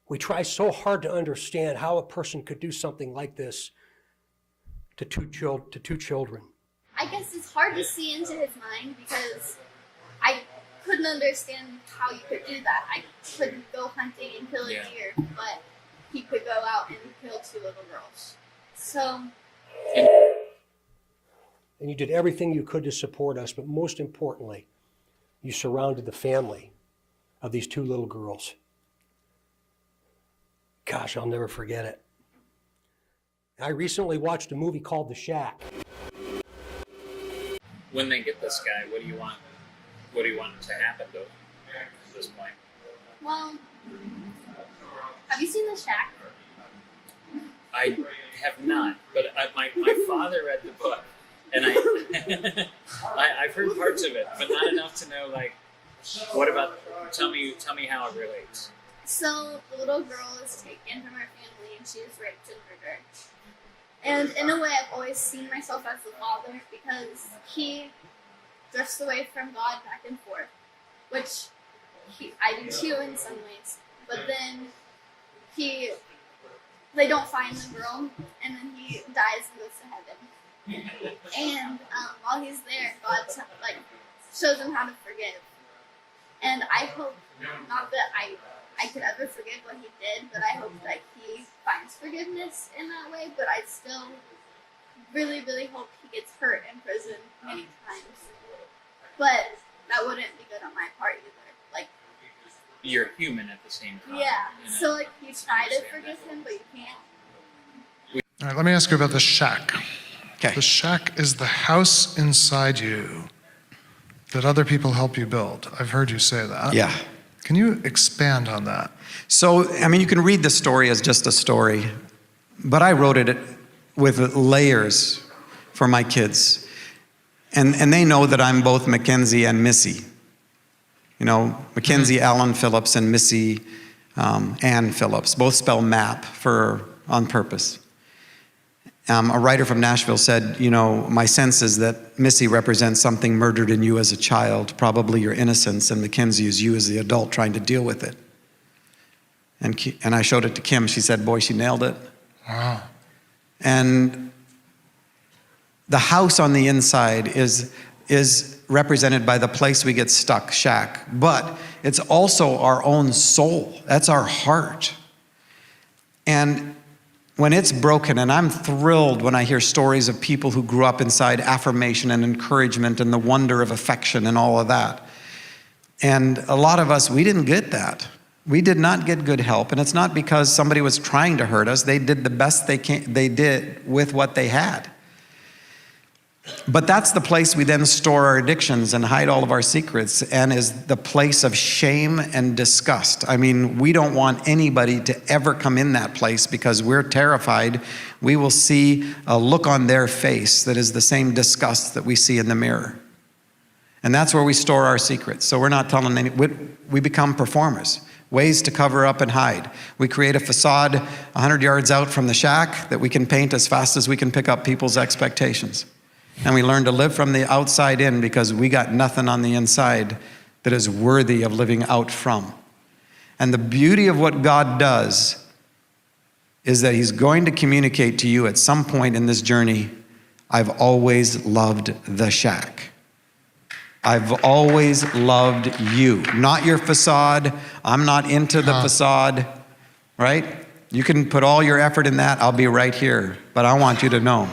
We try so hard to understand how a person could do something like this to two children. I guess it's hard to see into his mind because I couldn't understand how you could do that. I couldn't go hunting and kill a deer, but he could go out and kill 2 little girls. So... And you did everything you could to support us, but most importantly, you surrounded the family of these 2 little girls. Gosh, I'll never forget it. I recently watched a movie called The Shack. When they get this guy, what do you want? What do you want to happen to him at this point? Well, have you seen The Shack? I have not, but my father read the book, and I've heard parts of it, but not enough to know, like, what about, tell me how it relates. So, the little girl is taken from her family, and she is raped and murdered. And in a way, I've always seen myself as the father, because he drifts away from God back and forth, which I do too in some ways. But then they don't find the girl, and then he dies and goes to heaven. And while he's there, God shows him how to forgive. And I hope, not that I could ever forgive what he did, but I hope that he finds forgiveness in that way. But I still really, really hope he gets hurt in prison many times. But that wouldn't be good on my part either. Like, you're human at the same time. Yeah. So you try to forgive him, but you can't. All right, let me ask you about the shack. Okay. The shack is the house inside you that other people help you build. I've heard you say that. Yeah. Can you expand on that? So, I mean, you can read the story as just a story, but I wrote it with layers for my kids. And they know that I'm both Mackenzie and Missy. You know, Mackenzie Allen Phillips and Missy Ann Phillips, both spell map on purpose. A writer from Nashville said, you know, my sense is that Missy represents something murdered in you as a child, probably your innocence, and Mackenzie is you as the adult trying to deal with it. And I showed it to Kim. She said, boy, she nailed it. Wow. And the house on the inside is represented by the place we get stuck, shack. But it's also our own soul. That's our heart. And when it's broken, and I'm thrilled when I hear stories of people who grew up inside affirmation and encouragement and the wonder of affection and all of that. And a lot of us, we didn't get that. We did not get good help. And it's not because somebody was trying to hurt us. They did the best they did with what they had. But that's the place we then store our addictions and hide all of our secrets, and is the place of shame and disgust. I mean, we don't want anybody to ever come in that place because we're terrified we will see a look on their face that is the same disgust that we see in the mirror. And that's where we store our secrets. So we're not telling we become performers, ways to cover up and hide. We create a facade 100 yards out from the shack that we can paint as fast as we can pick up people's expectations. And we learn to live from the outside in because we got nothing on the inside that is worthy of living out from. And the beauty of what God does is that he's going to communicate to you at some point in this journey, I've always loved the shack. I've always loved you, not your facade. I'm not into the facade, right? You can put all your effort in that. I'll be right here. But I want you to know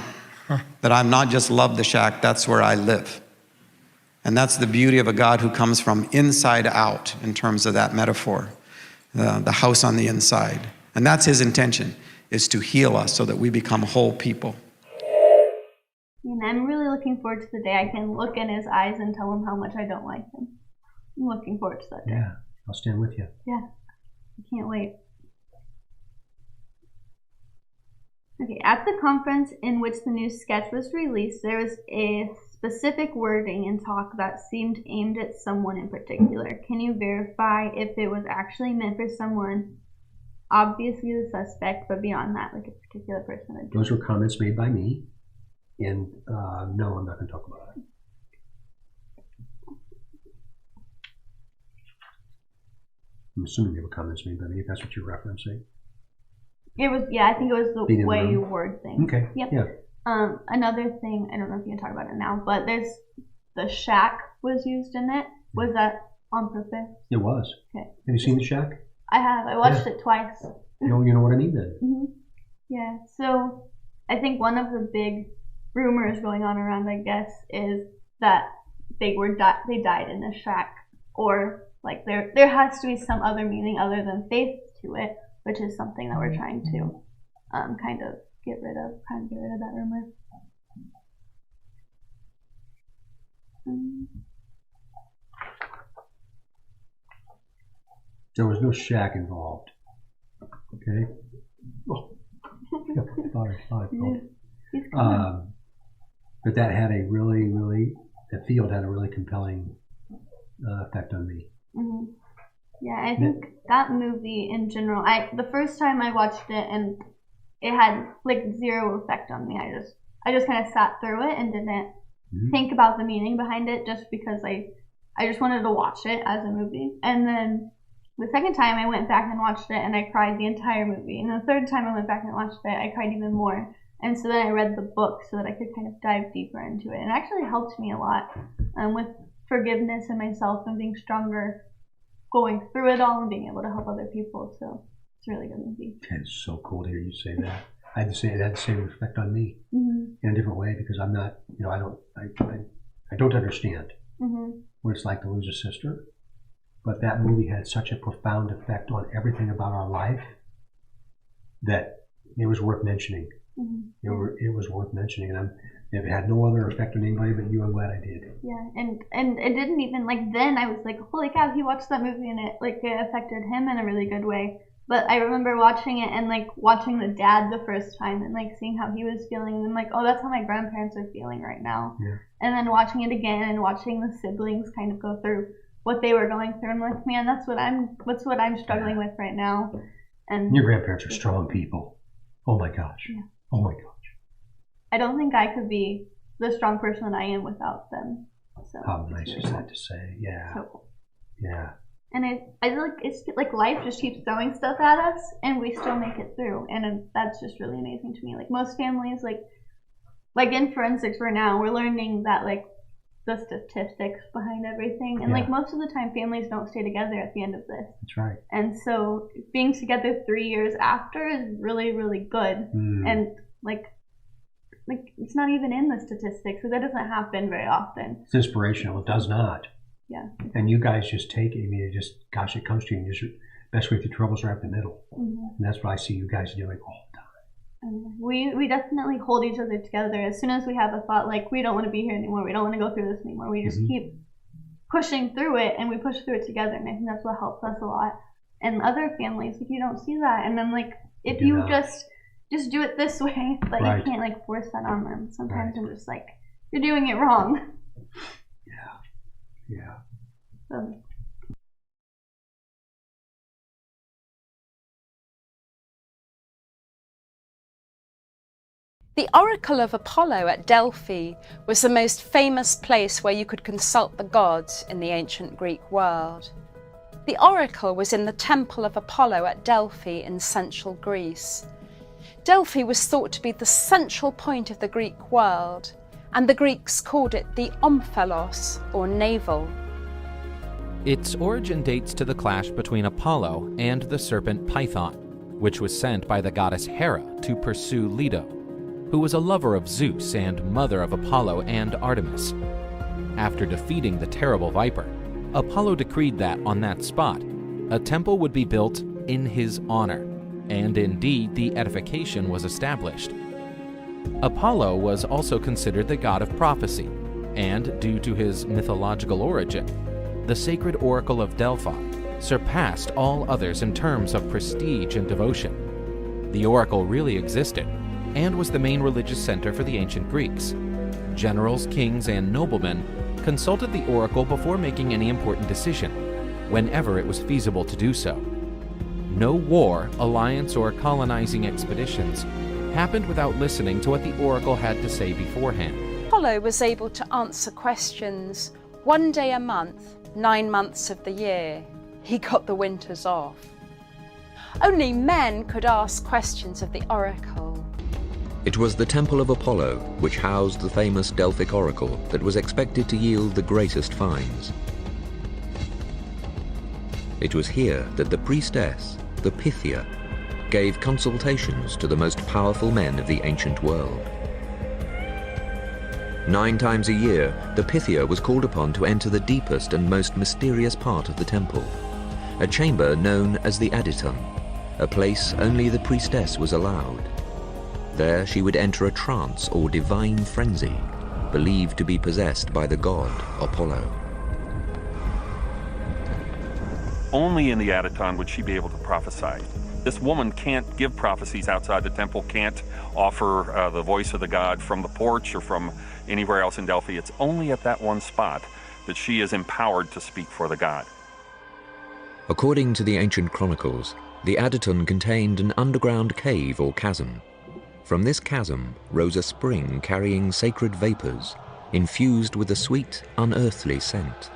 that I'm not just love the shack, that's where I live. And that's the beauty of a God who comes from inside out in terms of that metaphor, the house on the inside. And that's his intention, is to heal us so that we become whole people. And I'm really looking forward to the day I can look in his eyes and tell him how much I don't like him. I'm looking forward to that day. Yeah, I'll stand with you. Yeah, I can't wait. Okay, at the conference in which the new sketch was released, there was a specific wording and talk that seemed aimed at someone in particular. Can you verify if it was actually meant for someone, obviously the suspect, but beyond that, like a particular person? Those were comments made by me, and no, I'm not going to talk about it. I'm assuming they were comments made by me, if that's what you're referencing. It was, yeah, I think it was Being the in the way room. you word things. Okay. Yep. Yeah. Another thing, I don't know if you can talk about it now, but there's the shack was used in it. Was that on purpose? It was. Okay. Have you seen The Shack? I have. I watched it twice. You know what I mean then. Hmm. Yeah. So I think one of the big rumors going on around, I guess, is that they died in the shack, or like there has to be some other meaning other than faith to it, which is something that we're trying to kind of get rid of that rumor. There was no shack involved. Okay. Oh. He's coming. But that had a the field had a really compelling effect on me. Mm-hmm. Yeah, I think that movie in general, the first time I watched it, and it had like zero effect on me. I just kind of sat through it and didn't think about the meaning behind it, just because I just wanted to watch it as a movie. And then the second time I went back and watched it, and I cried the entire movie. And the third time I went back and watched it, I cried even more. And so then I read the book so that I could kind of dive deeper into it. And it actually helped me a lot with forgiveness in myself and being stronger going through it all and being able to help other people. So it's a really good movie. It's so cool to hear you say that. I had to say it had the same effect on me in a different way, because I'm not, I don't understand what it's like to lose a sister. But that movie had such a profound effect on everything about our life that it was worth mentioning. It was worth mentioning, and if it had no other effect on anybody but you, I'm glad I did. Yeah, and it didn't even, like, then I was like, holy cow, he watched that movie and it affected him in a really good way. But I remember watching it and like watching the dad the first time and like seeing how he was feeling, and then like, oh, that's how my grandparents are feeling right now. Yeah. And then watching it again and watching the siblings kind of go through what they were going through. I'm like, man, that's what I'm struggling with right now. And your grandparents are strong people. Oh my gosh. Yeah. Oh my gosh. I don't think I could be the strong person that I am without them. So how nice is that to say? Yeah. So cool. Yeah. And I feel like it's like life just keeps throwing stuff at us and we still make it through. And that's just really amazing to me. Like most families, like in forensics right now, we're learning that like the statistics behind everything. And like most of the time families don't stay together at the end of this. That's right. And so being together 3 years after is really, really good. And like it's not even in the statistics, because that doesn't happen very often. It's inspirational. It does not. Yeah. And you guys just take it. I mean, it comes to you, and just best way through trouble is right in the middle. And that's what I see you guys doing all the time. We definitely hold each other together. As soon as we have a thought like we don't want to be here anymore, we don't want to go through this anymore, we just keep pushing through it, and we push through it together. And I think that's what helps us a lot. And other families, like, you don't see that. And then like if you just do it this way, but you can't like force that on them. Sometimes I'm just like, you're doing it wrong. Yeah. So. The Oracle of Apollo at Delphi was the most famous place where you could consult the gods in the ancient Greek world. The oracle was in the Temple of Apollo at Delphi in central Greece. Delphi was thought to be the central point of the Greek world, and the Greeks called it the omphalos, or navel. Its origin dates to the clash between Apollo and the serpent Python, which was sent by the goddess Hera to pursue Leto, who was a lover of Zeus and mother of Apollo and Artemis. After defeating the terrible viper, Apollo decreed that on that spot, a temple would be built in his honor, and indeed the edification was established. Apollo was also considered the god of prophecy, and due to his mythological origin, the sacred oracle of Delphi surpassed all others in terms of prestige and devotion. The oracle really existed, and was the main religious center for the ancient Greeks. Generals, kings, and noblemen consulted the oracle before making any important decision, whenever it was feasible to do so. No war, alliance, or colonizing expeditions happened without listening to what the oracle had to say beforehand. Apollo was able to answer questions one day a month, 9 months of the year. he got the winters off. Only men could ask questions of the oracle. It was the temple of Apollo which housed the famous Delphic oracle that was expected to yield the greatest finds. It was here that the priestess, the Pythia, gave consultations to the most powerful men of the ancient world. 9 times a year, the Pythia was called upon to enter the deepest and most mysterious part of the temple, a chamber known as the Aditon, a place only the priestess was allowed. There she would enter a trance or divine frenzy, believed to be possessed by the god Apollo. Only in the Aditon would she be able to prophesy. This woman can't give prophecies outside the temple, can't offer the voice of the god from the porch or from anywhere else in Delphi. It's only at that one spot that she is empowered to speak for the god. According to the ancient chronicles, the Aditon contained an underground cave or chasm. From this chasm rose a spring carrying sacred vapors, infused with a sweet, unearthly scent.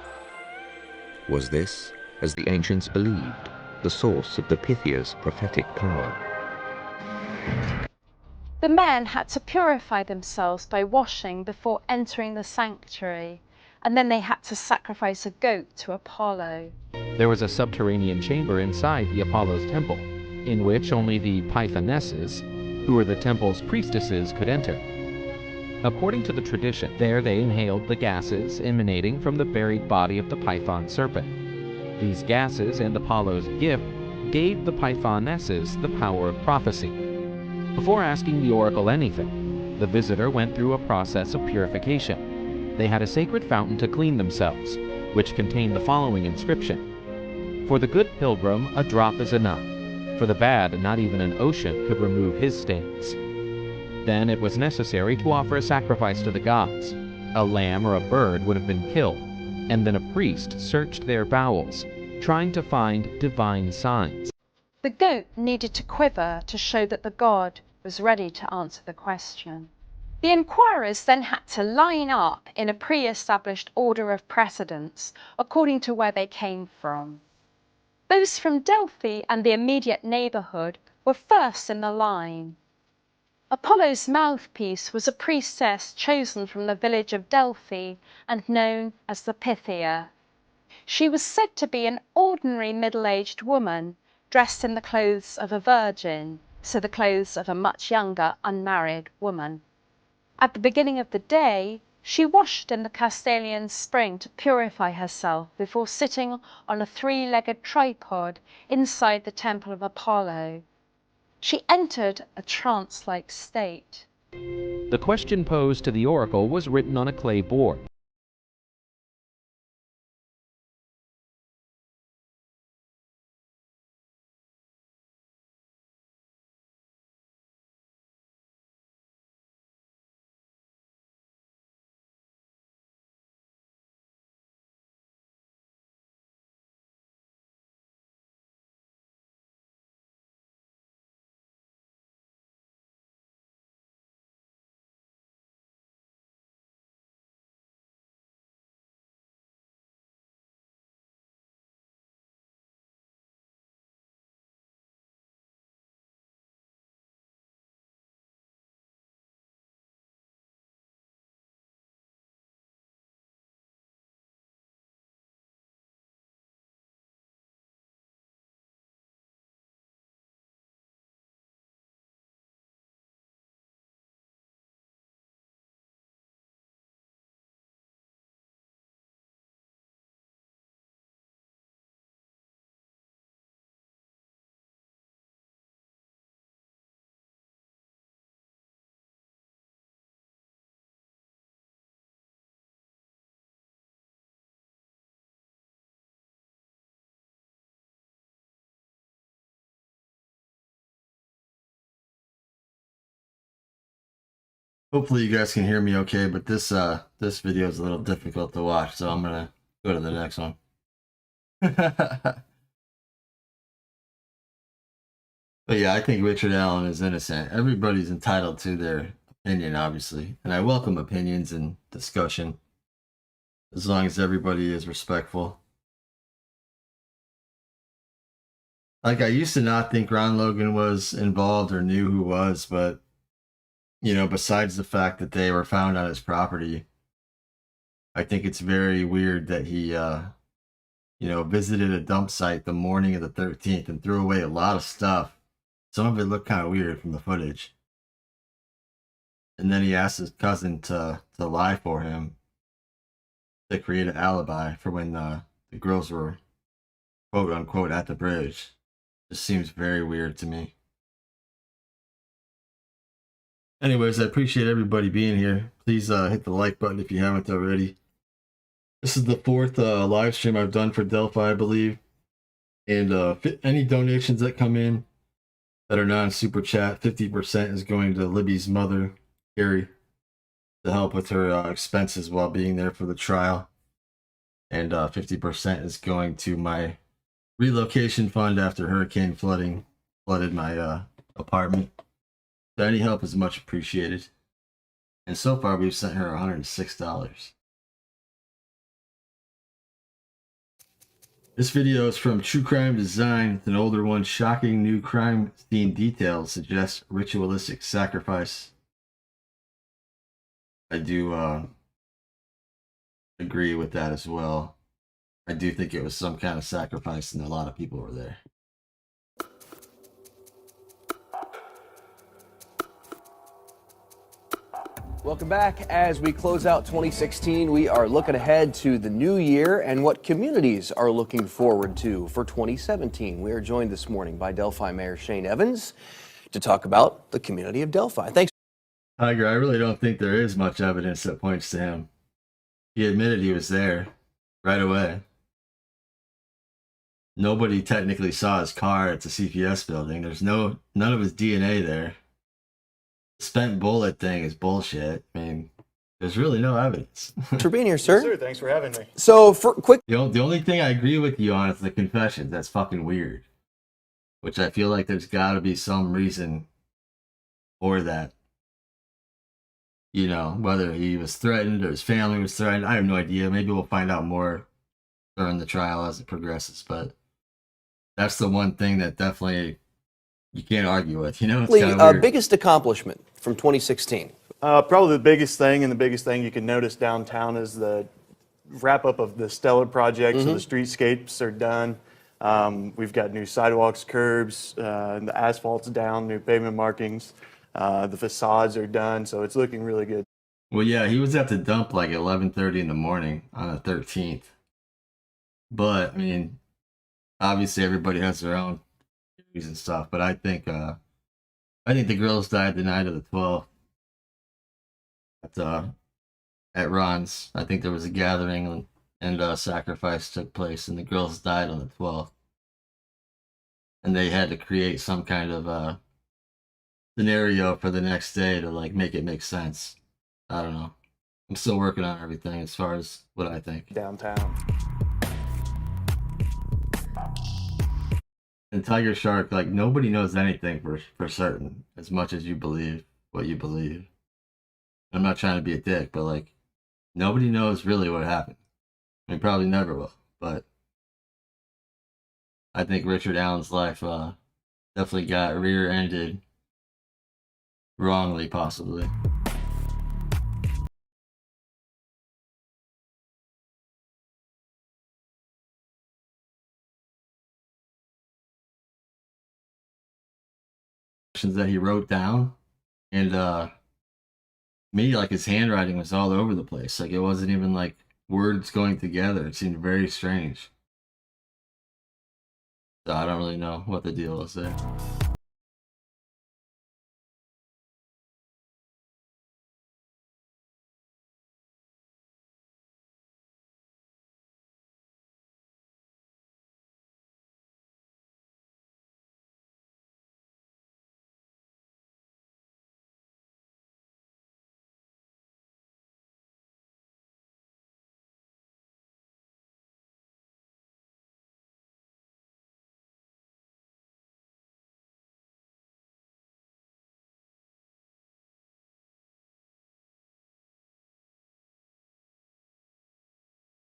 Was this, as the ancients believed, the source of the Pythia's prophetic power? The men had to purify themselves by washing before entering the sanctuary, and then they had to sacrifice a goat to Apollo. There was a subterranean chamber inside the Apollo's temple, in which only the Pythonesses, who were the temple's priestesses, could enter. According to the tradition, there they inhaled the gases emanating from the buried body of the python serpent. These gases and Apollo's gift gave the Pythonesses the power of prophecy. Before asking the oracle anything, the visitor went through a process of purification. They had a sacred fountain to clean themselves, which contained the following inscription: "For the good pilgrim, a drop is enough. For the bad, not even an ocean could remove his stains." Then it was necessary to offer a sacrifice to the gods. A lamb or a bird would have been killed, and then a priest searched their bowels, trying to find divine signs. The goat needed to quiver to show that the god was ready to answer the question. The inquirers then had to line up in a pre-established order of precedence according to where they came from. Those from Delphi and the immediate neighborhood were first in the line. Apollo's mouthpiece was a priestess chosen from the village of Delphi and known as the Pythia. She was said to be an ordinary middle-aged woman dressed in the clothes of a virgin, so the clothes of a much younger unmarried woman. At the beginning of the day, she washed in the Castalian spring to purify herself before sitting on a 3-legged tripod inside the temple of Apollo. She entered a trance-like state. The question posed to the oracle was written on a clay board. Hopefully you guys can hear me okay, but this video is a little difficult to watch, so I'm gonna go to the next one. But yeah, I think Richard Allen is innocent. Everybody's entitled to their opinion, obviously, and I welcome opinions and discussion as long as everybody is respectful. Like, I used to not think Ron Logan was involved or knew who was, but, you know, besides the fact that they were found on his property, I think it's very weird that he, you know, visited a dump site the morning of the 13th and threw away a lot of stuff. Some of it looked kind of weird from the footage. And then he asked his cousin to lie for him to create an alibi for when the girls were quote unquote at the bridge. Just seems very weird to me. Anyways, I appreciate everybody being here. Please hit the like button if you haven't already. This is the fourth live stream I've done for Delphi, I believe. And any donations that come in that are non-super chat, 50% is going to Libby's mother, Carrie, to help with her expenses while being there for the trial. And 50% is going to my relocation fund after hurricane flooded my apartment. So any help is much appreciated. And so far we've sent her $106. This video is from True Crime Design. It's an older one. Shocking new crime scene details suggest ritualistic sacrifice. I do agree with that as well. I do think it was some kind of sacrifice and a lot of people were there. Welcome back. As we close out 2016, we are looking ahead to the new year and what communities are looking forward to for 2017. We are joined this morning by Delphi Mayor Shane Evans to talk about the community of Delphi. Thanks. Tiger, I really don't think there is much evidence that points to him. He admitted he was there right away. Nobody technically saw his car at the CPS building. There's none of his DNA there. Spent bullet thing is bullshit. I mean, there's really no evidence. Thanks for being here, sir. Yes, sir. Thanks for having me. So, for quick, The only thing I agree with you on is the confessions. That's fucking weird. Which I feel like there's got to be some reason for that. You know, whether he was threatened or his family was threatened, I have no idea. Maybe we'll find out more during the trial as it progresses. But that's the one thing that definitely you can't argue with. You know, it's kind of weird. Biggest accomplishment from 2016. Probably the biggest thing, and the biggest thing you can notice downtown is the wrap up of the Stellar project. So the streetscapes are done. We've got new sidewalks, curbs, the asphalt's down, new pavement markings. The facades are done, so it's looking really good. Well, yeah, he was at the dump like 11:30 in the morning on the 13th. But I mean, obviously everybody has their own theories and stuff. But I think the girls died the night of the 12th at Ron's. I think there was a gathering and sacrifice took place, and the girls died on the 12th. And they had to create some kind of scenario for the next day to like make it make sense. I don't know. I'm still working on everything as far as what I think. Downtown. And Tiger Shark, like nobody knows anything for certain as much as you believe what you believe. I'm not trying to be a dick, but like nobody knows really what happened. I mean, probably never will, but I think Richard Allen's life definitely got rear-ended wrongly, possibly. That he wrote down, and me, like his handwriting was all over the place. Like it wasn't even like words going together. It seemed very strange. So I don't really know what the deal is there.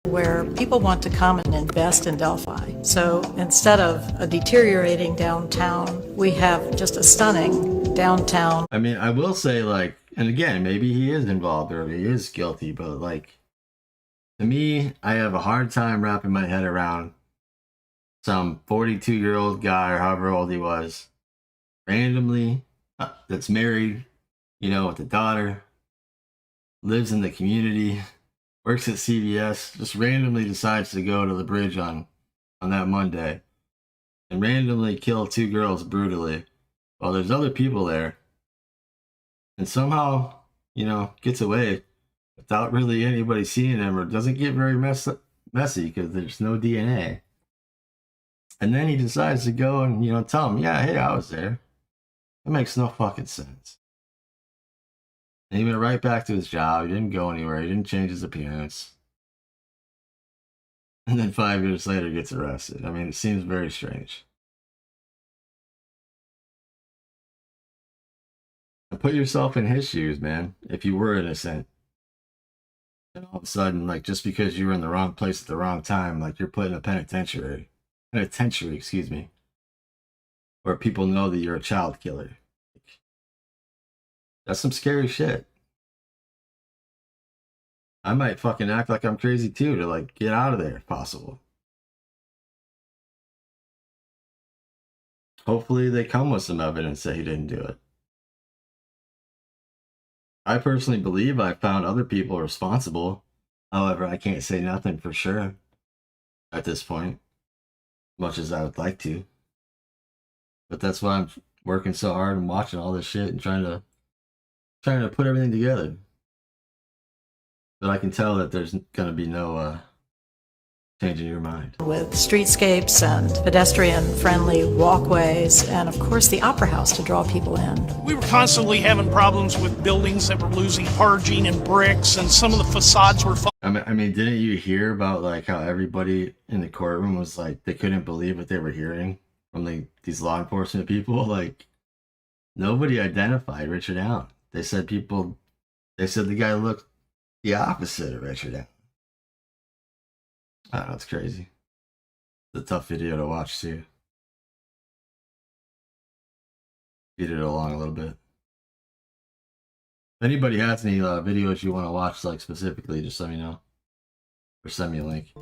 where people want to come and invest in Delphi. So instead of a deteriorating downtown, we have just a stunning downtown. I mean, I will say, like, and again, maybe he is involved or he is guilty, but like, to me, I have a hard time wrapping my head around some 42-year-old guy or however old he was, randomly, that's married, you know, with a daughter, lives in the community, works at CVS, just randomly decides to go to the bridge on that Monday and randomly kill 2 girls brutally while there's other people there, and somehow, you know, gets away without really anybody seeing him, or doesn't get very messy because there's no DNA. And then he decides to go and, you know, tell him, yeah, hey, I was there. It makes no fucking sense. And he went right back to his job. He didn't go anywhere. He didn't change his appearance. And then 5 years later gets arrested. I mean, it seems very strange. And put yourself in his shoes, man. If you were innocent, and all of a sudden, like, just because you were in the wrong place at the wrong time, like, you're put in a penitentiary, excuse me, where people know that you're a child killer. That's some scary shit. I might fucking act like I'm crazy too to, like, get out of there if possible. Hopefully they come with some evidence that he didn't do it. I personally believe I found other people responsible. However, I can't say nothing for sure at this point, much as I would like to. But that's why I'm working so hard and watching all this shit and trying to put everything together. But I can tell that there's going to be no changing your mind. With streetscapes and pedestrian-friendly walkways, and of course the Opera House to draw people in. We were constantly having problems with buildings that were losing parging and bricks, and some of the facades were I mean, didn't you hear about, like, how everybody in the courtroom was like, they couldn't believe what they were hearing from these law enforcement people? Like, nobody identified Richard Allen. They said the guy looked the opposite of Richard Allen. I don't know, it's crazy. It's a tough video to watch too. Speed it along a little bit. If anybody has any videos you want to watch, like, specifically, just let me know. Or send me a link.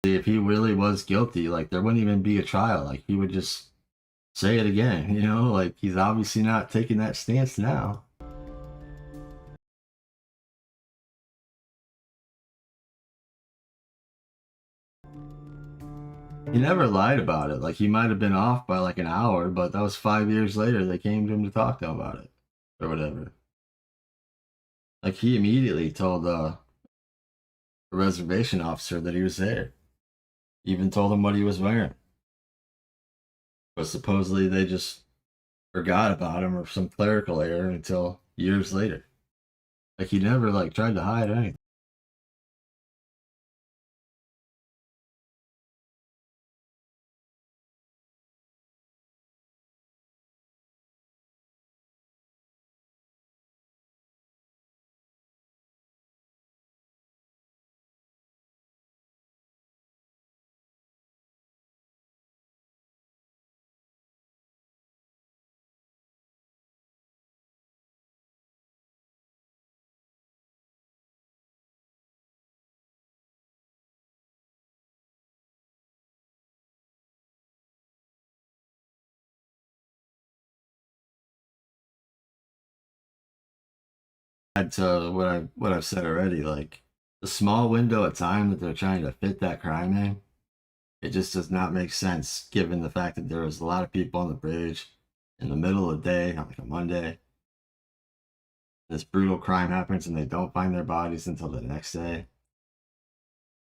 If he really was guilty, like, there wouldn't even be a trial. Like, he would just say it again, you know? Like, he's obviously not taking that stance now. He never lied about it. Like, he might have been off by like an hour, but that was 5 years later they came to him to talk to him about it. Or whatever. Like, he immediately told the reservation officer that he was there. Even told him what he was wearing. But supposedly they just forgot about him, or some clerical error, until years later. Like, he never, like, tried to hide anything. Add to what I've said already, like, the small window of time that they're trying to fit that crime in, it just does not make sense given the fact that there was a lot of people on the bridge in the middle of the day, on like a Monday. This brutal crime happens and they don't find their bodies until the next day.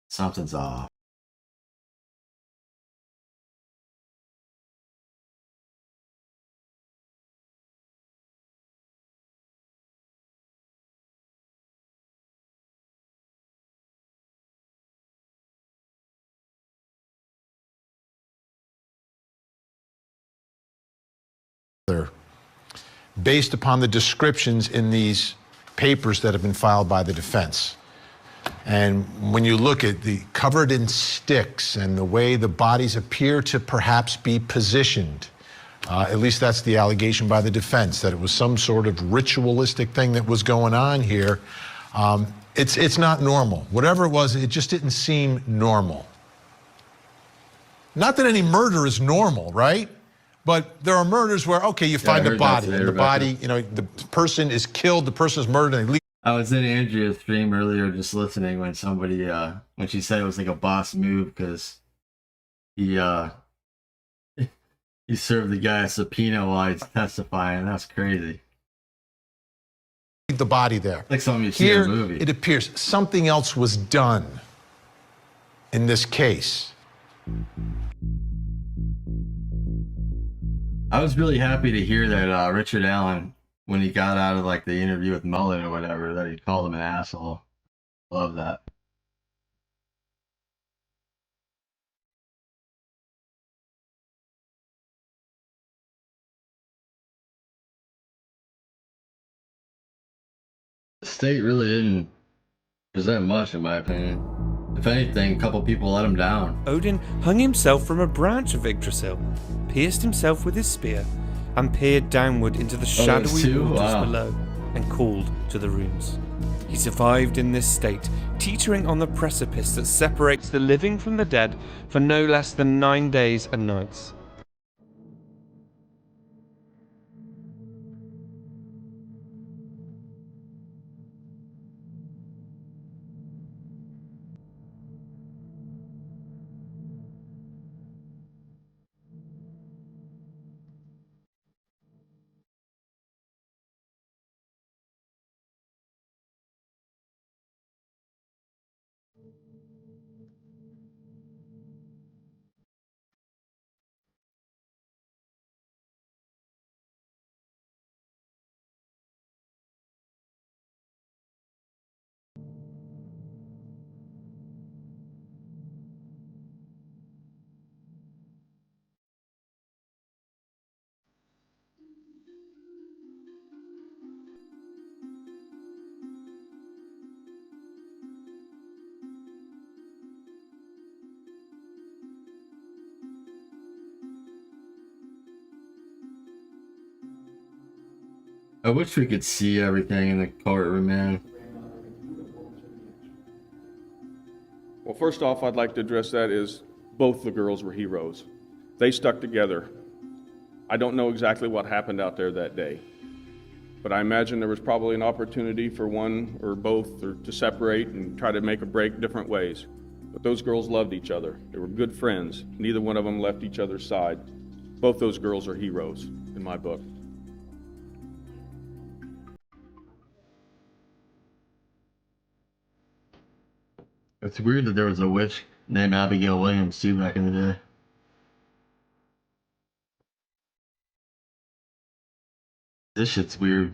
Something's off. based upon the descriptions in these papers that have been filed by the defense. And when you look at the covered in sticks and the way the bodies appear to perhaps be positioned, at least that's the allegation by the defense, that it was some sort of ritualistic thing that was going on here. It's not normal. Whatever it was, it just didn't seem normal. Not that any murder is normal, right? But there are murders where, okay, you find a body, and the body, you know, the person is killed, the person is murdered, and they leave. I was in Andrea's stream earlier just listening when somebody, when she said it was like a boss move because he served the guy a subpoena while he's testifying. That's crazy. The body there. Like something you see in Here, a movie. it appears something else was done in this case. I was really happy to hear that Richard Allen, when he got out of like the interview with Mullen or whatever, that he called him an asshole. Love that. The state really didn't present much, in my opinion. If anything, a couple people let him down. Odin hung himself from a branch of Yggdrasil, pierced himself with his spear, and peered downward into the shadowy waters below, and called to the runes. He survived in this state, teetering on the precipice that separates the living from the dead for no less than 9 days and nights. I wish we could see everything in the courtroom, man. Well, first off, I'd like to address that is both the girls were heroes. They stuck together. I don't know exactly what happened out there that day, but I imagine there was probably an opportunity for one or both to separate and try to make a break different ways. But those girls loved each other. They were good friends. Neither one of them left each other's side. Both those girls are heroes in my book. It's weird that there was a witch named Abigail Williams too back in the day. This shit's weird.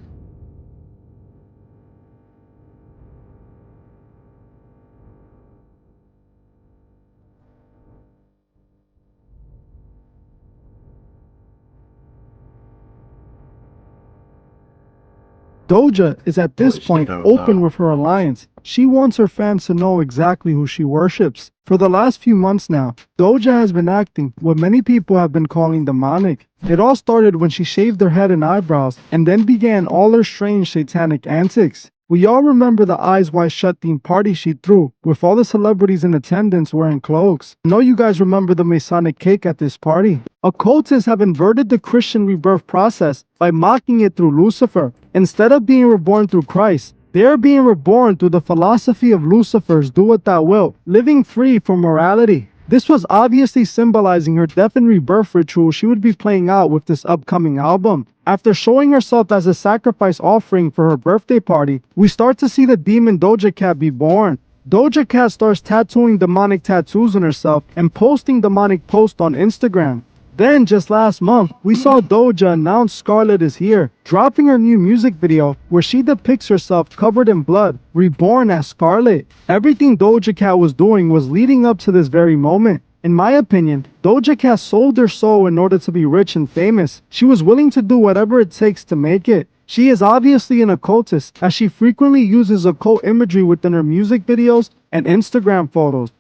Doja is at this point open with her alliance. She wants her fans to know exactly who she worships. For the last few months now, Doja has been acting what many people have been calling demonic. It all started when she shaved her head and eyebrows, and then began all her strange satanic antics. We all remember the Eyes Wide Shut themed party she threw, with all the celebrities in attendance wearing cloaks. I know you guys remember the Masonic cake at this party. Occultists have inverted the Christian rebirth process by mocking it through Lucifer. Instead of being reborn through Christ, they are being reborn through the philosophy of Lucifer's do what thou wilt, living free from morality. This was obviously symbolizing her death and rebirth ritual she would be playing out with this upcoming album. After showing herself as a sacrifice offering for her birthday party, we start to see the demon Doja Cat be born. Doja Cat starts tattooing demonic tattoos on herself and posting demonic posts on Instagram. Then, just last month, we saw Doja announce Scarlet is here, dropping her new music video where she depicts herself covered in blood, reborn as Scarlet. Everything Doja Cat was doing was leading up to this very moment. In my opinion, Doja Cat sold her soul in order to be rich and famous. She was willing to do whatever it takes to make it. She is obviously an occultist, as she frequently uses occult imagery within her music videos and Instagram photos.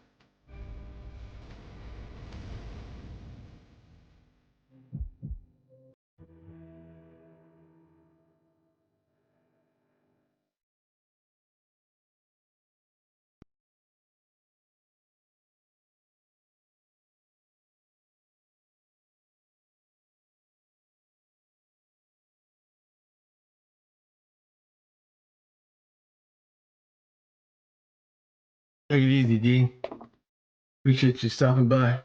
Take it easy, D. Appreciate you stopping by.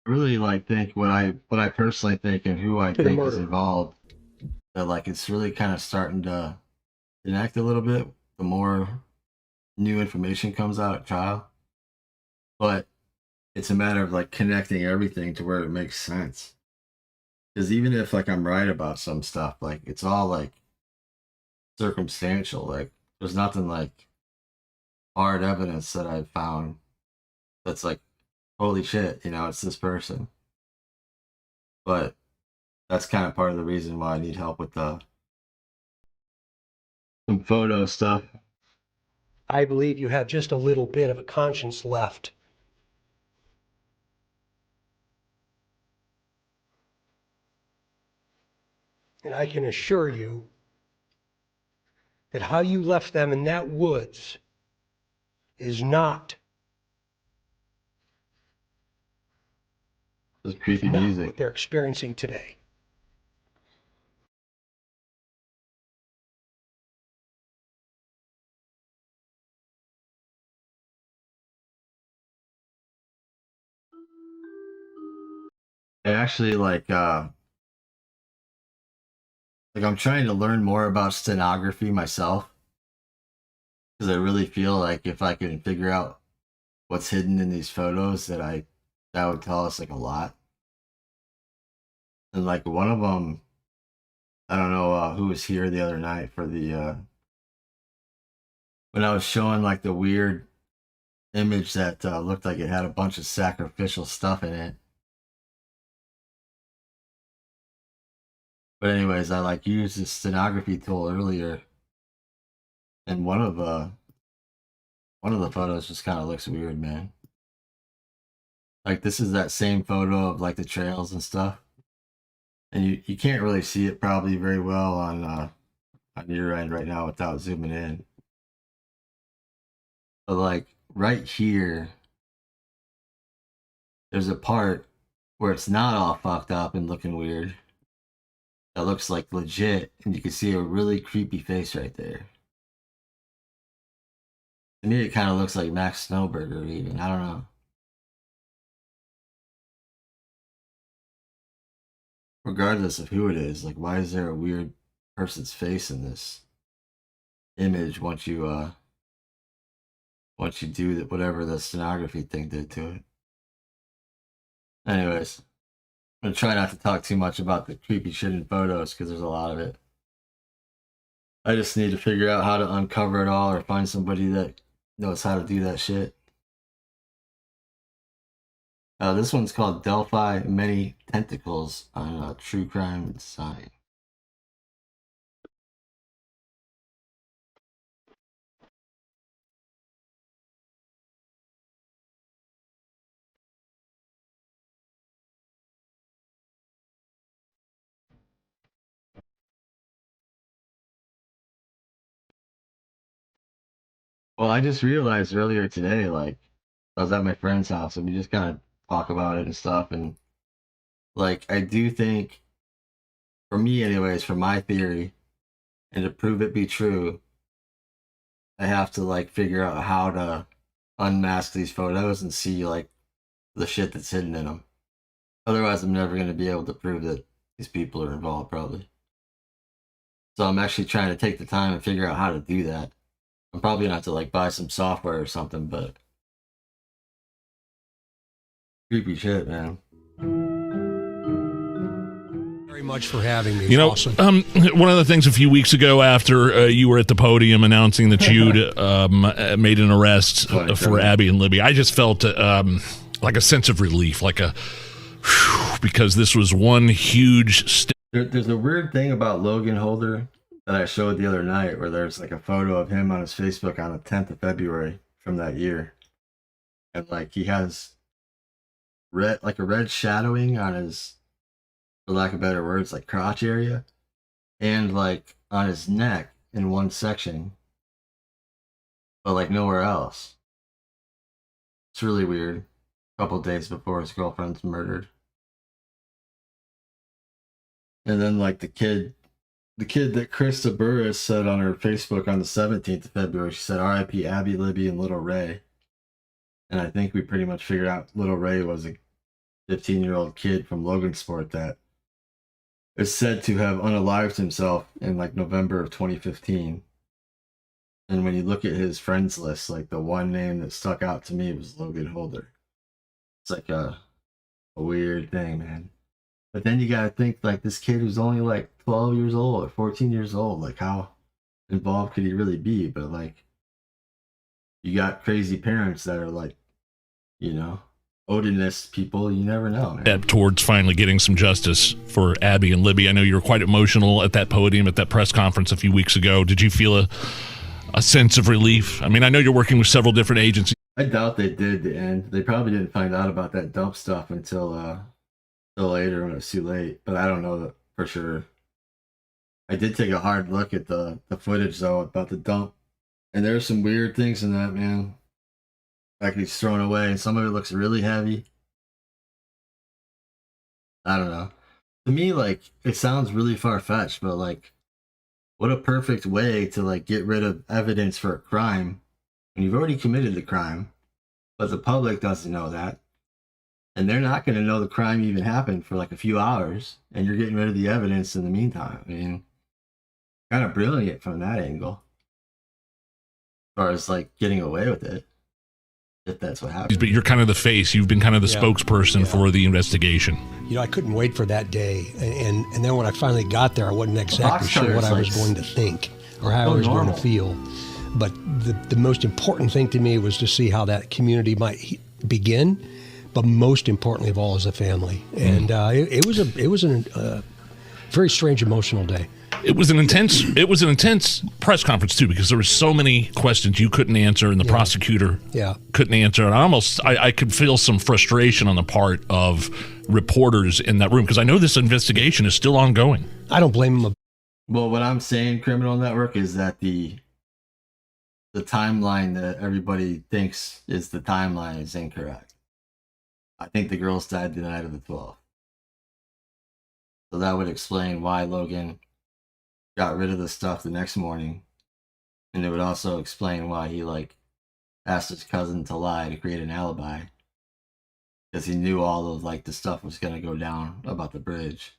Really like think what I personally think and who I To the think is murder. involved. That like it's really kind of starting to connect a little bit the more new information comes out at trial. But it's a matter of like connecting everything to where it makes sense. Because even if like I'm right about some stuff, like it's all like circumstantial. Like there's nothing like hard evidence that I've found that's like, holy shit, it's this person. But that's kind of part of the reason why I need help with some photo stuff. I believe you have just a little bit of a conscience left. And I can assure you that how you left them in that woods is not This creepy what music. they're experiencing today. I actually like I'm trying to learn more about stenography myself. Because I really feel like if I can figure out what's hidden in these photos that would tell us like a lot. And like one of them, I don't know who was here the other night for the when I was showing like the weird image that looked like it had a bunch of sacrificial stuff in it. But anyways, I like used this stenography tool earlier, and one of the photos just kind of looks weird, man. Like this is that same photo of like the trails and stuff. And you can't really see it probably very well on your end right now without zooming in. But like right here, there's a part where it's not all fucked up and looking weird. That looks like legit, and you can see a really creepy face right there. To me, it kind of looks like Max Snowberger even. I don't know. Regardless of who it is, like why is there a weird person's face in this image once you do whatever the stenography thing did to it? Anyways, I'm gonna try not to talk too much about the creepy shit in photos because there's a lot of it. I just need to figure out how to uncover it all or find somebody that knows how to do that shit. This one's called Delphi Many Tentacles on True Crime and Sign. Well, I just realized earlier today, like, I was at my friend's house and we just kind of talk about it and stuff. And, like, I do think, for me anyways, for my theory, and to prove it be true, I have to, like, figure out how to unmask these photos and see, like, the shit that's hidden in them. Otherwise, I'm never going to be able to prove that these people are involved, probably. So I'm actually trying to take the time and figure out how to do that. I'm probably going to have to, like, buy some software or something, but creepy shit, man. Very much for having me. You know, Awesome. one of the things a few weeks ago after you were at the podium announcing that you'd made an arrest for Abby and Libby, I just felt like a sense of relief, like a whew, because this was one huge step. There's a weird thing about Logan Holder that I showed the other night where there's like a photo of him on his Facebook on the 10th of February from that year. And like he has red, like a red shadowing on his, for lack of better words, like crotch area, and like on his neck in one section, but like nowhere else. It's really weird. A couple days before his girlfriend's murdered. And then like the kid that Krista Burris said on her Facebook on the 17th of February, she said R.I.P. Abby, Libby, and Little Ray. And I think we pretty much figured out Little Ray was a 15-year-old kid from Logansport that is said to have unalived himself in like November of 2015. And when you look at his friends list, like the one name that stuck out to me was Logan Holder. It's like a weird thing, man. But then you gotta think, like, this kid who's only like 12 years old or 14 years old, like how involved could he really be? But like, you got crazy parents that are like, you know, Odinist people, you never know, man. Towards finally getting some justice for Abby and Libby. I know you were quite emotional at that podium, at that press conference a few weeks ago. Did you feel a sense of relief? I mean, I know you're working with several different agencies. I doubt they did the end. They probably didn't find out about that dump stuff until later when it was too late. But I don't know that for sure. I did take a hard look at the footage though about the dump, and there's some weird things in that, man. Like he's thrown away, and some of it looks really heavy. I don't know. To me, like, it sounds really far-fetched, but like, what a perfect way to like get rid of evidence for a crime when you've already committed the crime, but the public doesn't know that. And they're not going to know the crime even happened for like a few hours, and you're getting rid of the evidence in the meantime. I mean, kind of brilliant from that angle. As far as like getting away with it, if that's what happened. But you're kind of the face. You've been kind of the spokesperson for the investigation. You know, I couldn't wait for that day. And then when I finally got there, I wasn't exactly sure what I was going to think or how I was going to feel. But the most important thing to me was to see how that community might begin, but most importantly of all, as a family. And it was a very strange, emotional day. It was an intense press conference too, because there were so many questions you couldn't answer, and the prosecutor couldn't answer. And I could feel some frustration on the part of reporters in that room, because I know this investigation is still ongoing. I don't blame them. Well, what I'm saying, Criminal Network, is that the timeline that everybody thinks is the timeline is incorrect. I think the girls died the night of the 12th. So that would explain why Logan got rid of the stuff the next morning. And it would also explain why he like asked his cousin to lie to create an alibi. Because he knew all of like the stuff was going to go down about the bridge.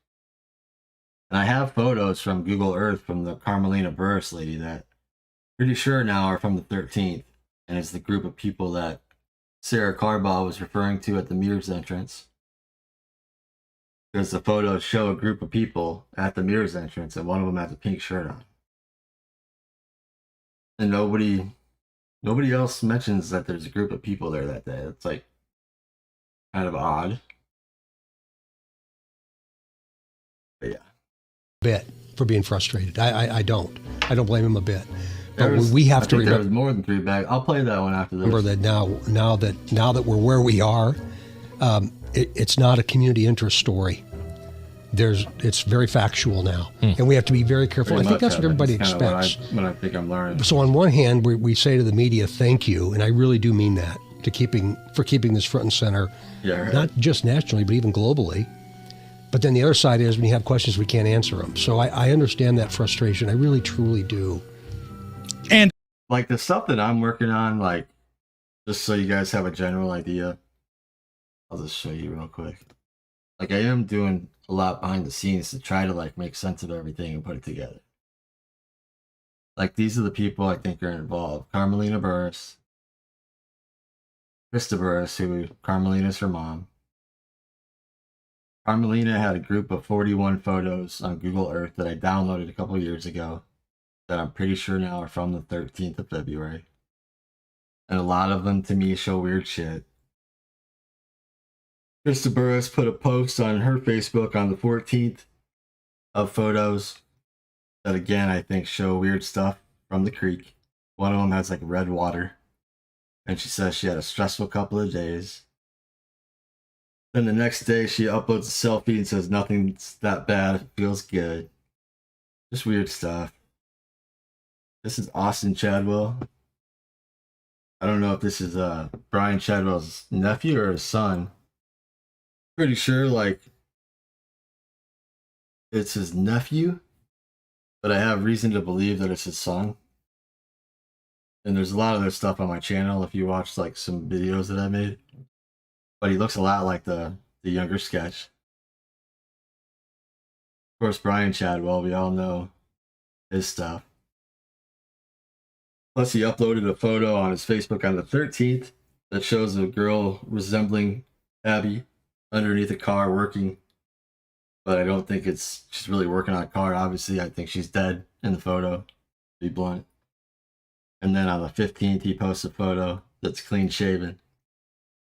And I have photos from Google Earth from the Carmelina Burris lady that pretty sure now are from the 13th. And it's the group of people that Sarah Carbaugh was referring to at the Mears entrance. Because the photos show a group of people at the Mears entrance, and one of them has a pink shirt on. And nobody else mentions that there's a group of people there that day. It's like kind of odd. But yeah. Bit for being frustrated. I don't blame him a bit. But we have to remember there was more than 3 bags. I'll play that one after this. Remember that now that we're where we are, it's not a community interest story. it's very factual now, and we have to be very careful. I think that's what everybody expects. What I think I'm learning. So on one hand, we say to the media, thank you, and I really do mean that, for keeping this front and center, not just nationally, but even globally. But then the other side is when you have questions, we can't answer them. So I understand that frustration. I really, truly do. And like the stuff that I'm working on, like, just so you guys have a general idea, I'll just show you real quick. Like, I am doing a lot behind the scenes to try to like make sense of everything and put it together. Like, these are the people I think are involved. Carmelina Burris, Krista Burris, who Carmelina's her mom. Carmelina had a group of 41 photos on Google Earth that I downloaded a couple years ago that I'm pretty sure now are from the 13th of February. And a lot of them to me show weird shit. Krista Burris put a post on her Facebook on the 14th of photos that again I think show weird stuff from the creek. One of them has like red water. And she says she had a stressful couple of days. Then the next day she uploads a selfie and says nothing's that bad, it feels good. Just weird stuff. This is Austin Chadwell. I don't know if this is Brian Chadwell's nephew or his son. Pretty sure like it's his nephew, but I have reason to believe that it's his son. And there's a lot of their stuff on my channel if you watch like some videos that I made. But he looks a lot like the younger sketch. Of course, Brian Chadwell, we all know his stuff. Plus, he uploaded a photo on his Facebook on the 13th that shows a girl resembling Abby underneath a car working. But I don't think she's really working on a car. Obviously, I think she's dead in the photo, to be blunt. And then on the 15th, he posts a photo that's clean shaven.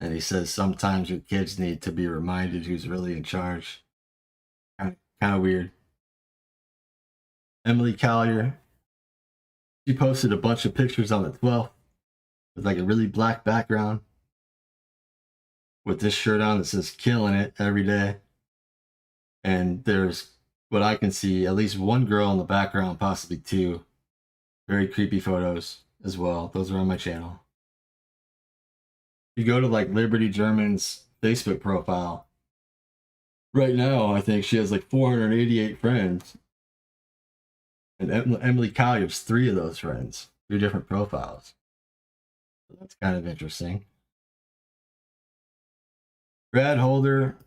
And he says, sometimes your kids need to be reminded who's really in charge. Kind of weird. Emily Collier, she posted a bunch of pictures on the 12th with like a really black background with this shirt on that says killing it every day. And there's, what I can see, at least one girl in the background, possibly two. Very creepy photos as well. Those are on my channel. You go to like Liberty German's Facebook profile. Right now, I think she has like 488 friends. And Emily Collier's 3 of those friends. 3 different profiles. So that's kind of interesting. Brad Holder,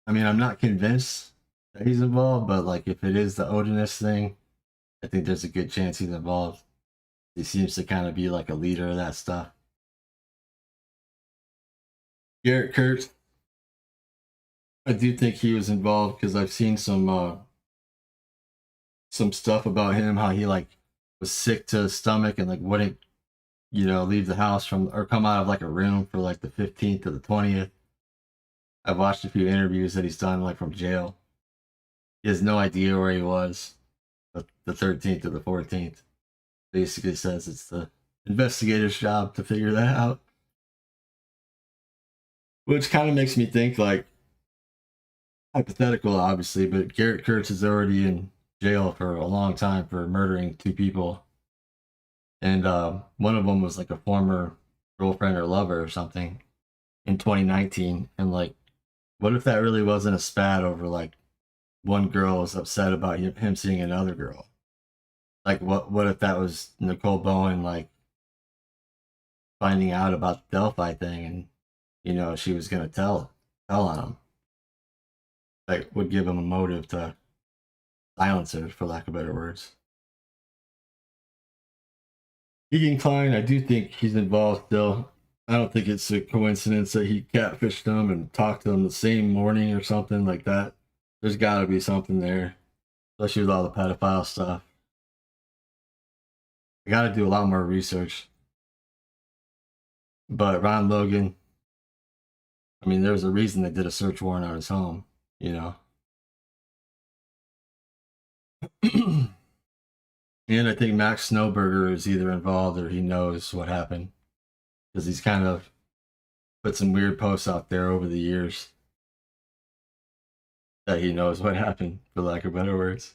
I mean, I'm not convinced that he's involved, but like if it is the Odinist thing, I think there's a good chance he's involved. He seems to kind of be like a leader of that stuff. Garrett Kurtz, I do think he was involved because I've seen some stuff about him, how he like was sick to his stomach and like wouldn't, leave the house or come out of like a room for like the 15th to the 20th. I've watched a few interviews that he's done like from jail. He has no idea where he was the 13th to the 14th. Basically says it's the investigator's job to figure that out. Which kind of makes me think, like, hypothetical, obviously, but Garrett Kurtz is already in jail for a long time for murdering 2 people. And one of them was like a former girlfriend or lover or something in 2019. And like, what if that really wasn't a spat over like one girl was upset about him seeing another girl? Like, what if that was Nicole Bowen, like, finding out about the Delphi thing and, she was going to tell on him? Like, would give him a motive to silence her, for lack of better words. Keegan Klein, I do think he's involved still. I don't think it's a coincidence that he catfished them and talked to them the same morning or something like that. There's got to be something there, especially with all the pedophile stuff. I got to do a lot more research. But Ron Logan, I mean, there's a reason they did a search warrant on his home, And I think Max Snowberger is either involved or he knows what happened. Because he's kind of put some weird posts out there over the years that he knows what happened, for lack of better words.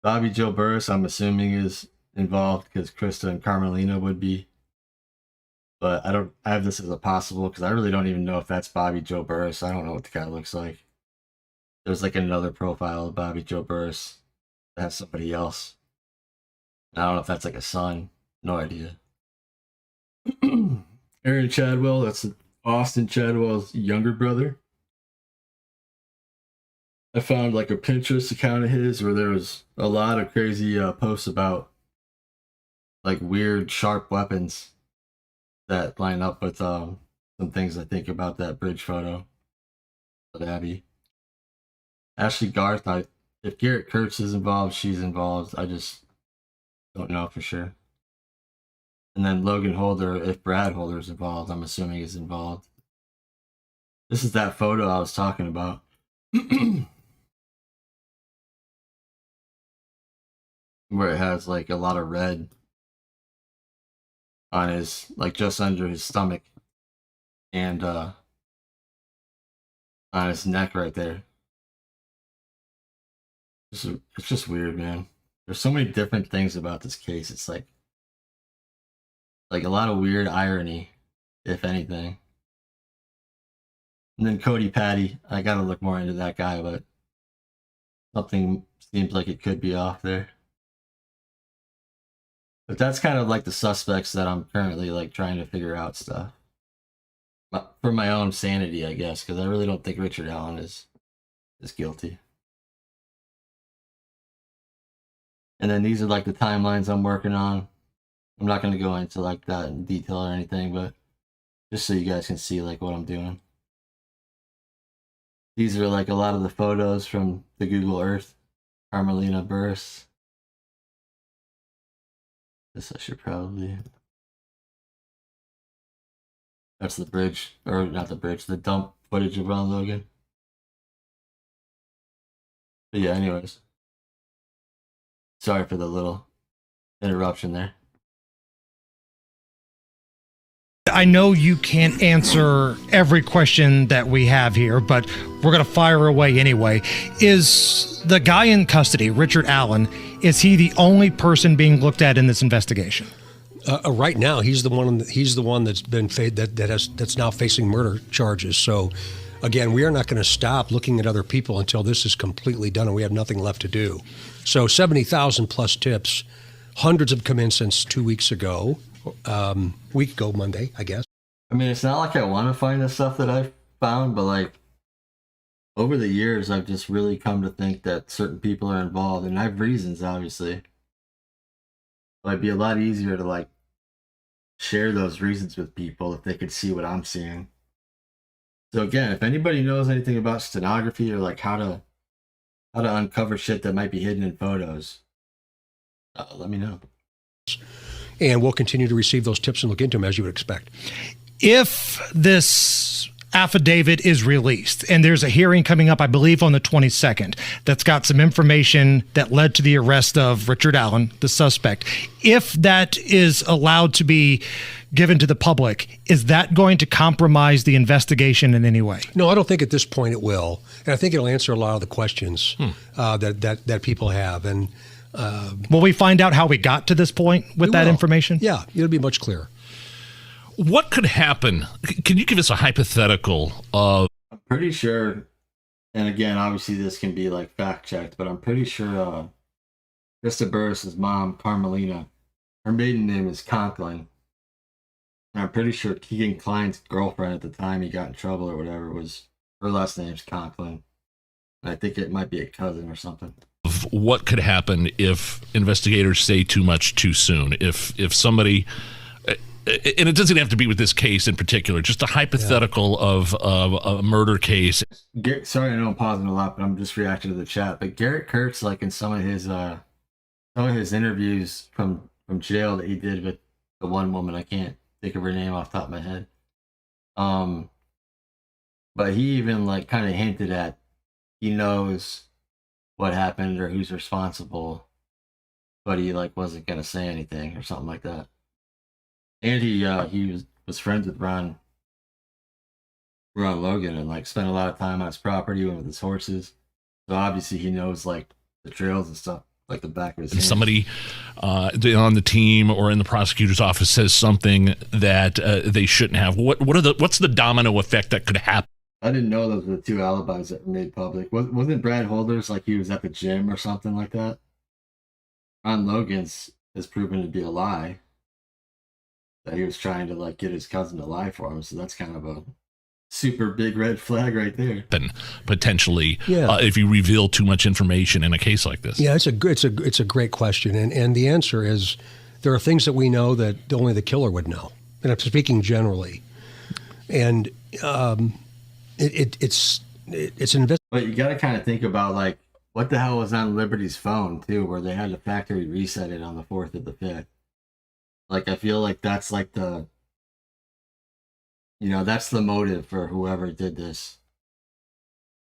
Bobby Joe Burris, I'm assuming, is involved because Krista and Carmelina would be. But I have this as a possible because I really don't even know if that's Bobby Joe Burris. I don't know what the guy looks like. There's like another profile of Bobby Joe Burris that has somebody else. I don't know if that's like a son. No idea. Aaron Chadwell, that's Austin Chadwell's younger brother. I found like a Pinterest account of his where there was a lot of crazy posts about like weird sharp weapons that line up with some things I think about that bridge photo of Abby. Ashley Garth, if Garrett Kurtz is involved, she's involved. I just don't know for sure. And then Logan Holder, if Brad Holder is involved, I'm assuming is involved. This is that photo I was talking about. Where it has like a lot of red on his, like just under his stomach and on his neck right there. It's just weird, man. There's so many different things about this case. It's like a lot of weird irony, if anything. And then Cody Patty, I gotta look more into that guy, but something seems like it could be off there. But that's kind of like the suspects that I'm currently like trying to figure out stuff. But for my own sanity, I guess, because I really don't think Richard Allen is guilty. And then these are like the timelines I'm working on. I'm not going to go into like that in detail or anything, but just so you guys can see like what I'm doing. These are like a lot of the photos from the Google Earth. Carmelina Burris. This I should probably... That's the bridge, or not the bridge, the dump footage of Ron Logan. But yeah, anyways. Sorry for the little interruption there. I know you can't answer every question that we have here, but we're going to fire away anyway. Is the guy in custody, Richard Allen, is he the only person being looked at in this investigation? Right now, he's the one. He's the one that's been that's now facing murder charges. So, again, we are not going to stop looking at other people until this is completely done and we have nothing left to do. So, 70,000 plus tips, hundreds have come in since 2 weeks ago. Week ago Monday, I guess. I mean, it's not like I want to find the stuff that I've found, but like over the years, I've just really come to think that certain people are involved, and I have reasons, obviously. But it'd be a lot easier to like share those reasons with people if they could see what I'm seeing. So again, if anybody knows anything about stenography or like how to uncover shit that might be hidden in photos, let me know. And we'll continue to receive those tips and look into them as you would expect. If this affidavit is released, and there's a hearing coming up, I believe, on the 22nd, that's got some information that led to the arrest of Richard Allen, the suspect. If that is allowed to be given to the public, is that going to compromise the investigation in any way? No, I don't think at this point it will. And I think it'll answer a lot of the questions that people have. And will we find out how we got to this point with that information? Yeah, it'll be much clearer. What could happen? Can you give us a hypothetical of... I'm pretty sure, and again, obviously this can be like fact checked, but I'm pretty sure Krista Burris's mom, Carmelina, her maiden name is Conklin. And I'm pretty sure Keegan Klein's girlfriend at the time he got in trouble or whatever her last name's Conklin. And I think it might be a cousin or something. What could happen if investigators say too much too soon? If somebody, and it doesn't have to be with this case in particular, just a hypothetical of a murder case. Sorry, I know I'm pausing a lot, but I'm just reacting to the chat. But Garrett Kurtz, like in some of his interviews from jail that he did with the one woman, I can't think of her name off the top of my head. But he even like kind of hinted at he knows what happened or who's responsible, but he like wasn't gonna say anything or something like that. And he was friends with Ron Ron Logan and like spent a lot of time on his property with his horses. So obviously he knows like the trails and stuff like the back of his hand. Somebody on the team or in the prosecutor's office says something that they shouldn't have. What's the domino effect that could happen? I didn't know those were the two alibis that were made public. Wasn't Brad Holder's like he was at the gym or something like that? Ron Logan's is proven to be a lie. That he was trying to like get his cousin to lie for him. So that's kind of a super big red flag right there. And potentially, if you reveal too much information in a case like this. Yeah, it's a great question, and the answer is there are things that we know that only the killer would know, and I'm speaking generally, and it's an But you got to kind of think about like what the hell was on Liberty's phone too, where they had the factory reset it on the 4th of the 5th. Like I feel like that's like the. That's the motive for whoever did this.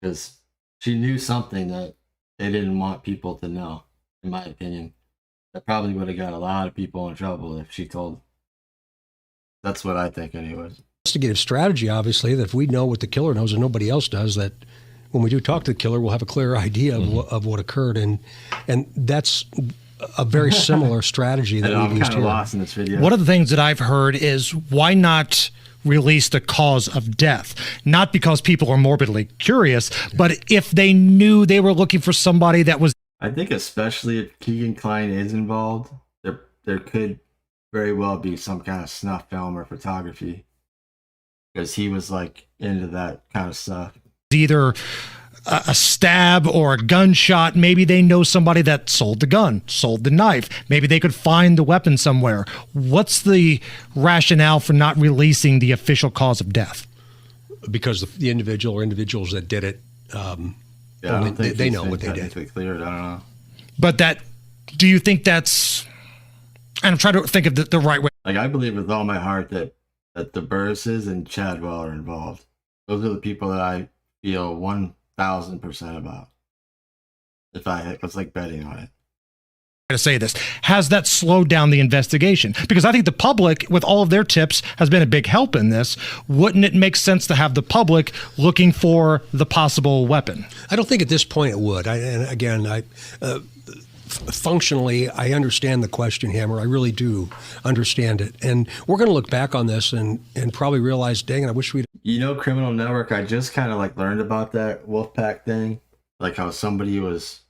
Because she knew something that they didn't want people to know, in my opinion. That probably would have got a lot of people in trouble if she told. That's what I think anyways. Investigative strategy, obviously, that if we know what the killer knows and nobody else does, that when we do talk to the killer, we'll have a clear idea of what occurred. And that's a very similar strategy that we've used here. Lost in this video. One of the things that I've heard is why not release the cause of death? Not because people are morbidly curious, but if they knew they were looking for somebody that was... I think especially if Keegan Kline is involved, there could very well be some kind of snuff film or photography. Because he was like into that kind of stuff. Either a stab or a gunshot. Maybe they know somebody that sold the gun, sold the knife. Maybe they could find the weapon somewhere. What's the rationale for not releasing the official cause of death? Because the individual or individuals that did it, they know what they did. Cleared. I don't know. But do you think that's, and I'm trying to think of the right way. Like I believe with all my heart that the Burrises and Chadwell are involved. Those are the people that I feel 1,000% about. If I was like betting on it. To say this, has that slowed down the investigation? Because I think the public, with all of their tips, has been a big help in this. Wouldn't it make sense to have the public looking for the possible weapon? I don't think at this point it would. Functionally, I understand the question, Hammer. I really do understand it. And we're going to look back on this and probably realize, dang it, I wish we'd... Criminal Network, I just kind of like learned about that Wolfpack thing. Like how somebody was,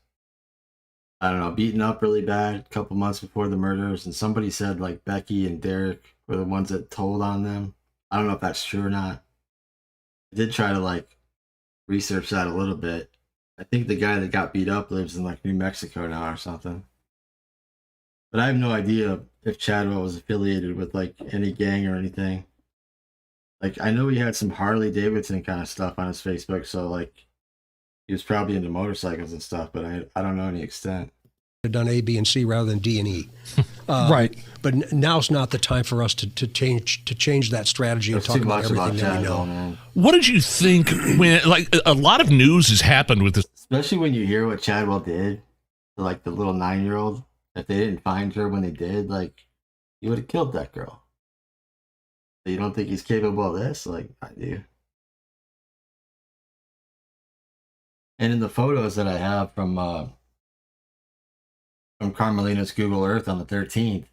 I don't know, beaten up really bad a couple months before the murders. And somebody said like Becky and Derek were the ones that told on them. I don't know if that's true or not. I did try to like research that a little bit. I think the guy that got beat up lives in like New Mexico now or something. But I have no idea if Chadwell was affiliated with like any gang or anything. Like I know he had some Harley Davidson kind of stuff on his Facebook, so like he was probably into motorcycles and stuff, but I don't know any extent. Done A, B, and C rather than D and E. Right. But now's not the time for us to change that strategy and talk about everything that we know. Man. What did you think when like a lot of news has happened with this? Especially when you hear what Chadwell did to like the little 9-year-old. If they didn't find her when they did, like he would have killed that girl. So you don't think he's capable of this? Like I do. And in the photos that I have from Carmelina's Google Earth on the 13th,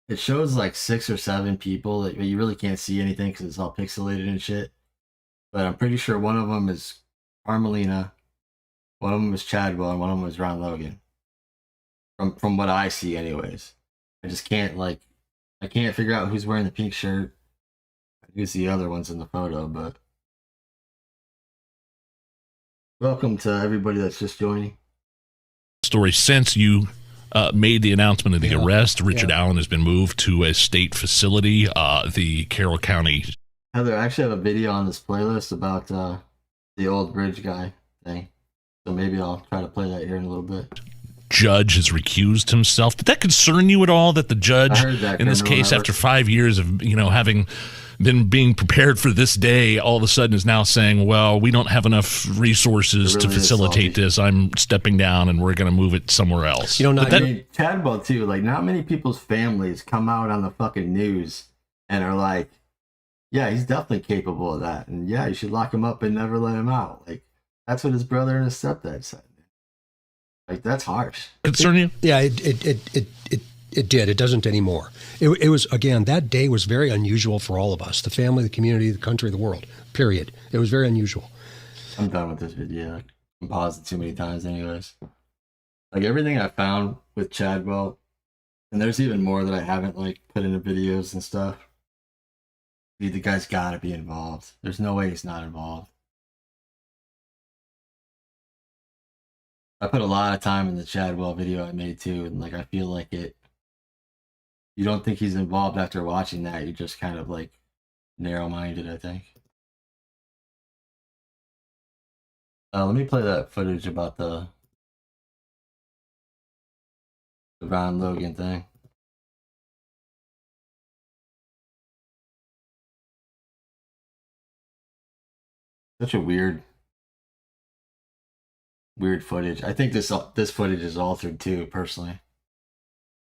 it shows like 6 or 7 people that you really can't see anything because it's all pixelated and shit. But I'm pretty sure one of them is Carmelina, one of them is Chadwell, and one of them is Ron Logan. From what I see, anyways. I just can't I can't figure out who's wearing the pink shirt. I do see other ones in the photo, but welcome to everybody that's just joining. Story since you made the announcement of the arrest, Richard Allen has been moved to a state facility, the Carroll County. Heather, I actually have a video on this playlist about the old bridge guy thing, so maybe I'll try to play that here in a little bit. Judge has recused himself. Did that concern you at all that the judge, in this case, after 5 years of having been being prepared for this day, all of a sudden is now saying, well, we don't have enough resources to facilitate this. I'm stepping down and we're going to move it somewhere else. Chadwell too, like not many people's families come out on the fucking news and are like, Yeah, he's definitely capable of that. And yeah, you should lock him up and never let him out. Like, that's what his brother and his stepdad said. Like, that's harsh. Concern you? Yeah, it did. It doesn't anymore. It was, again, that day was very unusual for all of us, the family, the community, the country, the world, period. It was very unusual. I'm done with this video. I paused it too many times anyways. Like, everything I found with Chadwell, and there's even more that I haven't, like, put into videos and stuff. Dude, the guy's gotta be involved. There's no way he's not involved. I put a lot of time in the Chadwell video I made too, and like I feel like it. You don't think he's involved after watching that? You're just kind of like narrow-minded, I think. Let me play that footage about the Ron Logan thing. Such a weird footage. I think this footage is altered too, personally.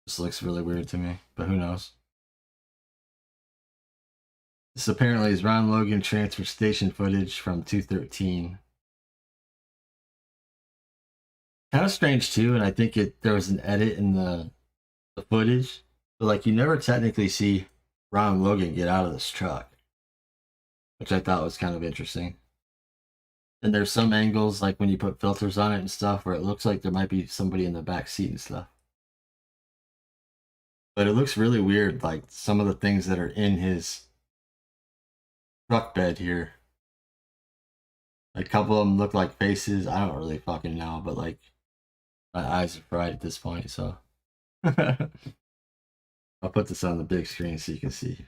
This looks really weird to me, but who knows? This apparently is Ron Logan transfer station footage from 213. Kind of strange too, and I think there was an edit in the footage, but like you never technically see Ron Logan get out of this truck, which I thought was kind of interesting. And there's some angles, like when you put filters on it and stuff, where it looks like there might be somebody in the back seat and stuff. But it looks really weird, like some of the things that are in his truck bed here. Like a couple of them look like faces. I don't really fucking know, but like my eyes are fried at this point, so I'll put this on the big screen so you can see.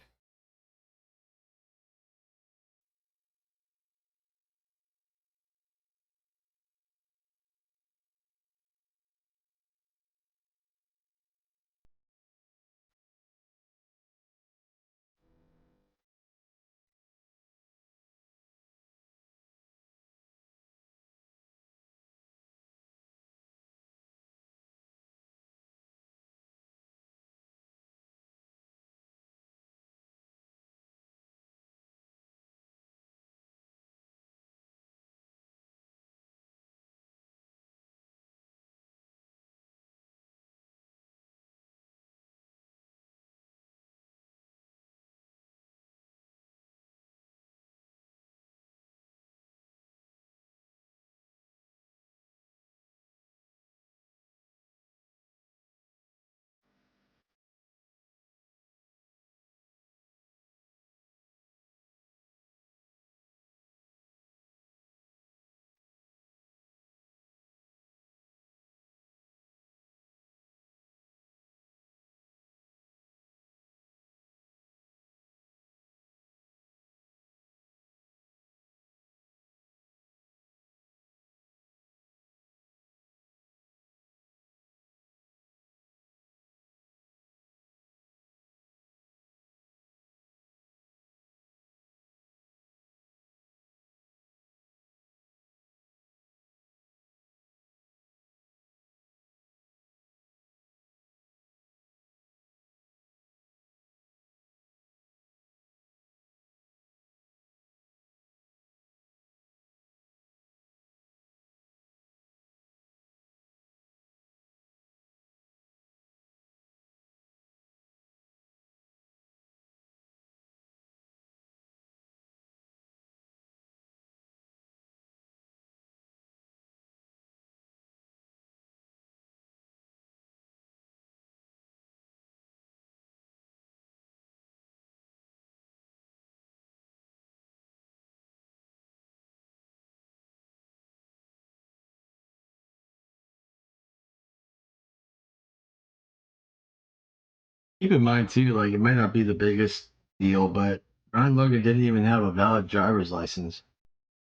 Keep in mind too, like it might not be the biggest deal, but Ron Logan didn't even have a valid driver's license.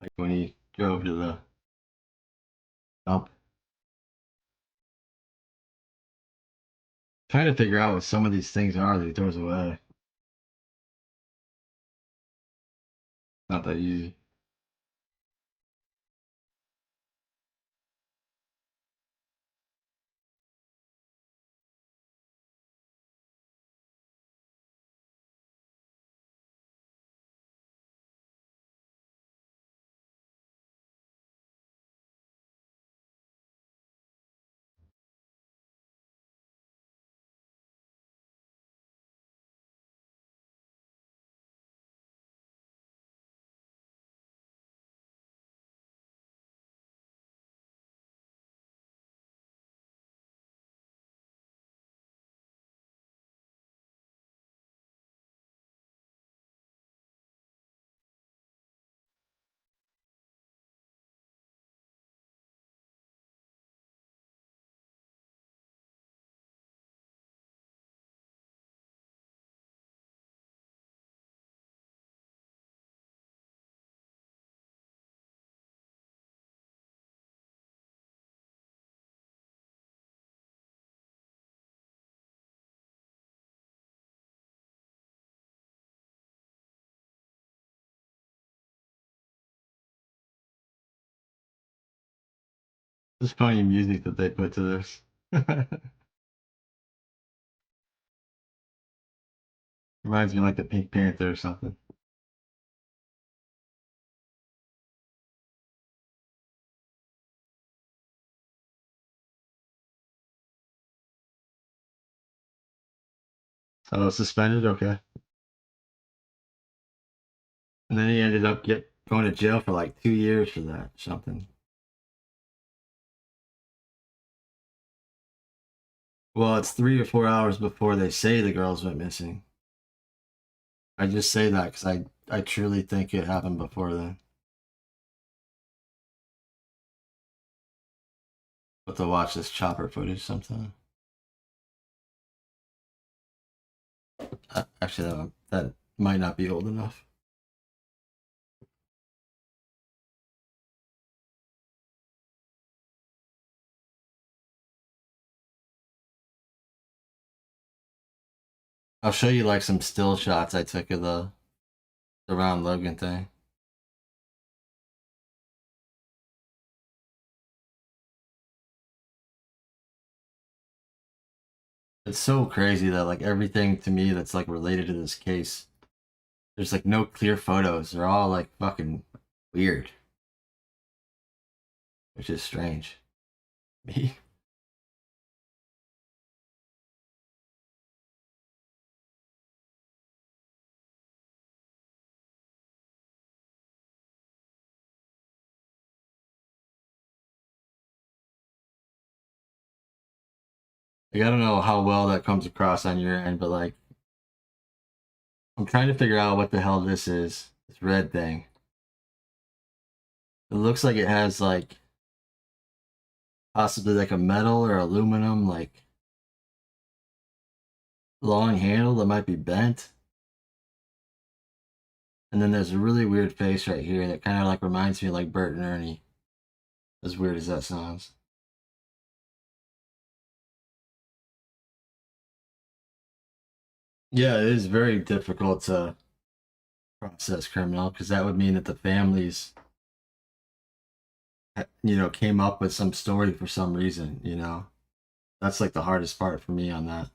Like when he drove to the dump. Trying to figure out what some of these things are that he throws away. Not that easy. It's funny music that they put to this. Reminds me of like the Pink Panther or something. Oh, suspended? Okay. And then he ended up going to jail for like 2 years for that, something. Well, it's 3 or 4 hours before they say the girls went missing. I just say that because I truly think it happened before then. But to watch this chopper footage sometime. Actually, that might not be old enough. I'll show you like some still shots I took of the Ron Logan thing. It's so crazy that like everything to me that's like related to this case, there's like no clear photos. They're all like fucking weird. Which is strange. Me? Like, I don't know how well that comes across on your end, but like, I'm trying to figure out what the hell this is. This red thing. It looks like it has like possibly like a metal or aluminum like long handle that might be bent. And then there's a really weird face right here that kind of like reminds me of like Bert and Ernie. As weird as that sounds. Yeah, it is very difficult to process criminal because that would mean that the families, came up with some story for some reason, That's like the hardest part for me on that.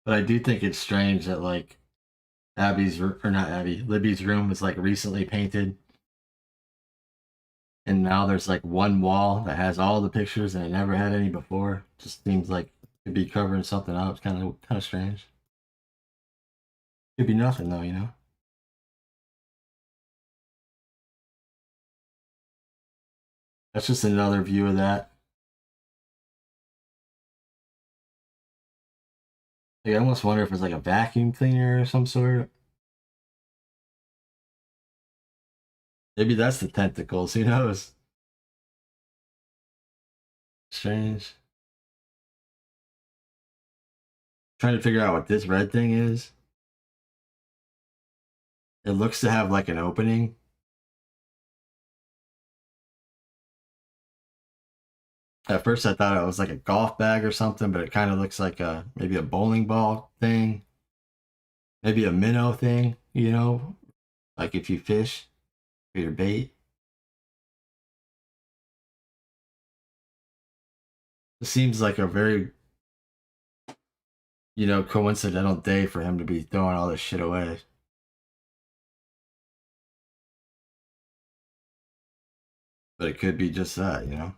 But I do think it's strange that like Libby's room was like recently painted. And now there's like one wall that has all the pictures and it never had any before. Just seems like it could be covering something up. It's kind of strange. Could be nothing though, That's just another view of that. Like, I almost wonder if it's like a vacuum cleaner or some sort. Maybe that's the tentacles, who knows? Strange. Trying to figure out what this red thing is. It looks to have like an opening. At first I thought it was like a golf bag or something, but it kind of looks like maybe a bowling ball thing. Maybe a minnow thing, like if you fish for your bait. It seems like a very, coincidental day for him to be throwing all this shit away. But it could be just that.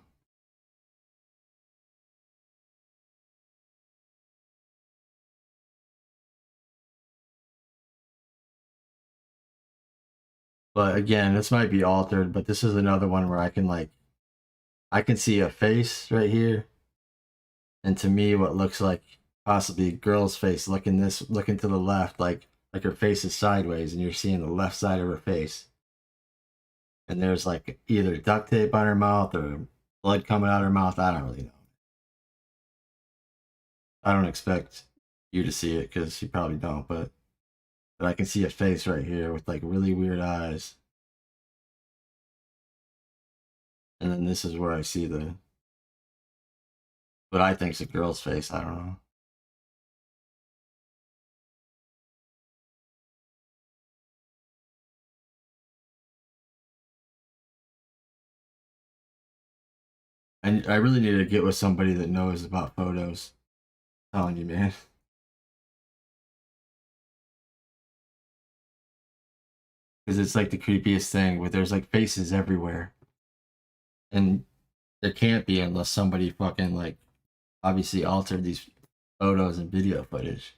But again, this might be altered, but this is another one where I can see a face right here. And to me, what looks like possibly a girl's face looking to the left, like her face is sideways and you're seeing the left side of her face. And there's like either duct tape on her mouth or blood coming out of her mouth. I don't really know. I don't expect you to see it because you probably don't, but I can see a face right here with like really weird eyes. And then this is where I see what I think is a girl's face. I don't know. And I really need to get with somebody that knows about photos. I'm telling you, man. Because it's like the creepiest thing where there's like faces everywhere. And there can't be unless somebody fucking like obviously altered these photos and video footage.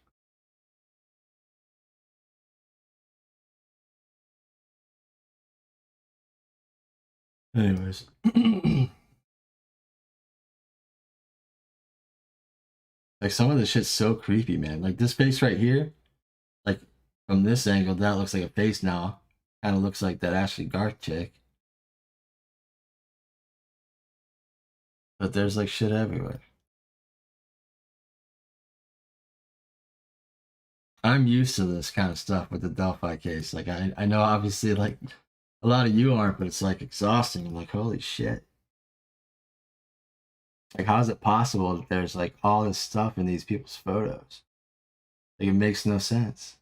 Anyways. Like some of the shit's so creepy, man. Like this face right here, like from this angle, that looks like a face now. Kind of looks like that Ashley Garth chick. But there's like shit everywhere. I'm used to this kind of stuff with the Delphi case. Like I know obviously like a lot of you aren't, but it's like exhausting. I'm like, holy shit. Like, how is it possible that there's like all this stuff in these people's photos? Like, it makes no sense.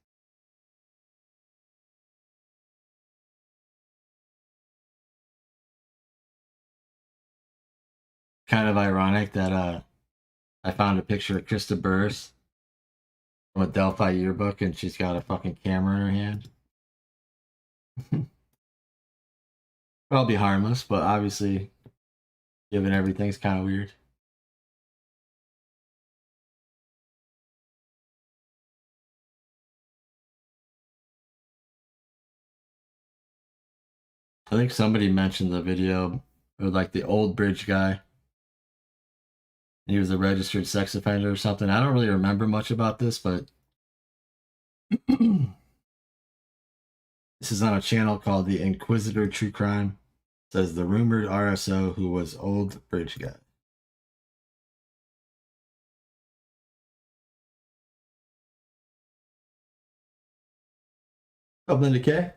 Kind of ironic that I found a picture of Krista Burris from a Delphi yearbook and she's got a fucking camera in her hand. Probably harmless, but obviously, given everything's kind of weird. I think somebody mentioned the video of like the old bridge guy. He was a registered sex offender or something. I don't really remember much about this, but this is on a channel called The Inquisitor True Crime. It says the rumored RSO who was old bridge guy. What's up, Linda K?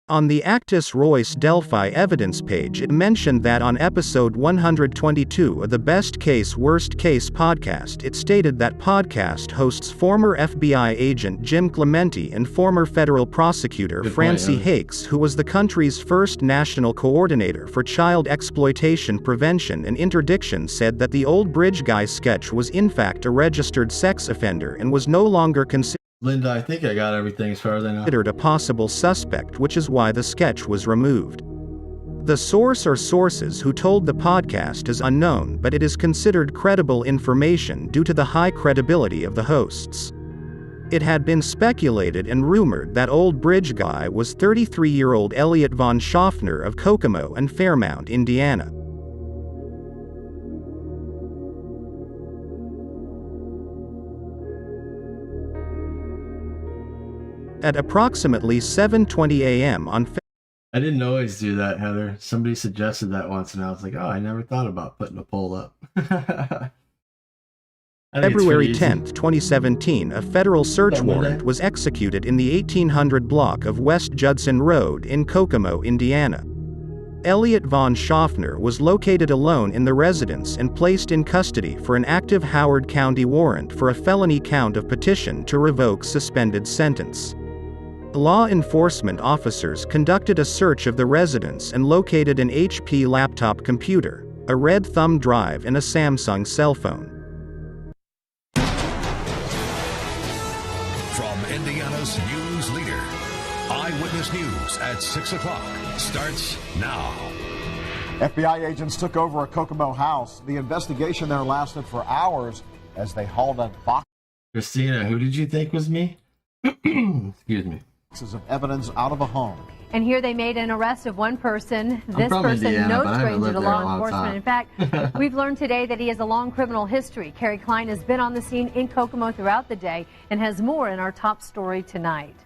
On the Actus Royce Delphi evidence page, it mentioned that on episode 122 of the Best Case Worst Case podcast, it stated that podcast hosts former FBI agent Jim Clemente and former federal prosecutor Francie Hakes, who was the country's first national coordinator for child exploitation prevention and interdiction, said that the old bridge guy sketch was in fact a registered sex offender and was no longer considered Linda, I think I got everything as far as I know. Considered a possible suspect, which is why the sketch was removed. The source or sources who told the podcast is unknown, but it is considered credible information due to the high credibility of the hosts. It had been speculated and rumored that old bridge guy was 33-year-old Elliot von Schaffner of Kokomo and Fairmount, Indiana. At approximately 7:20 a.m. on I didn't always do that, Heather. Somebody suggested that once, and I was like, oh, I never thought about putting a poll up. February 10, 2017, a federal search warrant was executed in the 1800 block of West Judson Road in Kokomo, Indiana. Elliot von Schaffner was located alone in the residence and placed in custody for an active Howard County warrant for a felony count of petition to revoke suspended sentence. Law enforcement officers conducted a search of the residence and located an HP laptop computer, a red thumb drive, and a Samsung cell phone. From Indiana's news leader, Eyewitness News at 6 o'clock starts now. FBI agents took over a Kokomo house. The investigation there lasted for hours as they hauled a box. Christina, who did you think was me? Excuse me. Of evidence out of a home. And here they made an arrest of one person. This person, Indiana, no stranger to law enforcement. In fact, time. we've learned today that he has a long criminal history. Carrie Klein has been on the scene in Kokomo throughout the day and has more in our top story tonight.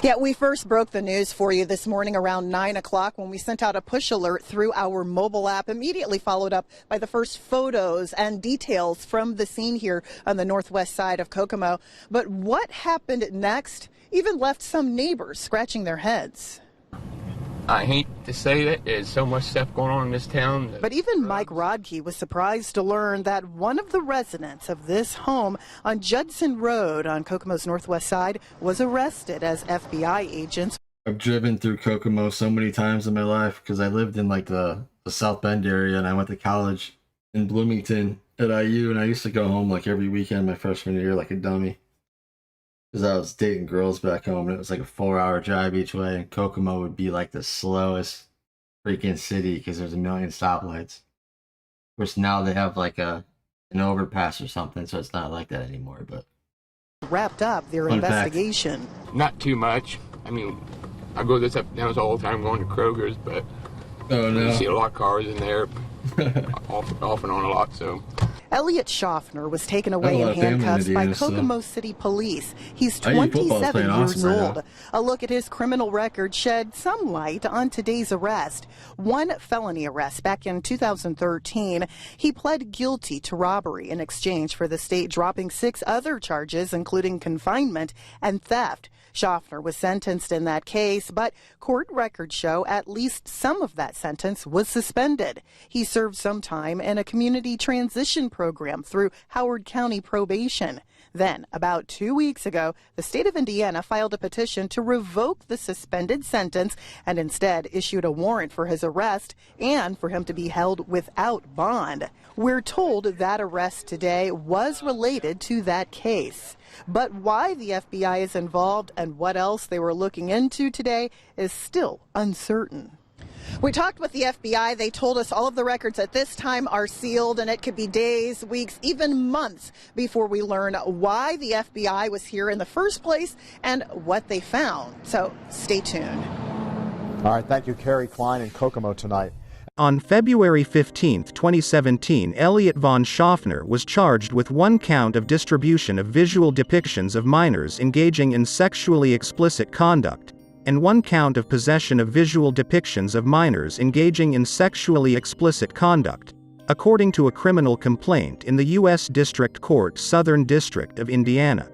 Yeah, we first broke the news for you this morning around 9 o'clock when we sent out a push alert through our mobile app, immediately followed up by the first photos and details from the scene here on the northwest side of Kokomo. But what happened next even left some neighbors scratching their heads. I hate to say that there's so much stuff going on in this town. But even Mike Rodkey was surprised to learn that one of the residents of this home on Judson Road on Kokomo's northwest side was arrested as FBI agents. I've driven through Kokomo so many times in my life because I lived in like the South Bend area, and I went to college in Bloomington at IU, and I used to go home like every weekend my freshman year like a dummy. Because I was dating girls back home, and it was like a 4-hour drive each way, and Kokomo would be like the slowest freaking city because there's a million stoplights. Of course, now they have like an overpass or something, so it's not like that anymore. But wrapped up their investigation. Not too much. I mean, I go this up and down all the time going to Kroger's, but you see a lot of cars in there, off and on a lot, so. Elliot Schaffner was taken away in handcuffs by Kokomo City Police. He's 27 years old. A look at his criminal record shed some light on today's arrest. One felony arrest back in 2013. He pled guilty to robbery in exchange for the state dropping 6 other charges, including confinement and theft. Schaffner was sentenced in that case, but court records show at least some of that sentence was suspended. He served some time in a community transition program through Howard County Probation. Then, about 2 weeks ago, the state of Indiana filed a petition to revoke the suspended sentence and instead issued a warrant for his arrest and for him to be held without bond. We're told that arrest today was related to that case. But why the FBI is involved and what else they were looking into today is still uncertain. We talked with the FBI. They told us all of the records at this time are sealed, and it could be days, weeks, even months before we learn why the FBI was here in the first place and what they found. So stay tuned. All right, thank you, Carrie Klein in Kokomo tonight. On February 15, 2017, Elliot von Schaffner was charged with 1 count of distribution of visual depictions of minors engaging in sexually explicit conduct, and 1 count of possession of visual depictions of minors engaging in sexually explicit conduct, according to a criminal complaint in the U.S. District Court, Southern District of Indiana.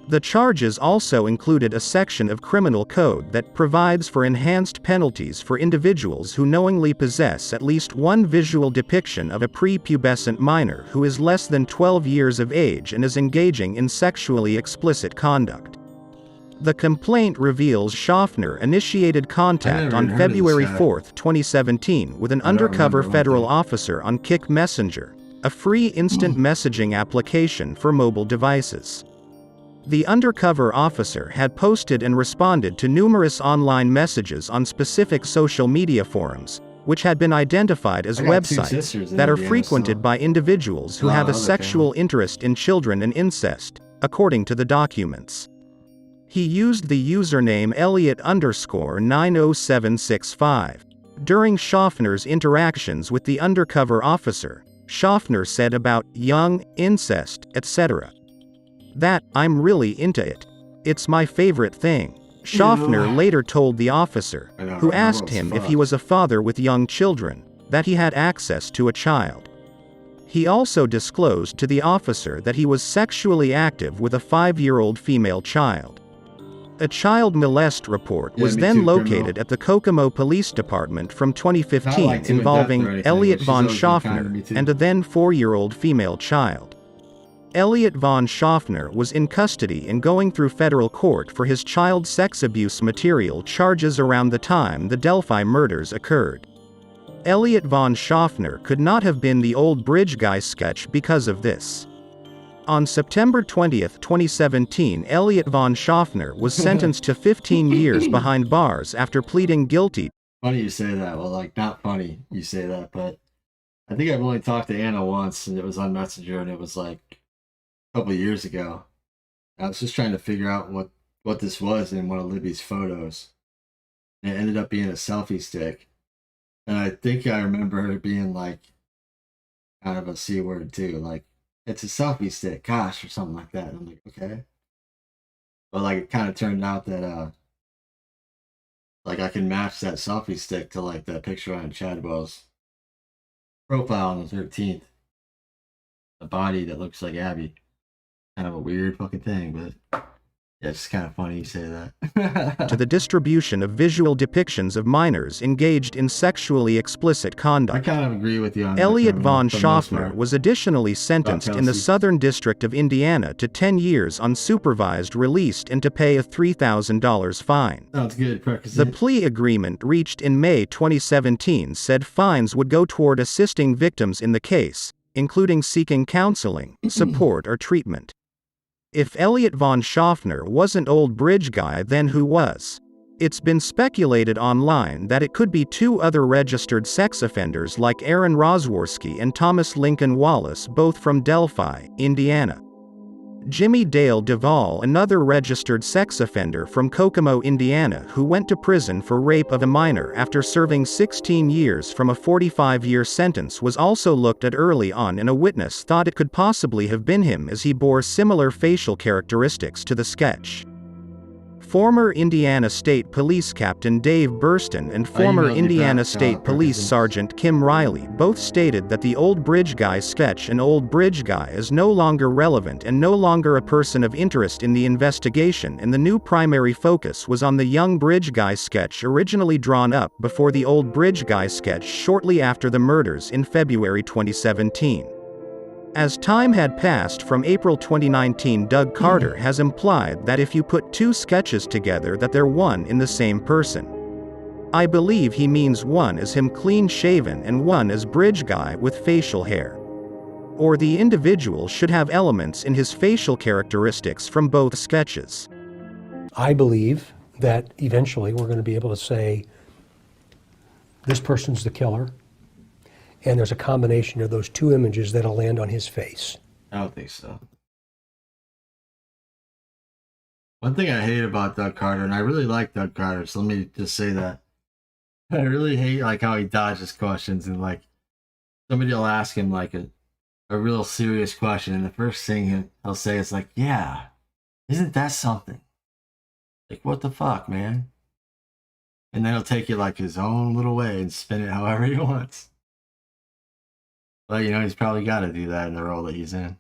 The charges also included a section of criminal code that provides for enhanced penalties for individuals who knowingly possess at least 1 visual depiction of a prepubescent minor who is less than 12 years of age and is engaging in sexually explicit conduct. The complaint reveals Schaffner initiated contact on February 4, 2017 with an undercover federal officer on Kik Messenger, a free instant messaging application for mobile devices. The undercover officer had posted and responded to numerous online messages on specific social media forums, which had been identified as websites that are frequented by individuals who have a sexual interest in children and incest, according to the documents. He used the username Elliot_90765. During Schaffner's interactions with the undercover officer, Schaffner said about young, incest, etc. that I'm really into it. It's my favorite thing. Schaffner later told the officer, who asked him if he was a father with young children, that he had access to a child. He also disclosed to the officer that he was sexually active with a 5-year-old female child. A child molest report was then located at the Kokomo Police Department from 2015 involving Elliot von Schaffner and a then 4-year-old female child. Elliot von Schaffner was in custody and going through federal court for his child sex abuse material charges around the time the Delphi murders occurred. Elliot von Schaffner could not have been the old bridge guy sketch because of this. On September 20, 2017, Elliot von Schaffner was sentenced to 15 years behind bars after pleading guilty. Funny you say that. Well, like, not funny you say that, but I think I've only talked to Anna once, and it was on Messenger, and it was like couple of years ago. I was just trying to figure out what this was in one of Libby's photos. And it ended up being a selfie stick. And I think I remember it being like kind of a C word too. Like, it's a selfie stick, gosh, or something like that. And I'm like, okay. But like it kind of turned out that like I can match that selfie stick to like that picture on Chadwell's profile on the 13th. A body that looks like Abby. Kind of a weird fucking thing, but Yeah, it's kind of funny you say that. to the distribution of visual depictions of minors engaged in sexually explicit conduct. I kind of agree with you on Elliot that, von for the most Schaffner part. was additionally sentenced in the Kelsey. Southern District of Indiana to 10 years unsupervised released and to pay a $3,000 fine. Sounds good, The Percocet. plea agreement reached in May 2017 said fines would go toward assisting victims in the case, including seeking counseling, support, or treatment. If Elliot von Schaffner wasn't Old Bridge Guy, then who was? It's been speculated online that it could be two other registered sex offenders like Aaron Rosworski and Thomas Lincoln Wallace, both from Delphi, Indiana. Jimmy Dale Duvall, another registered sex offender from Kokomo, Indiana, who went to prison for rape of a minor after serving 16 years from a 45-year sentence, was also looked at early on, and a witness thought it could possibly have been him as he bore similar facial characteristics to the sketch. Former Indiana State Police Captain Dave Burston and former Indiana State Police Sergeant Kim Riley both stated that the Old Bridge Guy sketch and Old Bridge Guy is no longer relevant and no longer a person of interest in the investigation, and the new primary focus was on the Young Bridge Guy sketch originally drawn up before the Old Bridge Guy sketch shortly after the murders in February 2017. As time had passed from April 2019, Doug Carter has implied that if you put two sketches together that they're one in the same person. I believe he means one as him clean-shaven and one as Bridge Guy with facial hair. Or the individual should have elements in his facial characteristics from both sketches. I believe that eventually we're going to be able to say, this person's the killer, and there's a combination of those two images that'll land on his face. I don't think so. One thing I hate about Doug Carter, and I really like Doug Carter, so let me just say that. I really hate like how he dodges questions, and like somebody will ask him like a real serious question, and the first thing he'll say is like, yeah, isn't that something? Like, what the fuck, man? And then he'll take it like his own little way and spin it however he wants. Well, you know, he's probably got to do that in the role that he's in.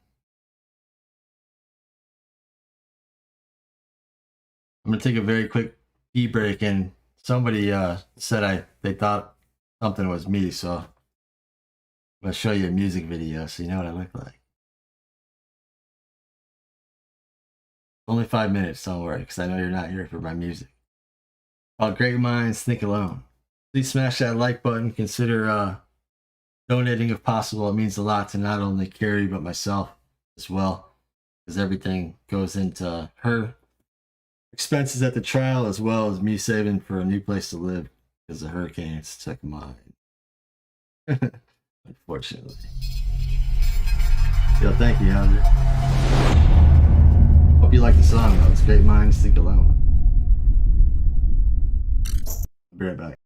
I'm going to take a very quick pee break, and somebody said they thought something was me, so I'm going to show you a music video so you know what I look like. Only 5 minutes, don't worry, because I know you're not here for my music. All great minds think alone. Please smash that like button. Consider donating if possible. It means a lot to not only Carrie but myself as well, because everything goes into her expenses at the trial as well as me saving for a new place to live because the hurricanes took mine. Unfortunately. Yo, thank you, Heather. Hope you like the song though. It's Great Minds Think Alone. I'll be right back.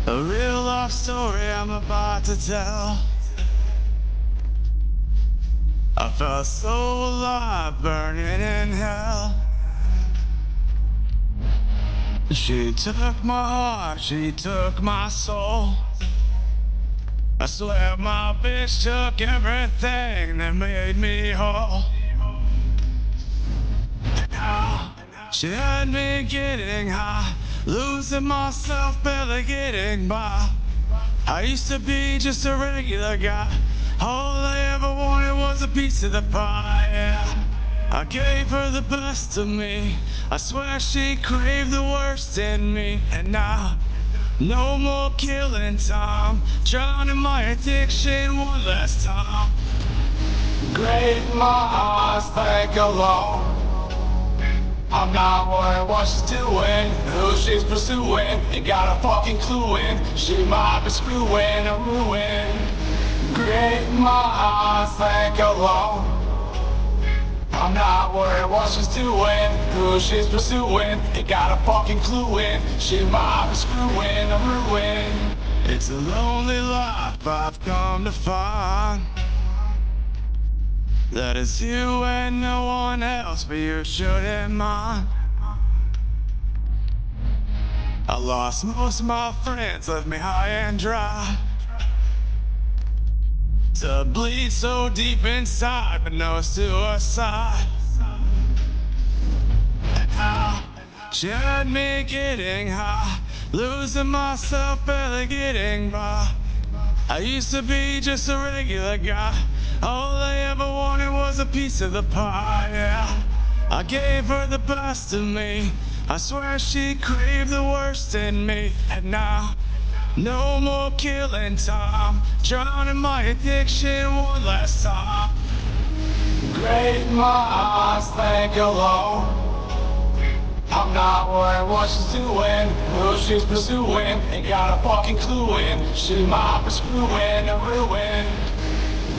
A real life story I'm about to tell. I felt so alive, burning in hell. She took my heart, she took my soul. I swear my bitch took everything that made me whole. She had me getting high, losing myself, barely getting by. I used to be just a regular guy. All I ever wanted was a piece of the pie, yeah. I gave her the best of me. I swear she craved the worst in me. And now, no more killing time, drowning my addiction one last time. Great minds think alone. I'm not worried what she's doing, who she's pursuing. Ain't got a fucking clue in. She might be screwing or ruin. Great minds think alone. I'm not worried what she's doing, who she's pursuing. Ain't got a fucking clue in. She might be screwing or ruin. It's a lonely life I've come to find. That it's you and no one else, but you shouldn't mind. I lost most of my friends, left me high and dry. To bleed so deep inside, but no suicide. And how she had me getting high, losing myself, barely getting by. I used to be just a regular guy. All I ever wanted was a piece of the pie, yeah. I gave her the best of me. I swear she craved the worst in me. And now, no more killing time. Drowning my addiction one last time. Great minds think alone. I'm not worried what she's doing, who she's pursuing. Ain't got a fucking clue in. She might be screwing or ruin.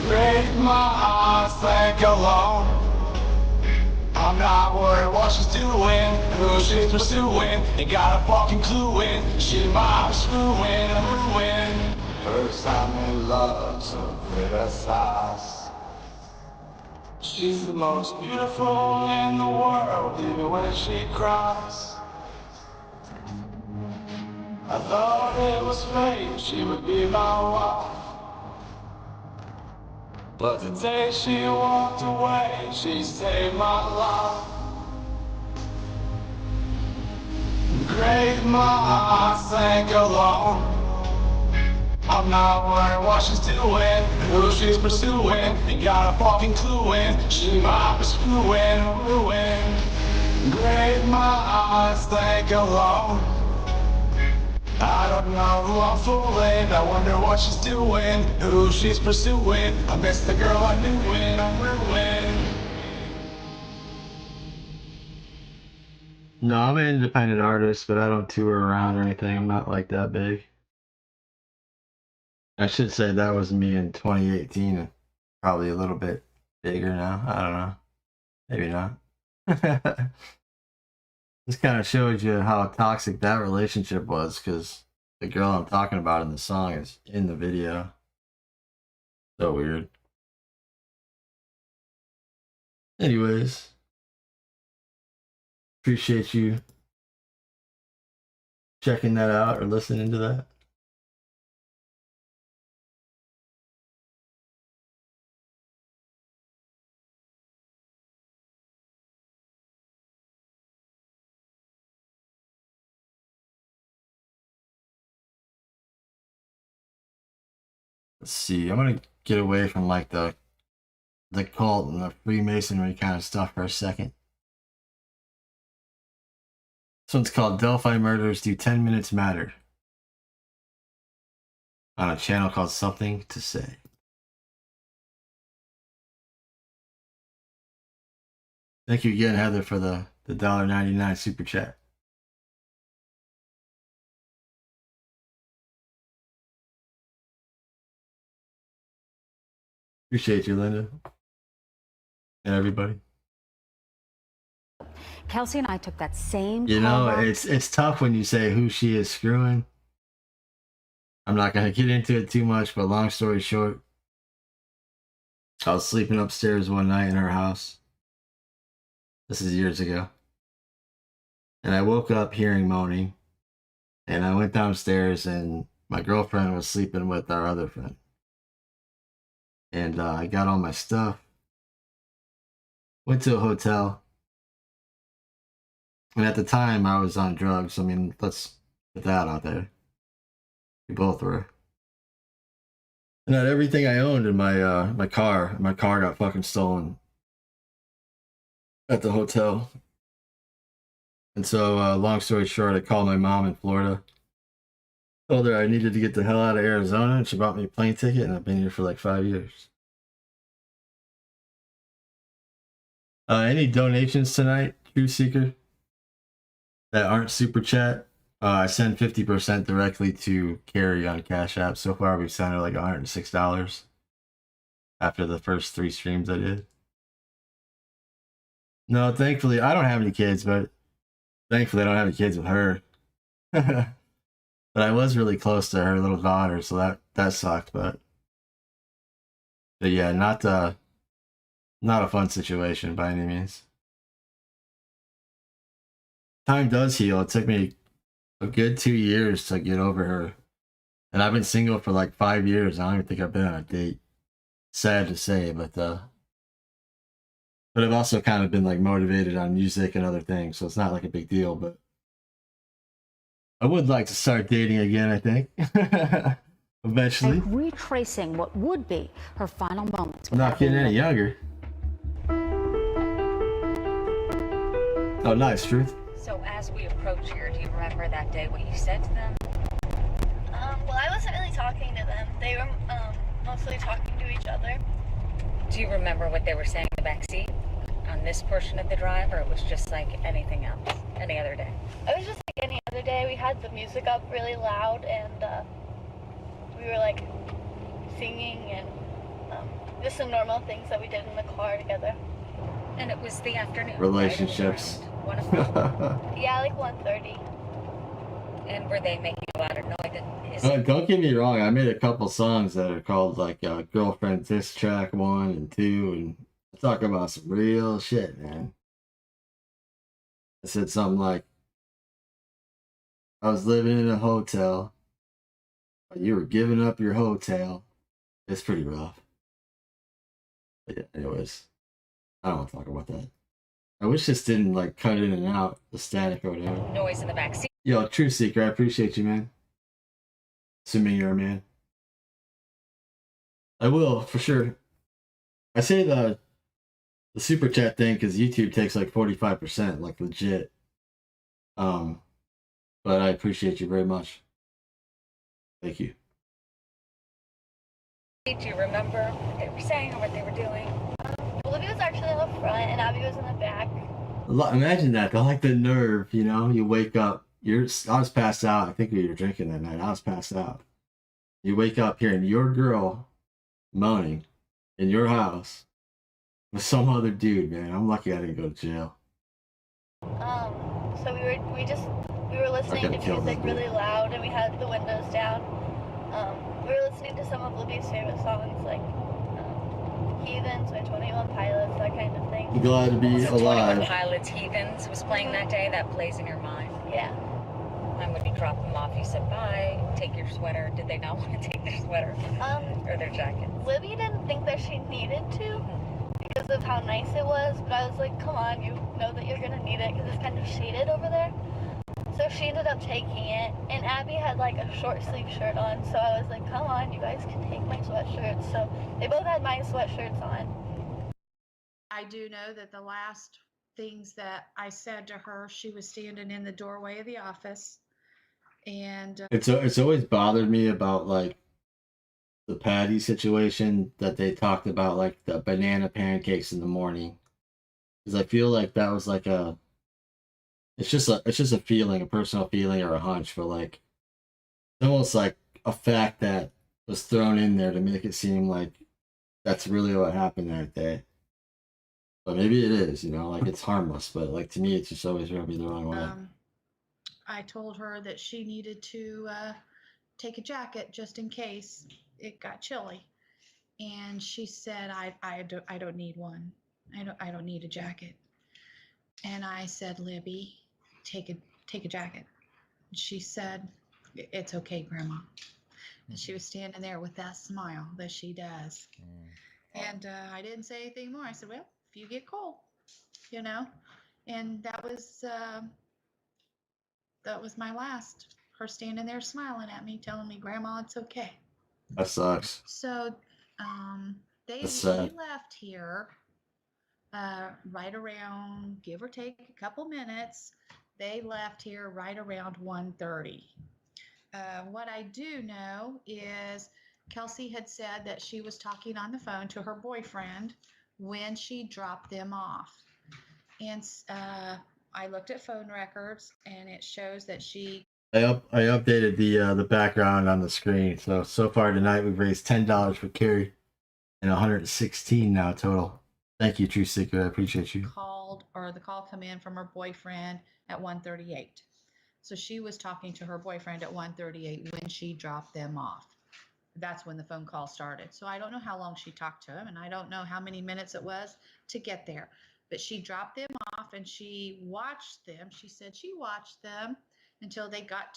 Great minds think alone. I'm not worried what she's doing, who she's pursuing. Ain't got a fucking clue in. She might be screwing or ruin. First time in love, so criticize. She's the most beautiful in the world, even when she cries. I thought it was fate, she would be my wife. But the day she walked away, she saved my life. Great minds think alone. I'm not worried what she's doing, who she's pursuing. Ain't got a fucking clue in. She might be screwing or ruin. Great minds think alone. I don't know who I'm fooling. I wonder what she's doing, who she's pursuing. I miss the girl I knew when I'm ruined. No, I'm an independent artist, but I don't tour around or anything. I'm not like that big. I should say that was me in 2018, and probably a little bit bigger now. I don't know. Maybe not. This kind of shows you how toxic that relationship was, because the girl I'm talking about in the song is in the video. So weird. Anyways, appreciate you checking that out or listening to that. Let's see, I'm gonna get away from like the cult and the Freemasonry kind of stuff for a second. This one's called Delphi Murders Do 10 Minutes Matter, on a channel called Something to Say. Thank you again, Heather, for the $1.99 super chat. Appreciate you, Linda. And everybody. Kelsey and I took that same You know, it's tough when you say who she is screwing. I'm not going to get into it too much, but long story short, I was sleeping upstairs one night in her house. This is years ago. And I woke up hearing moaning. And I went downstairs, and my girlfriend was sleeping with our other friend. And I got all my stuff. Went to a hotel. And at the time, I was on drugs. I mean, let's put that out there. We both were. And I had everything I owned in my car. My car got fucking stolen at the hotel. And so, long story short, I called my mom in Florida. Told her I needed to get the hell out of Arizona, and she bought me a plane ticket, and I've been here for like 5 years. Any donations tonight? Truth Seeker that aren't super chat, I send 50% directly to Carrie on Cash App. So far, we've sent her like $106 after the first 3 streams I did. No, thankfully, I don't have any kids, but thankfully, I don't have any kids with her. But I was really close to her little daughter, so that sucked. But yeah, not a fun situation by any means. Time does heal. It took me a good 2 years to get over her. And I've been single for like 5 years. I don't even think I've been on a date. Sad to say, but I've also kind of been like motivated on music and other things, so it's not like a big deal, but I would like to start dating again, I think. Eventually. And retracing what would be her final moments. I'm not getting any younger. Oh, nice, Truth. So as we approach here, do you remember that day what you said to them? Well, I wasn't really talking to them. They were mostly talking to each other. Do you remember what they were saying in the backseat on this portion of the drive, or it was just like anything else, any other day? It was just like any other day. We had the music up really loud, and we were like singing and just the normal things that we did in the car together. And it was the afternoon. Relationships. Right? 1 o'clock. Yeah, like 1:30. And were they making a lot of noise? Don't get me wrong, I made a couple songs that are called like Girlfriend Diss Track 1 and 2, and I talk about some real shit, man. I said something like, I was living in a hotel, but you were giving up your hotel. It's pretty rough. But yeah, anyways, I don't want to talk about that. I wish this didn't like cut in and out, the static or whatever. Noise in the backseat. Yo, Truth Seeker, I appreciate you, man. Assuming you're a man. I will, for sure. I say the super chat thing because YouTube takes like 45%, like legit. But I appreciate you very much. Thank you. Do you remember what they were saying or what they were doing? Olivia was actually in the front and Abby was in the back. Imagine that, though, like the nerve, you know? You wake up, I was passed out. I think we were drinking that night. I was passed out. You wake up hearing your girl moaning in your house with some other dude, man. I'm lucky I didn't go to jail. So we were listening to music really loud and we had the windows down. We were listening to some of Libby's favorite songs like Heathens by 21 Pilots, that kind of thing. Glad to be alive. 21 Pilots, Heathens was playing that day. That plays in your mind. Yeah. Mine would be drop them off. You said bye, take your sweater. Did they not want to take their sweater or their jacket? Libby didn't think that she needed to because of how nice it was, but I was like, come on, you know that you're gonna need it because it's kind of shaded over there. So she ended up taking it, and Abby had like a short sleeve shirt on, so I was like, come on, you guys can take my sweatshirts. So they both had my sweatshirts on. I do know that the last things that I said to her, she was standing in the doorway of the office, and It's always bothered me about like the Patty situation that they talked about, like the banana pancakes in the morning, because I feel like that was like it's just a feeling, a personal feeling or a hunch, but like it's almost like a fact that was thrown in there to make it seem like that's really what happened that day. But maybe it is, you know, like it's harmless, but like to me, it's just always rubbed me the wrong way. I told her that she needed to take a jacket just in case it got chilly, and she said, "I don't need one. I don't need a jacket." And I said, "Libby, take a jacket." She said, "It's okay, Grandma." And she was standing there with that smile that she does. And I didn't say anything more. I said, "Well, if you get cold, you know." And that was my last. Her standing there smiling at me, telling me, "Grandma, it's okay." That sucks. So they That's sad. left here right around, give or take a couple minutes. They left here right around 1:30. What I do know is Kelsey had said that she was talking on the phone to her boyfriend when she dropped them off. And I looked at phone records, and it shows that she. I updated the background on the screen. So far tonight we've raised $10 for Carrie, and 116 now total. Thank you, True Seeker. I appreciate you. The call come in from her boyfriend at 1:38. So she was talking to her boyfriend at 1:38 when she dropped them off. That's when the phone call started. So I don't know how long she talked to him, and I don't know how many minutes it was to get there. But she dropped them off, and she watched them. She said she watched them until they got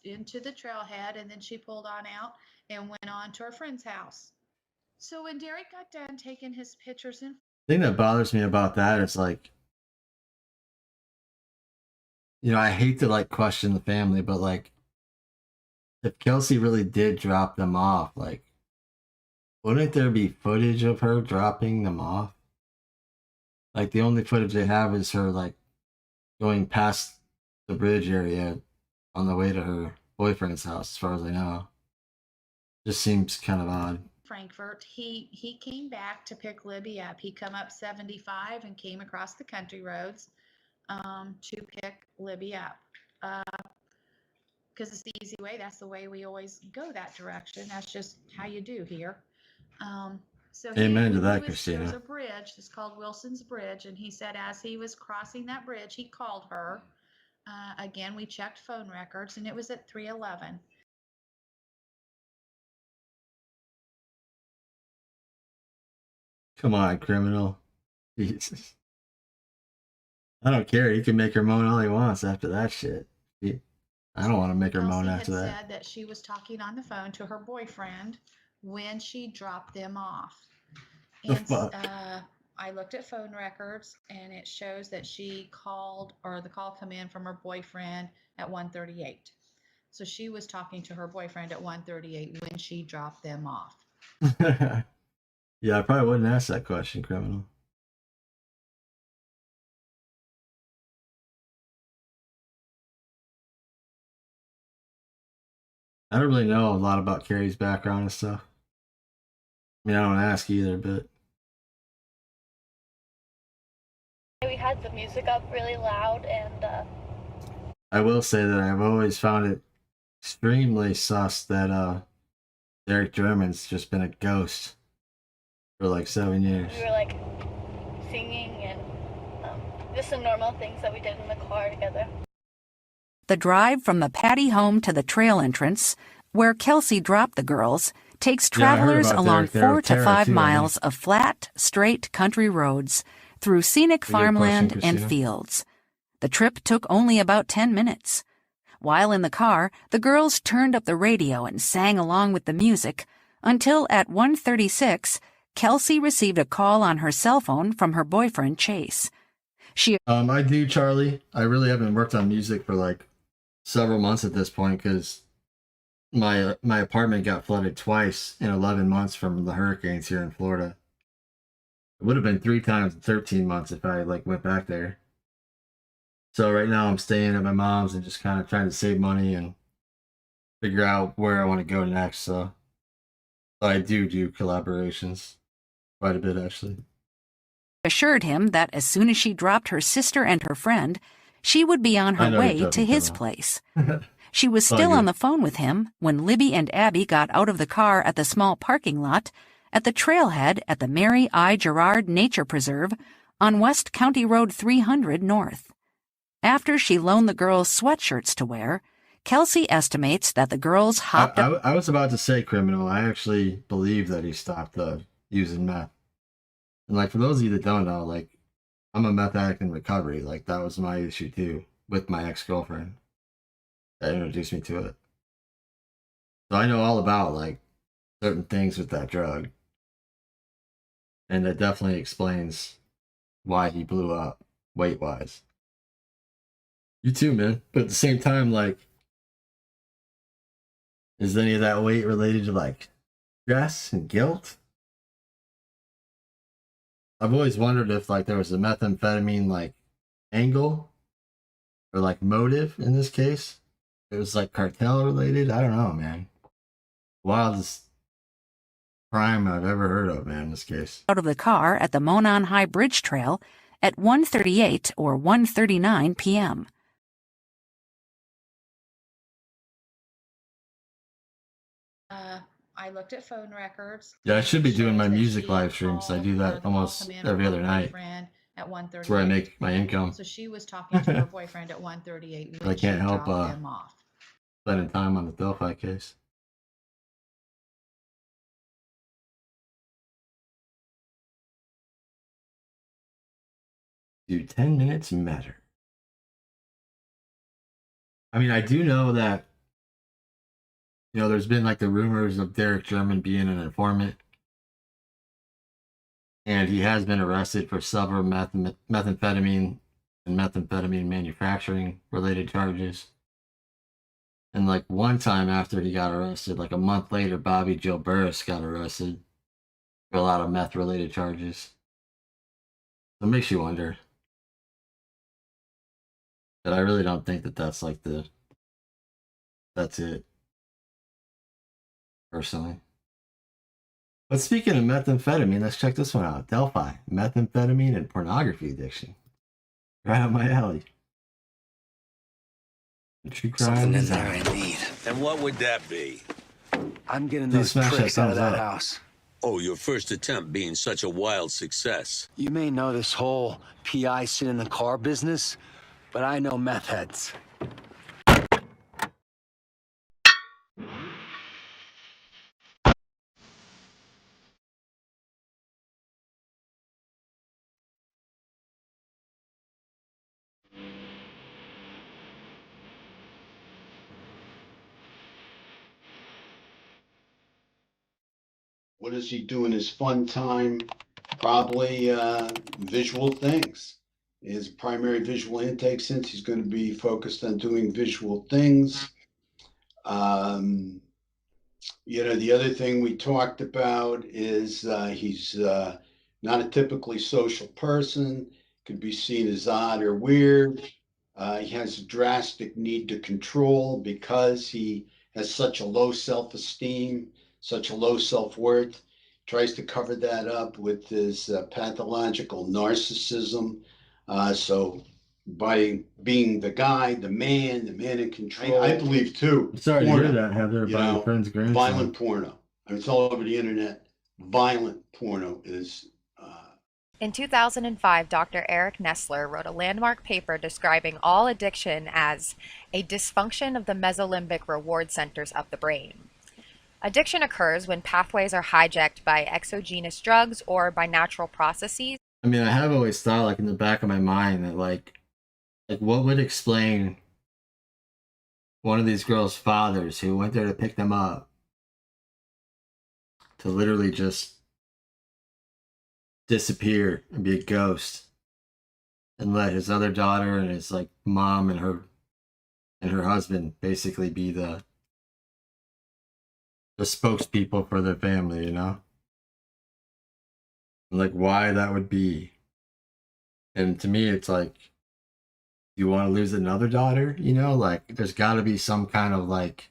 into the trailhead, and then she pulled on out and went on to her friend's house. So when Derek got done taking his pictures and The thing that bothers me about that is like, I hate to like question the family, but like, if Kelsey really did drop them off, like, wouldn't there be footage of her dropping them off? Like, the only footage they have is her like going past the bridge area on the way to her boyfriend's house, as far as I know. Just seems kind of odd. Frankfurt, he came back to pick Libby up. He come up 75 and came across the country roads to pick Libby up. Because it's the easy way. That's the way we always go that direction. That's just how you do here. So Amen to that, Christina. There's a bridge. It's called Wilson's Bridge. And he said as he was crossing that bridge, he called her. Again, we checked phone records, and it was at 3:11. Come on, criminal. Jesus. I don't care. He can make her moan all he wants after that shit. I don't want to make her moan after that. Kelsey had said that she was talking on the phone to her boyfriend when she dropped them off. And I looked at phone records, and it shows that she called, or the call come in from her boyfriend at 1:38. So she was talking to her boyfriend at 1:38 when she dropped them off. Yeah, I probably wouldn't ask that question, criminal. I don't really know a lot about Carrie's background and stuff. I mean, I don't ask either, but We had the music up really loud, and I will say that I've always found it extremely sus that Derek German's just been a ghost for like 7 years. we were like singing and just some normal things that we did in the car together. The drive from the Patty home to the trail entrance, where Kelsey dropped the girls, takes travelers along 4 to 5 miles of flat, straight country roads through scenic farmland and fields. The trip took only about 10 minutes. While in the car, the girls turned up the radio and sang along with the music until at 1:36, Kelsey received a call on her cell phone from her boyfriend, Chase. I do, Charlie. I really haven't worked on music for like several months at this point because my apartment got flooded twice in 11 months from the hurricanes here in Florida. It would have been 3 times in 13 months if I like went back there. So right now I'm staying at my mom's and just kind of trying to save money and figure out where I want to go next. So I do collaborations quite a bit, actually. Assured him that as soon as she dropped her sister and her friend, she would be on her way to his place. She was still on the phone with him when Libby and Abby got out of the car at the small parking lot at the trailhead at the Mary I. Gerard Nature Preserve on West County Road 300 North. After she loaned the girls sweatshirts to wear, Kelsey estimates that the girls hopped up. I was about to say, criminal. I actually believe that he stopped using meth. And like, for those of you that don't know, like, I'm a meth addict in recovery. Like, that was my issue too, with my ex-girlfriend that introduced me to it. So I know all about like certain things with that drug. And that definitely explains why he blew up weight-wise. You too, man. But at the same time, like, is any of that weight related to like stress and guilt? I've always wondered if like there was a methamphetamine like angle or like motive in this case. It was like cartel related. I don't know, man. Wildest crime I've ever heard of, man, in this case. Out of the car at the Monon High Bridge Trail at 1:38 or 1:39 p.m. I looked at phone records. Yeah, I should be doing my Shows that music she live streams. I do called, that almost come in every with other her night. boyfriend at 1:38. That's where I make my income. So she was talking to her boyfriend at 1:38 I when she can't help dropped them off. spending time on the Delphi case. Do 10 minutes matter? I mean, I do know that, there's been like the rumors of Derek German being an informant. And he has been arrested for several methamphetamine and methamphetamine manufacturing related charges. And like one time after he got arrested, like a month later, Bobby Joe Burris got arrested for a lot of meth related charges. So it makes you wonder. But I really don't think that that's like that's it. Personally. But speaking of methamphetamine, let's check this one out. Delphi, methamphetamine and pornography addiction. Right up my alley. True crime. Something in there I need. And what would that be? I'm getting those tricks out of that house. Oh, your first attempt being such a wild success. You may know this whole PI sit in the car business, but I know meth heads. What does he do in his fun time? Probably visual things. His primary visual intake, since he's going to be focused on doing visual things. The other thing we talked about is he's not a typically social person, could be seen as odd or weird. He has a drastic need to control because he has such a low self-esteem, such a low self-worth. Tries to cover that up with his pathological narcissism. So by being the guy, the man in control. I believe too. I'm sorry to hear that, Heather, about your friend's grandson. Violent porno. I mean, it's all over the internet. Violent porno is. In 2005, Dr. Eric Nestler wrote a landmark paper describing all addiction as a dysfunction of the mesolimbic reward centers of the brain. Addiction occurs when pathways are hijacked by exogenous drugs or by natural processes. I mean, I have always thought, like, in the back of my mind that, like what would explain one of these girls' fathers who went there to pick them up to literally just disappear and be a ghost and let his other daughter and his like mom and her husband basically be the spokespeople for their family, like why that would be. And to me it's like, you want to lose another daughter, like there's got to be some kind of like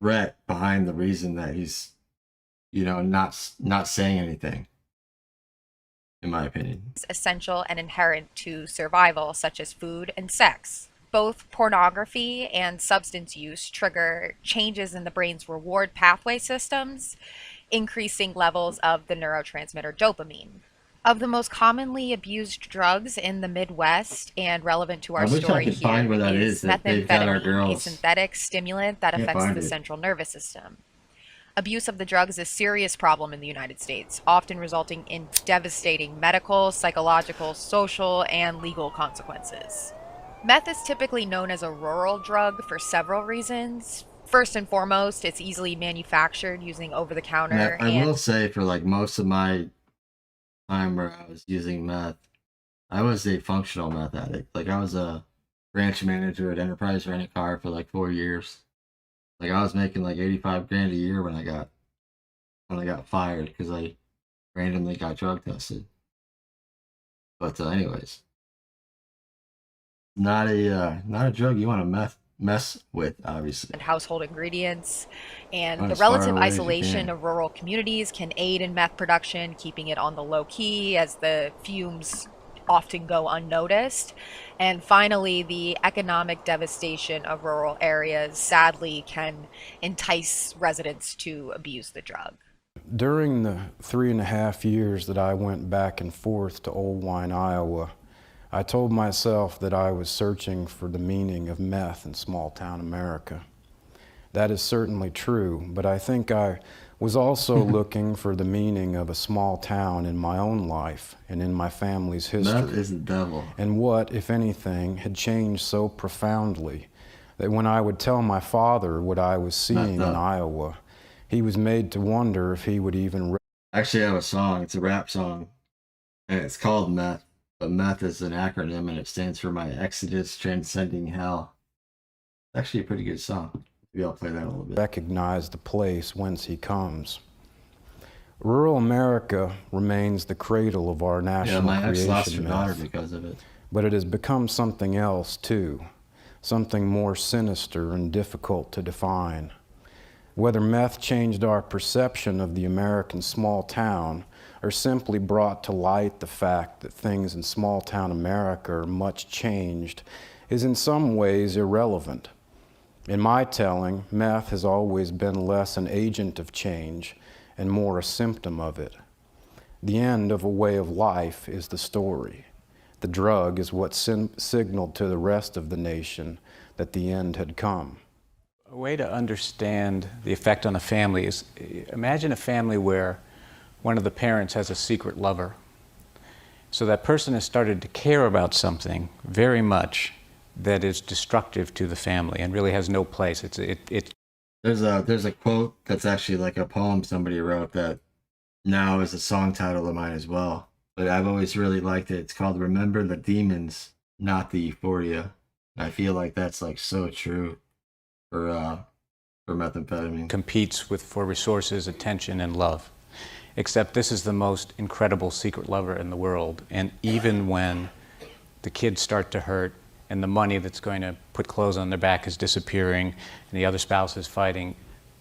threat behind the reason that he's not saying anything, in my opinion. It's essential and inherent to survival, such as food and sex. Both pornography and substance use trigger changes in the brain's reward pathway systems, increasing levels of the neurotransmitter dopamine. Of the most commonly abused drugs in the Midwest and relevant to our story here is methamphetamine, a synthetic stimulant that affects the central nervous system. Abuse of the drugs is a serious problem in the United States, often resulting in devastating medical, psychological, social, and legal consequences. Meth is typically known as a rural drug for several reasons. First and foremost, it's easily manufactured using over-the-counter. I will say, for like most of my time where I was using meth, I was a functional meth addict. Like I was a branch manager at Enterprise Rent a Car for like 4 years. Like I was making like 85 grand a year when I got fired because I randomly got drug tested. But anyways, not a drug you want to mess with, obviously. And household ingredients, and the As far relative away as you isolation can. of rural communities can aid in meth production, keeping it on the low key as the fumes often go unnoticed. And finally, the economic devastation of rural areas sadly can entice residents to abuse the drug. During the 3.5 years that I went back and forth to Old Wine, Iowa, I told myself that I was searching for the meaning of meth in small-town America. That is certainly true, but I think I was also looking for the meaning of a small town in my own life and in my family's history. Meth is the devil. And what, if anything, had changed so profoundly that when I would tell my father what I was seeing in Iowa, he was made to wonder if he would even... Actually, I have a song. It's a rap song, and it's called Meth. But meth is an acronym, and it stands for My Exodus Transcending Hell. It's actually a pretty good song. Maybe I'll play that a little bit. Recognize the place whence he comes. Rural America remains the cradle of our national my ex lost creation her daughter myth, because of it. but it has become something else too, something more sinister and difficult to define. Whether meth changed our perception of the American small town or simply brought to light the fact that things in small-town America are much changed is in some ways irrelevant. In my telling, meth has always been less an agent of change and more a symptom of it. The end of a way of life is the story. The drug is what signaled to the rest of the nation that the end had come. A way to understand the effect on a family is, imagine a family where one of the parents has a secret lover. So that person has started to care about something very much that is destructive to the family and really has no place. There's a quote that's actually like a poem somebody wrote that now is a song title of mine as well. But I've always really liked it. It's called "Remember the Demons, Not the Euphoria." I feel like that's like so true for methamphetamine. Competes for resources, attention, and love. Except this is the most incredible secret lover in the world. And even when the kids start to hurt and the money that's going to put clothes on their back is disappearing and the other spouse is fighting,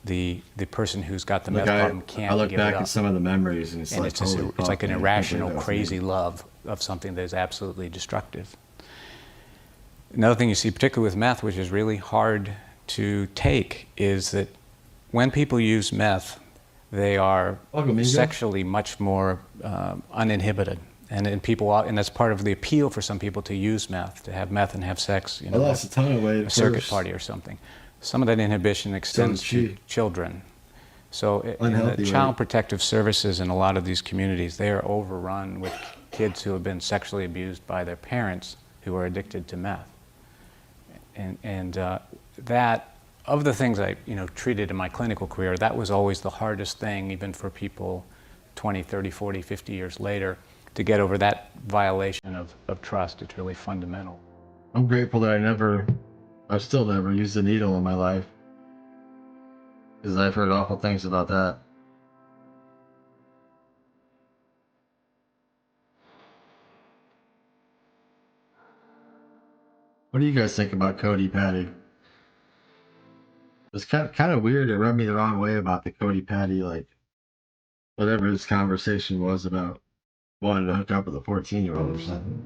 the person who's got the meth problem can't I look give back it up. at some of the memories and it's like, it's, just, holy it's fuck, like an man, irrational, I can't believe that was crazy me. love of something that is absolutely destructive. Another thing you see, particularly with meth, which is really hard to take, is that when people use meth, they are sexually much more uninhibited, and that's part of the appeal for some people to use meth, to have meth and have sex. You know, I lost a ton of weight a at circuit first. party or something. Some of that inhibition extends to children. So in the child protective services in a lot of these communities, they are overrun with kids who have been sexually abused by their parents who are addicted to meth. And that, of the things I treated in my clinical career, that was always the hardest thing, even for people 20, 30, 40, 50 years later, to get over that violation of trust. It's really fundamental. I'm grateful that I've still never used a needle in my life. Because I've heard awful things about that. What do you guys think about Cody Patty? It's kind of weird. It rubbed me the wrong way about the Cody Patty, like, whatever this conversation was about wanting to hook up with a 14-year-old or something.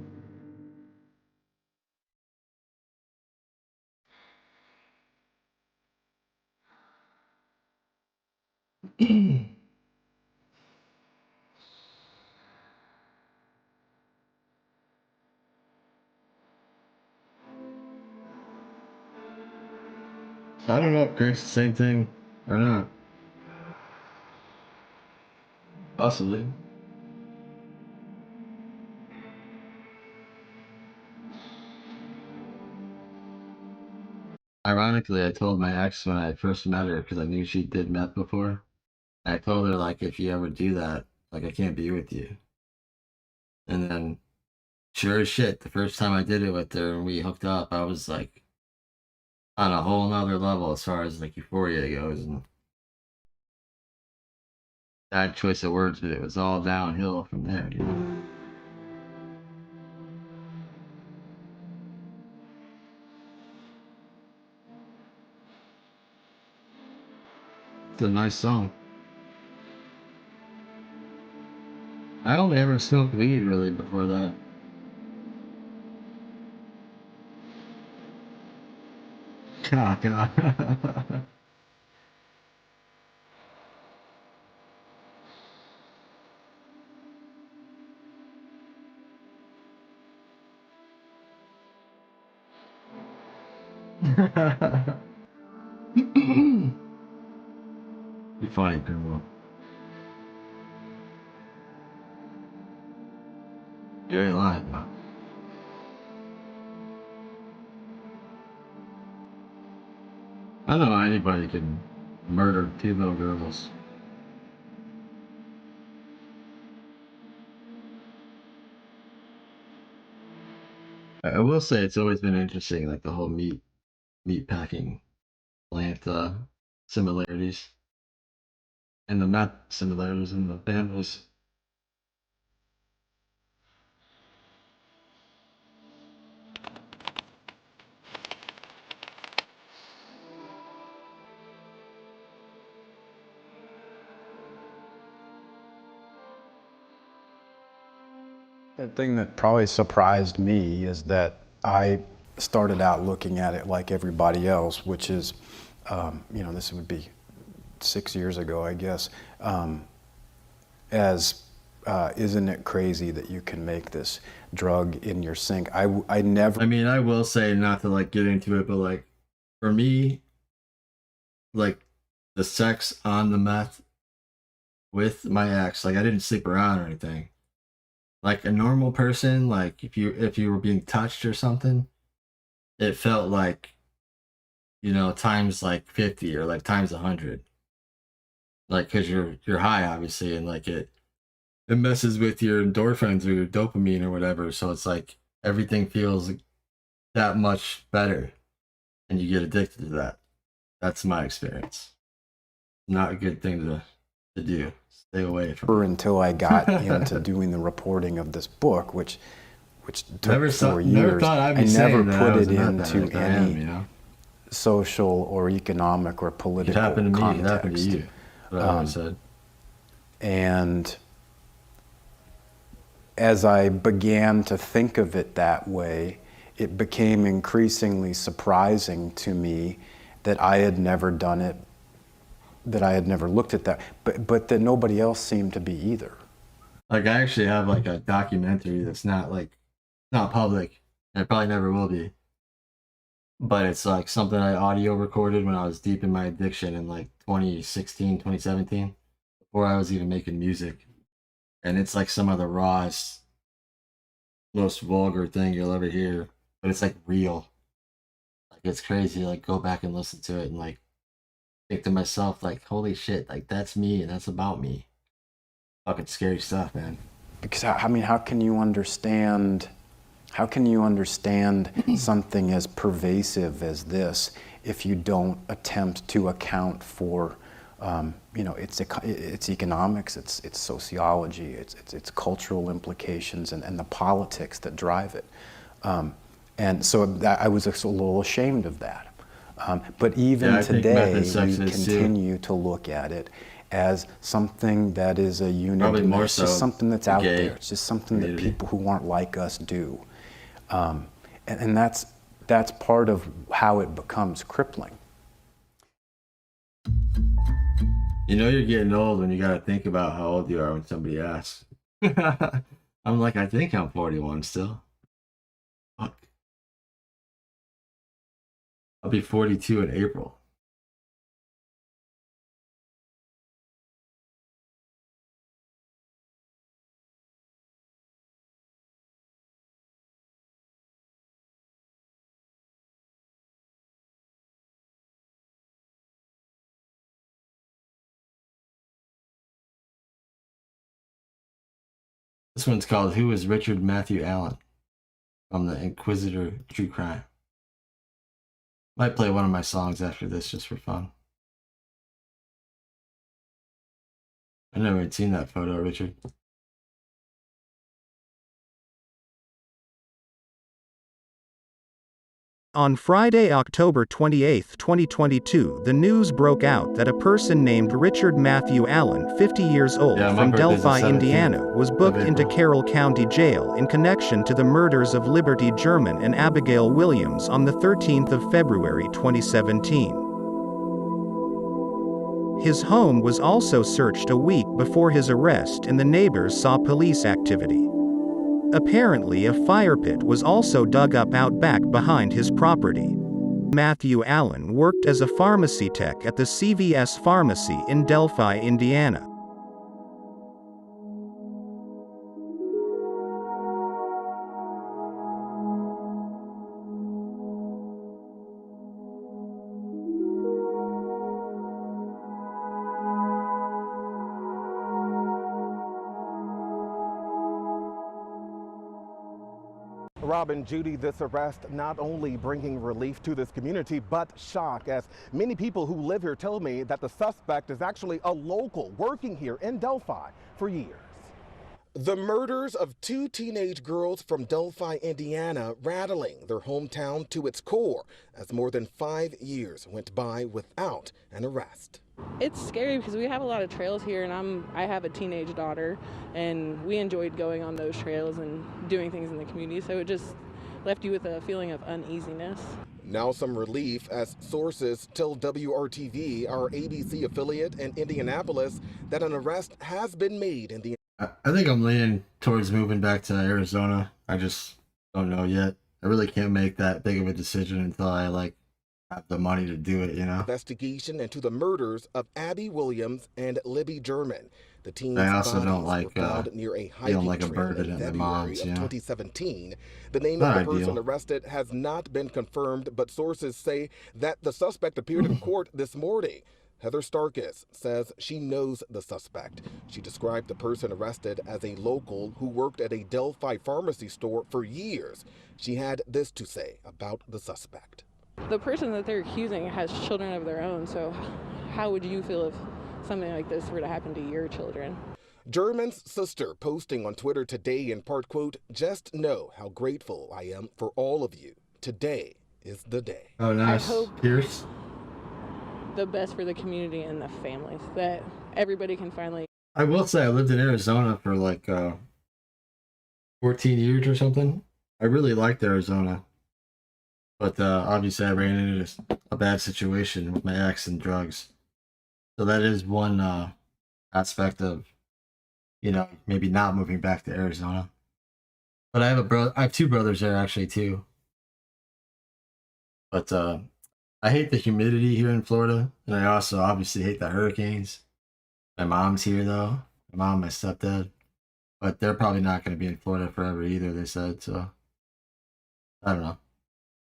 I don't know if Grace the same thing or not. Possibly. Ironically, I told my ex when I first met her, because I knew she did meth before. I told her, like, if you ever do that, like, I can't be with you. And then, sure as shit, the first time I did it with her and we hooked up, I was like on a whole nother level as far as like euphoria goes. And bad choice of words, but it was all downhill from there, you know. It's a nice song. I only ever smoked weed really before that. God. Be funny, people. You ain't lying, man. I don't know how anybody can murder 2 little girls. I will say it's always been interesting, like the whole meat packing plant similarities and the meth similarities in the families. The thing that probably surprised me is that I started out looking at it like everybody else, which is, this would be 6 years ago, I guess, isn't it crazy that you can make this drug in your sink? I will say, not to like get into it, but like for me, like the sex on the meth with my ex, like I didn't sleep around or anything. Like a normal person, like if you were being touched or something, it felt like, times like 50 or like times 100. Like, cause you're high obviously, and like it messes with your endorphins or your dopamine or whatever. So it's like everything feels that much better, and you get addicted to that. That's my experience. Not a good thing to do. Stay away from it. Until I got into doing the reporting of this book, which took 4 years. I never put it into any social or economic or political context. It happened to you. I said. And as I began to think of it that way, it became increasingly surprising to me that I had never done it, that I had never looked at that, but that nobody else seemed to be either. Like I actually have like a documentary that's not public, and it probably never will be. But it's like something I audio recorded when I was deep in my addiction in like 2016, 2017, before I was even making music. And it's like some of the rawest, most vulgar thing you'll ever hear, but it's like real. Like it's crazy. Like go back and listen to it and like think to myself, like, holy shit, like that's me and that's about me. Fucking scary stuff, man. Because I mean, how can you understand something as pervasive as this if you don't attempt to account for its economics, its sociology, its cultural implications, and the politics that drive it. And so I was a little ashamed of that. But even today, we continue to look at it as something that is a unit. It's just something that's out there. It's just something that people who aren't like us do. And that's part of how it becomes crippling. You're getting old when you got to think about how old you are when somebody asks. I'm like, I think I'm 41 still. Fuck. I'll be 42 in April. This one's called Who is Richard Matthew Allen? From the Inquisitor True Crime. Might play one of my songs after this just for fun. I never had seen that photo, Richard. On Friday, October 28, 2022, the news broke out that a person named Richard Matthew Allen, 50 years old, from Delphi, Indiana, was booked into Carroll County Jail in connection to the murders of Liberty German and Abigail Williams on the 13th of February 2017. His home was also searched a week before his arrest and the neighbors saw police activity. Apparently, a fire pit was also dug up out back behind his property. Matthew Allen worked as a pharmacy tech at the CVS Pharmacy in Delphi, Indiana. Rob and Judy, this arrest not only bringing relief to this community, but shock, as many people who live here tell me that the suspect is actually a local working here in Delphi for years. The murders of two teenage girls from Delphi, Indiana, rattling their hometown to its core as more than 5 years went by without an arrest. It's scary because we have a lot of trails here, and I have a teenage daughter, and we enjoyed going on those trails and doing things in the community, so it just left you with a feeling of uneasiness. Now some relief, as sources tell WRTV, our ABC affiliate in Indianapolis, that an arrest has been made in the... I think I'm leaning towards moving back to Arizona. I just don't know yet. I really can't make that big of a decision until I have the money to do it, you know? Investigation into the murders of Abby Williams and Libby German. The teens' I also bodies don't were found near a feeling hiking like a trail burden in at my February mom's, of you know? 2017. The name Not of the person ideal. arrested has not been confirmed, but sources say that the suspect appeared in court this morning. Heather Starkis says she knows the suspect. She described the person arrested as a local who worked at a Delphi pharmacy store for years. She had this to say about the suspect. The person that they're accusing has children of their own, so how would you feel if something like this were to happen to your children? German's sister posting on Twitter today in part, quote, "Just know how grateful I am for all of you. Today is the day." Oh, nice. I hope Pierce. the best for the community and the families, that everybody can finally... I will say I lived in Arizona for 14 years or something. I really liked Arizona. But obviously I ran into a bad situation with my ex and drugs. So that is one aspect of, maybe not moving back to Arizona. But I have two brothers there actually too. But I hate the humidity here in Florida, and I also obviously hate the hurricanes. My mom's here though. My mom, my stepdad. But they're probably not going to be in Florida forever either, they said, so I don't know.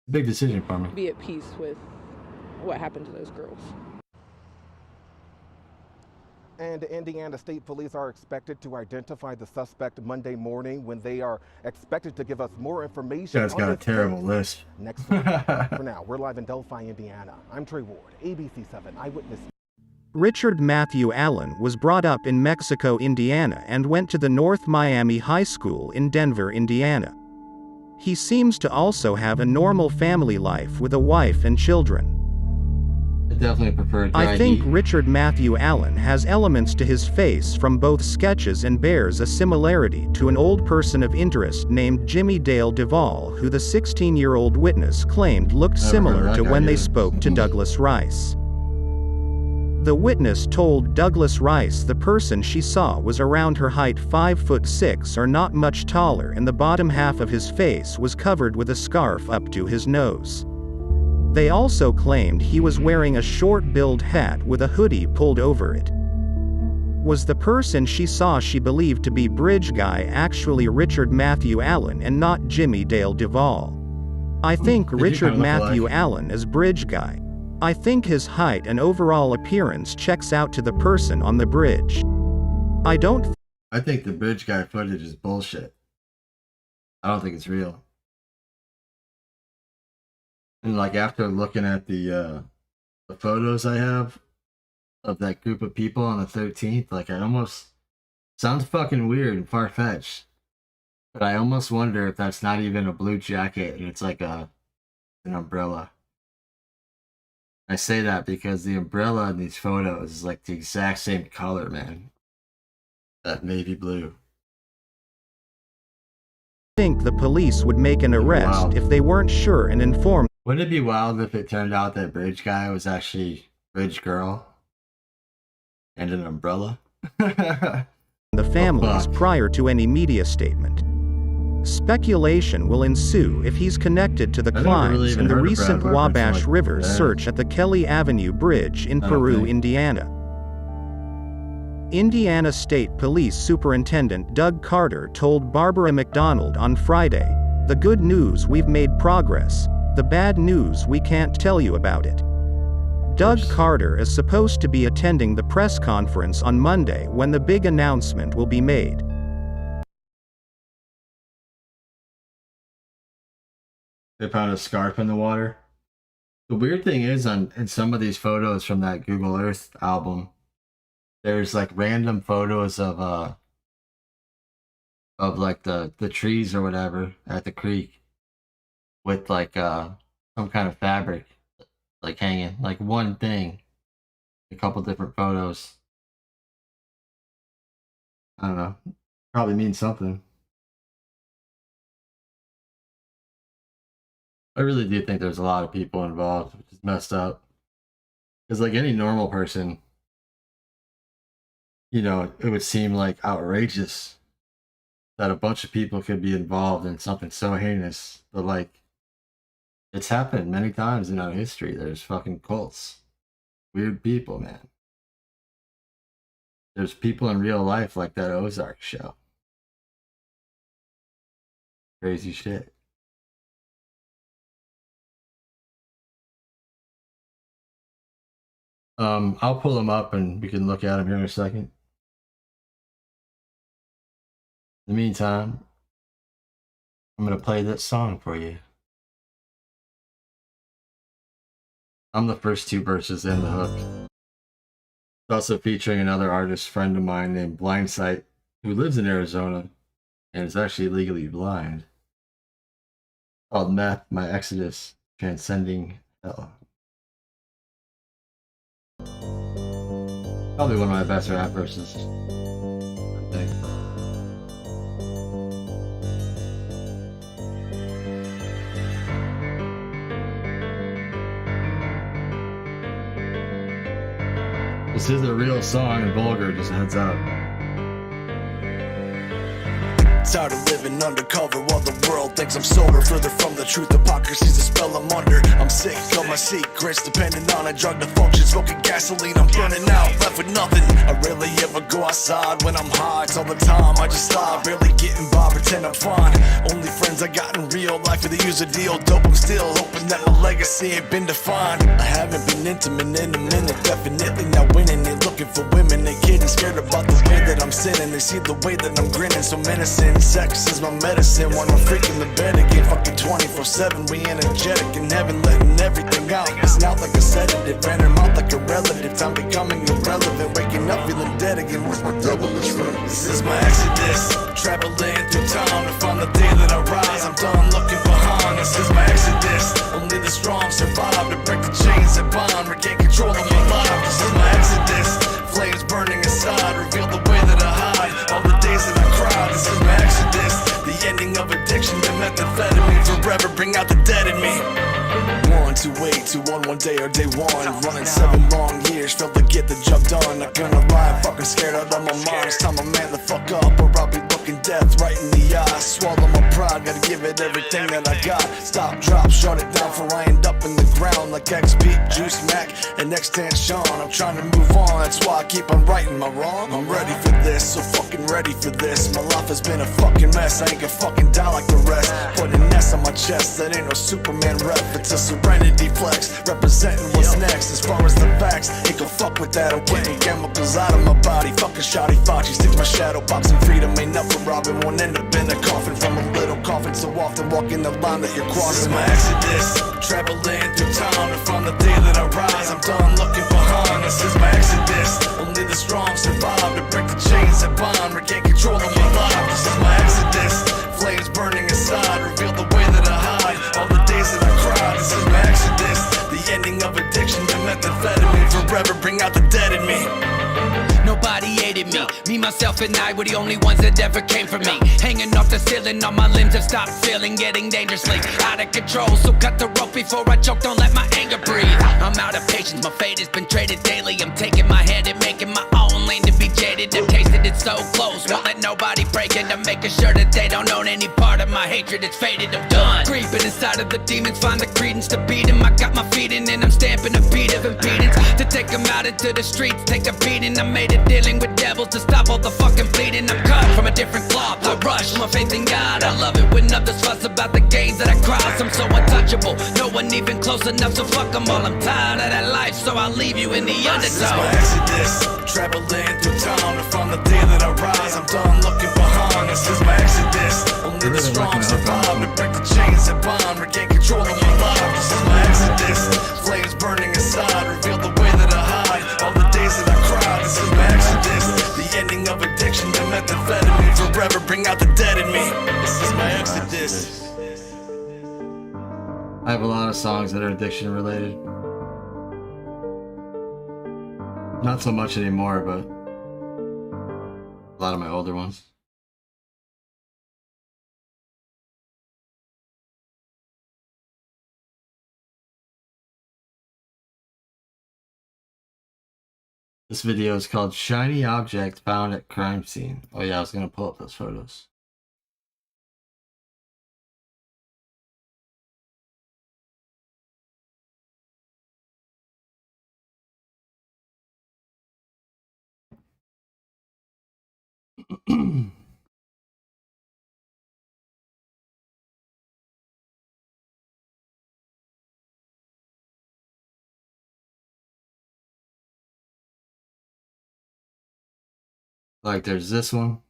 Big decision for me. Be at peace with what happened to those girls. And Indiana State Police are expected to identify the suspect Monday morning, when they are expected to give us more information. You guys got a terrible list. Next week. For now, we're live in Delphi, Indiana. I'm Trey Ward, ABC7 Eyewitness. Richard Matthew Allen was brought up in Mexico, Indiana, and went to the North Miami High School in Denver, Indiana. He seems to also have a normal family life with a wife and children. I definitely prefer dry I think heat. Richard Matthew Allen has elements to his face from both sketches and bears a similarity to an old person of interest named Jimmy Dale Duvall, who the 16-year-old witness claimed looked similar to when they spoke to Douglas Rice. The witness told Douglas Rice the person she saw was around her height, 5'6" or not much taller, and the bottom half of his face was covered with a scarf up to his nose. They also claimed he was wearing a short-billed hat with a hoodie pulled over it. Was the person she saw she believed to be Bridge Guy actually Richard Matthew Allen and not Jimmy Dale Duvall? I think Richard Matthew Allen is Bridge Guy. I think his height and overall appearance checks out to the person on the bridge. I think the Bridge Guy footage is bullshit. I don't think it's real. And after looking at the photos I have of that group of people on the 13th, I almost sounds fucking weird and far-fetched. But I almost wonder if that's not even a blue jacket and it's a an umbrella. I say that because the umbrella in these photos is like the exact same color, man. That navy blue. I think the police would make an arrest if they weren't sure and informed. Wouldn't it be wild if it turned out that bridge guy was actually bridge girl and an umbrella? The families prior to any media statement. Speculation will ensue if he's connected to the crimes in the recent Wabash River search at the Kelly Avenue Bridge in Peru, Indiana. Indiana State Police Superintendent Doug Carter told Barbara McDonald on Friday, "The good news, we've made progress. The bad news, we can't tell you about it." Doug Carter is supposed to be attending the press conference on Monday when the big announcement will be made. They found a scarf in the water. The weird thing is, in some of these photos from that Google Earth album, there's like random photos of like the trees or whatever at the creek with like some kind of fabric like hanging, like one thing, a couple different photos. I don't know, probably means something. I really do think there's a lot of people involved, which is messed up. Because like any normal person, you know, it would seem like outrageous that a bunch of people could be involved in something so heinous. But like, it's happened many times in our history. There's fucking cults. Weird people, man. There's people in real life like that Ozark show. Crazy shit. I'll pull them up and we can look at them here in a second. In the meantime, I'm going to play that song for you. I'm the first two verses in the hook. It's also featuring another artist friend of mine named Blindsight, who lives in Arizona and is actually legally blind. Called Meth, My Exodus, Transcending Hell. Probably one of my best rap verses, I think. This is a real song and vulgar, just heads up. Tired of living undercover while the world thinks I'm sober. Further from the truth, hypocrisy's the spell I'm under. I'm sick of my secrets, depending on a drug to function. Smoking gasoline, I'm burning out, left with nothing. I rarely ever go outside when I'm high. It's all the time, I just lie, barely getting by, pretend I'm fine. Only friends I got in real life are the use a deal dope. I'm still hoping that my legacy ain't been defined. I haven't been intimate in a minute, definitely not winning it. Looking for women, they getting scared about the way that I'm sinning. They see the way that I'm grinning, so menacing. Sex is my medicine when I'm freaking the bed again. Fucking 24/7, we energetic in heaven, letting everything out. It's not like a sedative, ran her mouth like a relative. Time becoming irrelevant, waking up feeling dead again. Where's my devilish friend? This is my exodus, traveling through time to find the day that I rise. I'm done looking behind. This is my exodus. Only the strong survive to break the chains that bind, regain control of my life. This is my exodus, flames burning inside, reveal the way that I hide. All the days that I cried. This is my exodus, the ending of addiction to methamphetamine. Forever bring out the dead in me. 1, 2, 8, 2, 1, one day or day one. Running 7 long years, failed to get the job done. Not gonna lie, I'm fucking scared out of my mind. It's time I man the fuck up, or I'll be looking death right in the eye. Swallow my pride, gotta give it everything that I got. Stop, drop, shut it down before I end up in the ground. Like XP, Juice Mac, and Extant Sean. I'm trying to move on, that's why I keep on writing my wrong. I'm ready for this, so fucking ready for this. My life has been a fucking mess, I ain't gonna fucking die like the rest. Put an S on my chest, that ain't no Superman rep. It's a serenity flex, representing what's next. As far as the facts, ain't gon' fuck with that. I'm getting chemicals out of my body. Fucking shoddy Fachi, sticks my shadow, boxing freedom. Ain't nothing robbing, won't end up in a coffin. From a little coffin, so often walking the line that you're crossing. This is my exodus, traveling through time to find the day that I rise. I'm done looking behind. This is my exodus, only the strong survive to break the chains that bind, regain control of my life. This is my exodus, flames burning inside, reveal the way that I hide. All the days that I cried. This is Me, myself, and I were the only ones that ever came for me. Hanging off the ceiling, all my limbs have stopped feeling, getting dangerously out of control. So cut the rope before I choke, don't let my anger breathe. I'm out of patience, my fate has been traded daily. I'm taking my hand and making my own lane to be jaded. I've tasted it so close, won't let nobody break it. I'm making sure that they don't own any part of my hatred. It's faded, I'm done. Creeping inside of the demons, find the credence to beat them. I got my feet in and I'm stamping a beat of impedance to take them out into the streets, take a beating. I made it dealing with devils to stop all the fucking bleeding. I'm cut from a different cloth, I rush my faith in God. I love it when others fuss about the gains that I cross. I'm so untouchable, no one even close enough, so fuck them all. I'm tired of that life, so I'll leave you in the undertow. This is my exodus, traveling through time to find the day that I rise. I'm done looking behind, this is my exodus. Only the strong survive to break the chains that bind, regain control of my life. This is my exodus, flames burning inside, reveal the way that I hide, all the days that I cried. This is my exodus, the ending of addiction to methamphetamine, forever bring out the dead in me. This is my exodus. I have a lot of songs that are addiction related. Not so much anymore, but a lot of my older ones. This video is called Shiny Object Found at Crime Scene. Oh yeah, I was gonna pull up those photos. Like there's this one.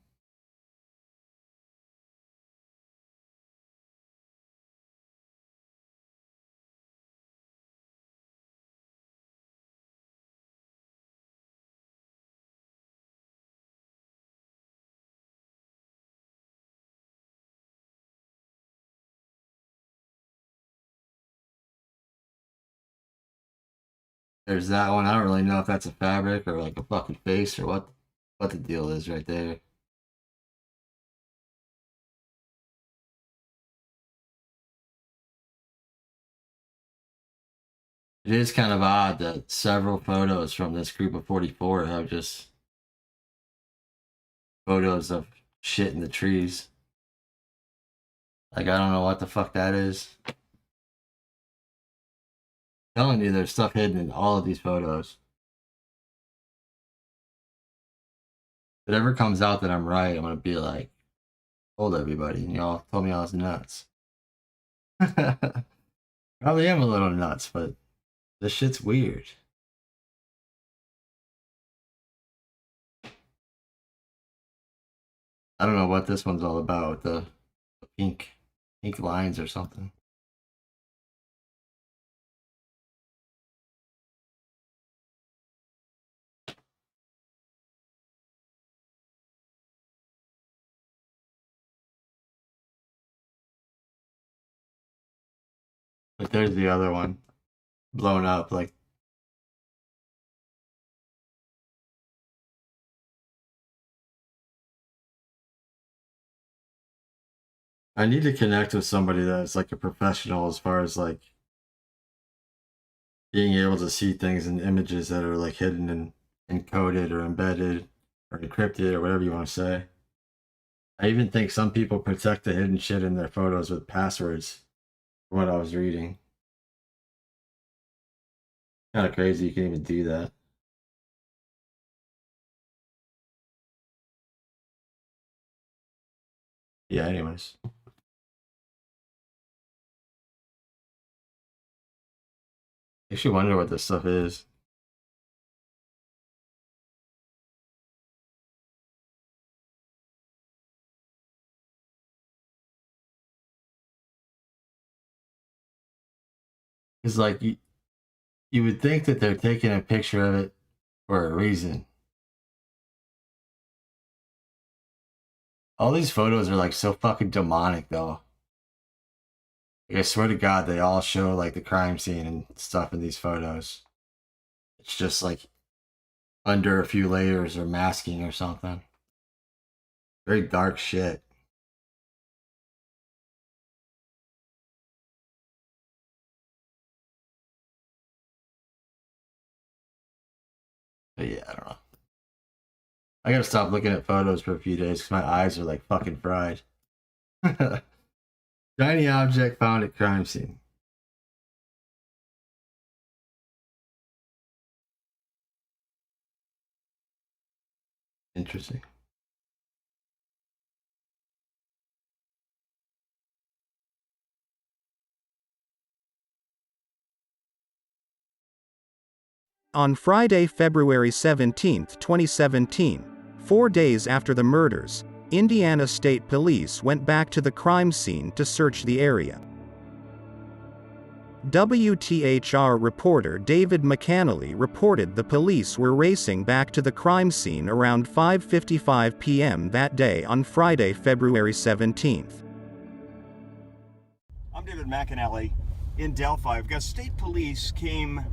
There's that one. I don't really know if that's a fabric or like a fucking face or what the deal is right there. It is kind of odd that several photos from this group of 44 have just photos of shit in the trees. Like, I don't know what the fuck that is. I'm telling you, there's stuff hidden in all of these photos. If it ever comes out that I'm right, I'm gonna be like, hold everybody, and y'all told me I was nuts. Probably am a little nuts, but this shit's weird. I don't know what this one's all about, the pink lines or something. But there's the other one, blown up, like. I need to connect with somebody that's like a professional as far as like being able to see things in images that are like hidden and encoded or embedded or encrypted or whatever you want to say. I even think some people protect the hidden shit in their photos with passwords, from what I was reading. Kind of crazy you can even do that. Yeah, anyways. I actually wonder what this stuff is. It's like you would think that they're taking a picture of it for a reason. All these photos are like so fucking demonic though. Like, I swear to God, they all show like the crime scene and stuff in these photos. It's just like under a few layers or masking or something. Very dark shit. But yeah, I don't know. I gotta stop looking at photos for a few days because my eyes are like fucking fried. Shiny object found at crime scene. Interesting. On Friday, February 17, 2017, 4 days after the murders, Indiana State Police went back to the crime scene to search the area. WTHR reporter David McAnally reported the police were racing back to the crime scene around 5:55 p.m. that day on Friday, February 17th. I'm David McAnally in Delphi because state police came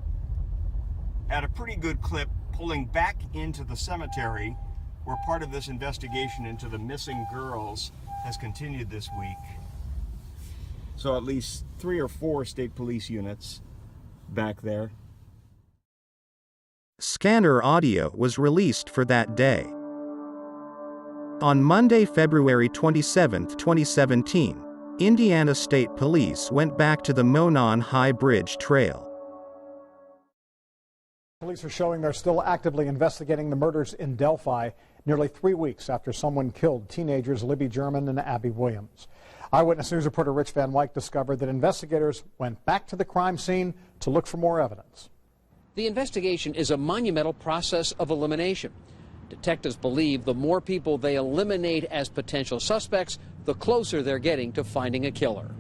at a pretty good clip pulling back into the cemetery where part of this investigation into the missing girls has continued this week. So at least 3 or 4 state police units back there. Scanner audio was released for that day. On Monday, February 27, 2017, Indiana State Police went back to the Monon High Bridge Trail. Police are showing they're still actively investigating the murders in Delphi, nearly 3 weeks after someone killed teenagers Libby German and Abby Williams. Eyewitness News reporter Rich Van Wyk discovered that investigators went back to the crime scene to look for more evidence. The investigation is a monumental process of elimination. Detectives believe the more people they eliminate as potential suspects, the closer they're getting to finding a killer.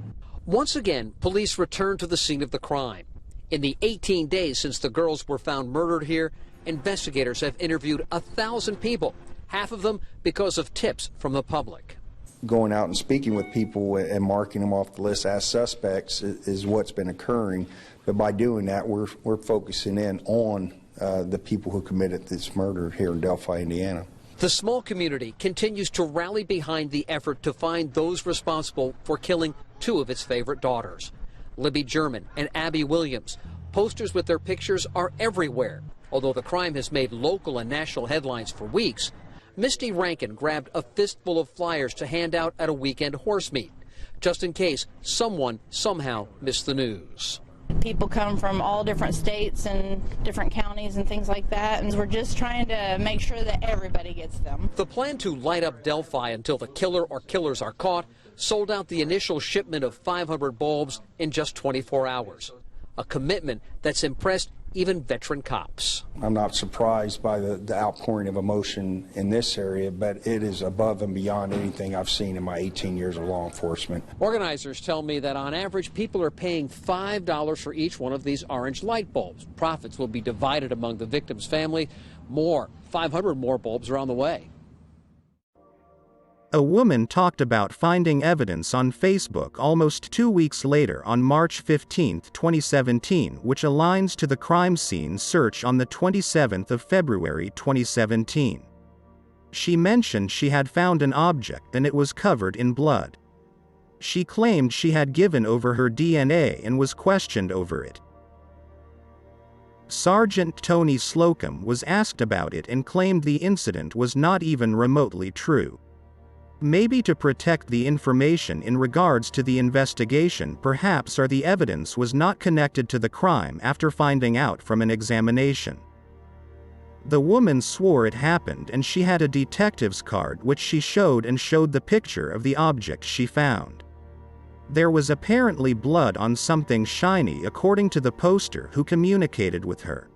Once again, police returned to the scene of the crime. In the 18 days since the girls were found murdered here, investigators have interviewed 1,000 people, half of them because of tips from the public. Going out and speaking with people and marking them off the list as suspects is what's been occurring. But by doing that, we're focusing in on the people who committed this murder here in Delphi, Indiana. The small community continues to rally behind the effort to find those responsible for killing 2 of its favorite daughters, Libby German and Abby Williams. Posters with their pictures are everywhere. Although the crime has made local and national headlines for weeks, Misty Rankin grabbed a fistful of flyers to hand out at a weekend horse meet, just in case someone somehow missed the news. People come from all different states and different counties and things like that, and we're just trying to make sure that everybody gets them. The plan to light up Delphi until the killer or killers are caught sold out the initial shipment of 500 bulbs in just 24 hours, a commitment that's impressed even veteran cops. I'm not surprised by the outpouring of emotion in this area, but it is above and beyond anything I've seen in my 18 years of law enforcement. Organizers tell me that on average, people are paying $5 for each one of these orange light bulbs. Profits will be divided among the victim's family. 500 more bulbs are on the way. A woman talked about finding evidence on Facebook almost 2 weeks later on March 15, 2017, which aligns to the crime scene search on the 27th of February 2017. She mentioned she had found an object and it was covered in blood. She claimed she had given over her DNA and was questioned over it. Sergeant Tony Slocum was asked about it and claimed the incident was not even remotely true. Maybe to protect the information in regards to the investigation, perhaps, or the evidence was not connected to the crime after finding out from an examination. The woman swore it happened and she had a detective's card which she showed and showed the picture of the object she found. There was apparently blood on something shiny according to the poster who communicated with her.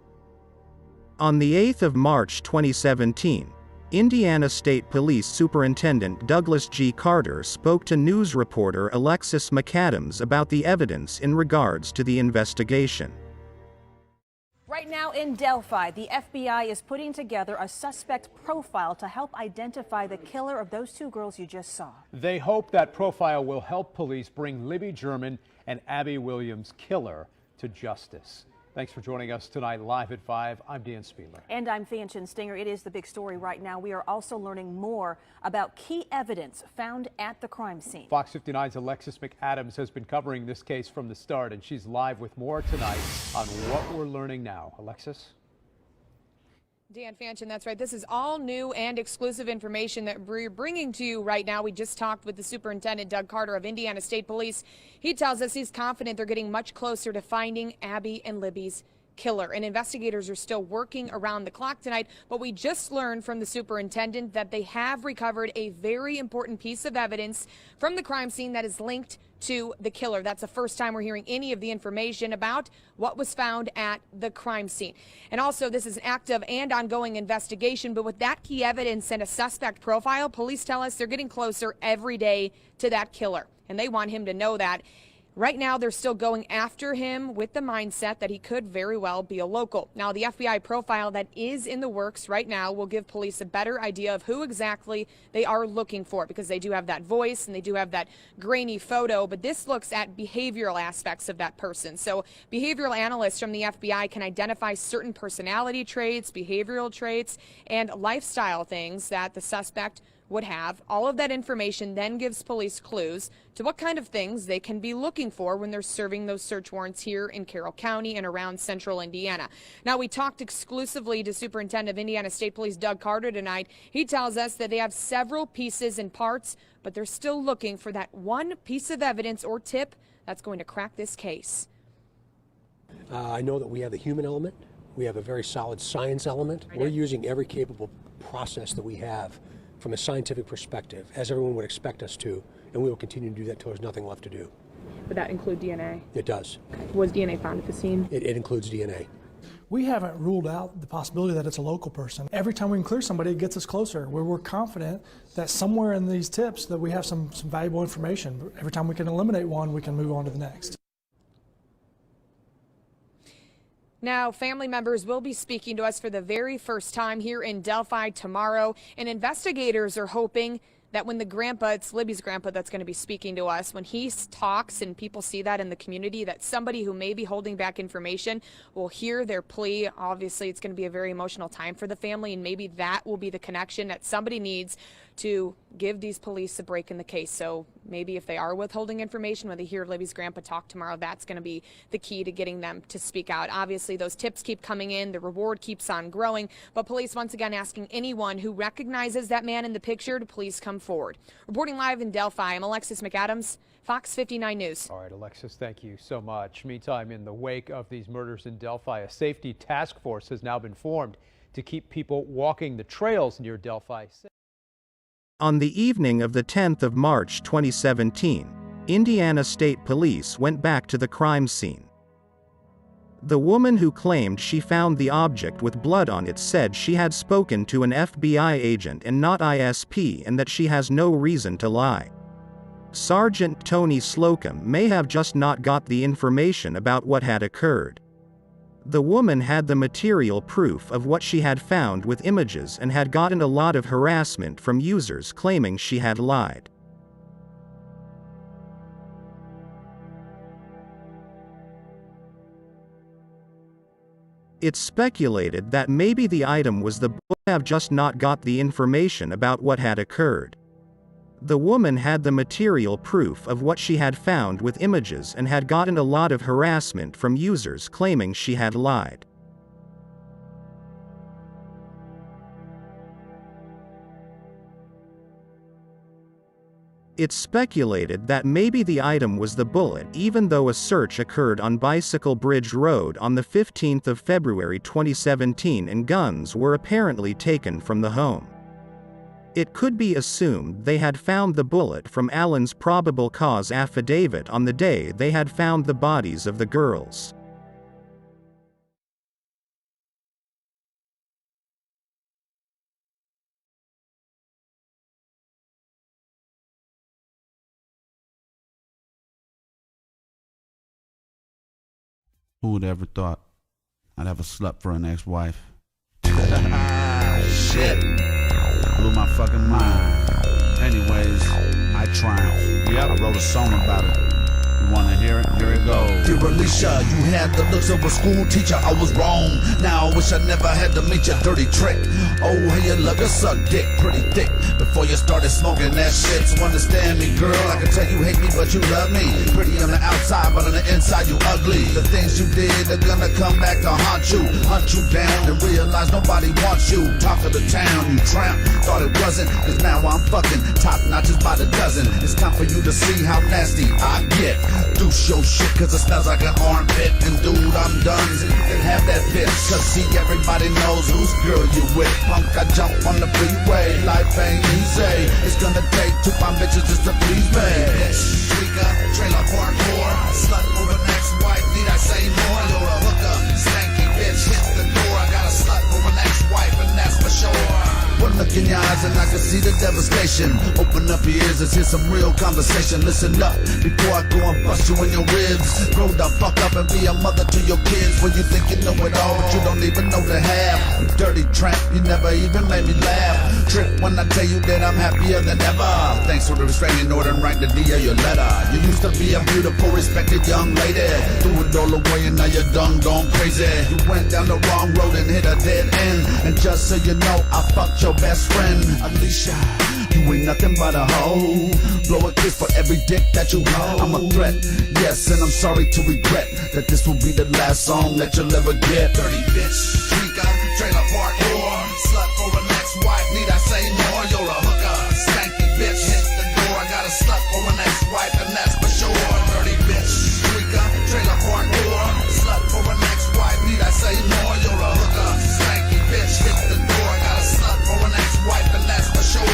On the 8th of March 2017, Indiana State Police Superintendent Douglas G. Carter spoke to news reporter Alexis McAdams about the evidence in regards to the investigation. Right now in Delphi, the FBI is putting together a suspect profile to help identify the killer of those 2 girls you just saw. They hope that profile will help police bring Libby German and Abby Williams' killer to justice. Thanks for joining us tonight live at 5. I'm Dan Spieler. And I'm Fanchen Stinger. It is the big story right now. We are also learning more about key evidence found at the crime scene. Fox 59's Alexis McAdams has been covering this case from the start, and she's live with more tonight on what we're learning now. Alexis? Dan Fanchen, that's right. This is all new and exclusive information that we're bringing to you right now. We just talked with the superintendent, Doug Carter of Indiana State Police. He tells us he's confident they're getting much closer to finding Abby and Libby's killer. And investigators are still working around the clock tonight, but we just learned from the superintendent that they have recovered a very important piece of evidence from the crime scene that is linked to the killer. That's the first time we're hearing any of the information about what was found at the crime scene. And also, this is an active and ongoing investigation, but with that key evidence and a suspect profile, police tell us they're getting closer every day to that killer, and they want him to know that. Right now, they're still going after him with the mindset that he could very well be a local. Now, the FBI profile that is in the works right now will give police a better idea of who exactly they are looking for, because they do have that voice and they do have that grainy photo, but this looks at behavioral aspects of that person. So behavioral analysts from the FBI can identify certain personality traits, behavioral traits, and lifestyle things that the suspect would have. All of that information then gives police clues to what kind of things they can be looking for when they're serving those search warrants here in Carroll County and around central Indiana. Now, we talked exclusively to Superintendent of Indiana State Police Doug Carter tonight. He tells us that they have several pieces and parts, but they're still looking for that one piece of evidence or tip that's going to crack this case. I know that we have the human element. We have a very solid science element. We're using every capable process that we have from a scientific perspective, as everyone would expect us to, and we will continue to do that until there's nothing left to do. Would that include DNA? It does. Was DNA found at the scene? It includes DNA. We haven't ruled out the possibility that it's a local person. Every time we can clear somebody, it gets us closer, where we're confident that somewhere in these tips that we have some valuable information. Every time we can eliminate one, we can move on to the next. Now, family members will be speaking to us for the very first time here in Delphi tomorrow, and investigators are hoping that when the grandpa, it's Libby's grandpa that's going to be speaking to us, when he talks and people see that in the community, that somebody who may be holding back information will hear their plea. Obviously, it's going to be a very emotional time for the family, and maybe that will be the connection that somebody needs to give these police a break in the case. So maybe if they are withholding information, when they hear Libby's grandpa talk tomorrow, that's going to be the key to getting them to speak out. Obviously, those tips keep coming in. The reward keeps on growing. But police, once again, asking anyone who recognizes that man in the picture to please come forward. Reporting live in Delphi, I'm Alexis McAdams, Fox 59 News. All right, Alexis, thank you so much. Meantime, in the wake of these murders in Delphi, a safety task force has now been formed to keep people walking the trails near Delphi safe. On the evening of the 10th of March 2017, Indiana State Police went back to the crime scene. The woman who claimed she found the object with blood on it said she had spoken to an FBI agent and not ISP, and that she has no reason to lie. Sergeant Tony Slocum may have just not got the information about what had occurred. The woman had the material proof of what she had found with images and had gotten a lot of harassment from users claiming she had lied. It's speculated that maybe the item was the bullet, have just not got the information about what had occurred. The woman had the material proof of what she had found with images and had gotten a lot of harassment from users claiming she had lied. It's speculated that maybe the item was the bullet, even though a search occurred on Bicycle Bridge Road on the 15th of February 2017 and guns were apparently taken from the home. It could be assumed they had found the bullet from Allen's probable cause affidavit on the day they had found the bodies of the girls. Who would ever thought I'd ever slept for an ex-wife? Shit. Blew my fucking mind. Anyways, I triumphed. Yep. I wrote a song about it. You wanna hear it? Here it goes. dear Alicia. You had the looks of a school teacher, I was wrong. Now I wish I never had to meet your dirty trick. Oh, hey, you love to suck dick pretty thick before you started smoking that shit. So understand me, girl, I can tell you hate me, but you love me. Pretty on the outside, but on the inside you ugly. The things you did are gonna come back to haunt you. Hunt you down and realize nobody wants you. Talk of the town, you tramp, thought it wasn't. Cause now I'm fucking top notches by the dozen. It's time for you to see how nasty I get. Douche your shit cause it smells like an armpit. And dude, I'm done, so you can have that bitch. Cause see, everybody knows whose girl you with. Punk, I jump on the freeway. Life ain't easy. It's gonna take 2 fine bitches just to please me. Bitch, tweaker, trailer park whore, slut for an ex-wife, need I say more? You're a hooker, stanky bitch, hit the door. I got a slut for an ex-wife and that's for sure. One look in your eyes and I can see the devastation. Open up your ears, let's hear some real conversation. Listen up, before I go and bust you in your ribs. Grow the fuck up and be a mother to your kids. When you think you know it all, but you don't even know the half. You dirty tramp, you never even made me laugh. Trip when I tell you that I'm happier than ever. Thanks for the restraining order and write the D of your letter. You used to be a beautiful, respected young lady. Threw it all away and now you're done, gone crazy. You went down the wrong road and hit a dead end. And just so you know, I fucked your best friend, Alicia. You ain't nothing but a hoe. Blow a kiss for every dick that you hold. I'm a threat, yes, and I'm sorry to regret that this will be the last song that you'll ever get. Dirty bitch, tweaker, trailer park whore, slut for an ex-wife, need I say more? You're a hooker, stanky bitch, hit the door. I got a slut for an ex-wife and that's for sure. Dirty bitch, tweaker, trailer park whore, slut for an ex-wife, need I say more? You're a hooker, stanky bitch, hit the door. I got a slut for an ex-wife and that's for sure.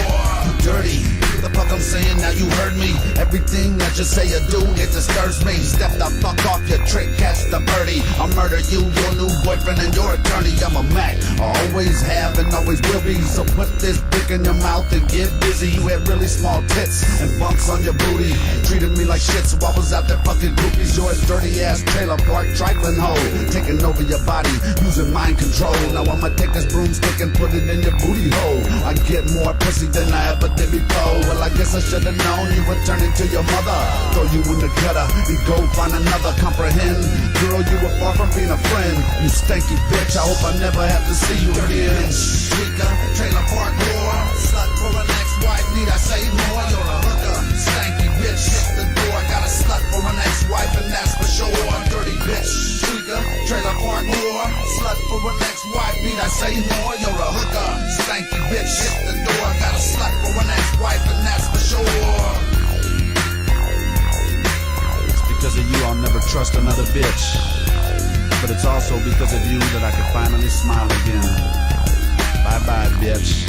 Dirty, the fuck I'm saying, now you heard me. Everything that you say or do, it disturbs me. Step the fuck off your trick, catch the birdie. I'll murder you, your new boyfriend and your attorney. I'm a Mac, I always have and always will be. So put this dick in your mouth and get busy. You had really small tits and bumps on your booty. Treated me like shit, so I was out there fucking groupies. Yours dirty ass trailer park trifling hoe, taking over your body, using mind control. Now I'ma take this broomstick and put it in your booty hole. I get more pussy than I ever did before. Well, I guess I should've known you would turn into your mother. Throw you in the gutter and go find another. Comprehend, girl, you were far from being a friend. You stanky bitch, I hope I never have to see you again. Tweaker, trailer park whore, slut for an ex-wife, need I say more? You're a hooker, stanky bitch, hit the door. I got a slut for an ex-wife and that's for sure. Dirty bitch, tweaker, trailer park whore, slut for an ex-wife, need I say more? You're a hooker, stanky bitch, hit the door. I got a slut for an ex-wife and that's for sure. It's because of you I'll never trust another bitch. But it's also because of you that I can finally smile again. Bye-bye, bitch.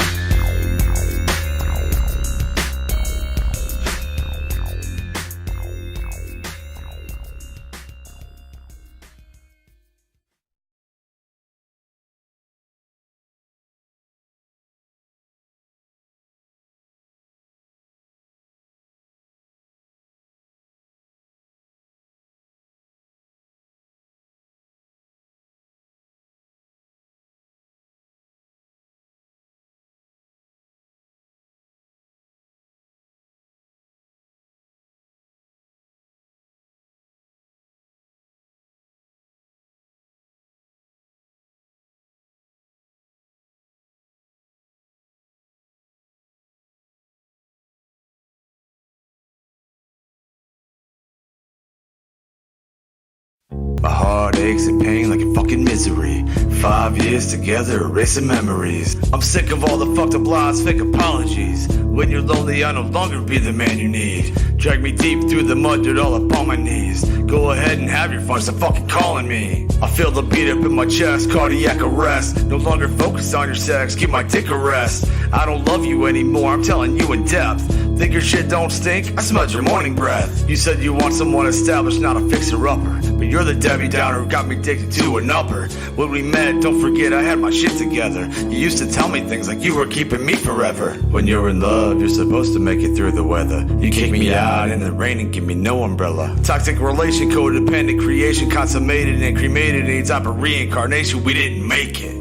My heart aches and pain like a fucking misery. 5 years together, erasing memories. I'm sick of all the fucked up lies, fake apologies. When you're lonely, I no longer be the man you need. Drag me deep through the mud, dirt all up on my knees. Go ahead and have your fun, stop fucking calling me. I feel the beat up in my chest, cardiac arrest. No longer focused on your sex, keep my dick a rest. I don't love you anymore, I'm telling you in depth. Think your shit don't stink? I smelled your morning breath. You said you want someone established, not a fixer-upper. But you're the Debbie Downer who got me addicted to an upper. When we met, don't forget I had my shit together. You used to tell me things like you were keeping me forever. When you're in love, you're supposed to make it through the weather. You kick me out in the rain and give me no umbrella. Toxic relation, codependent creation, consummated and cremated any type of reincarnation. We didn't make it.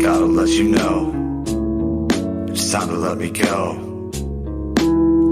Gotta let you know, it's time to let me go.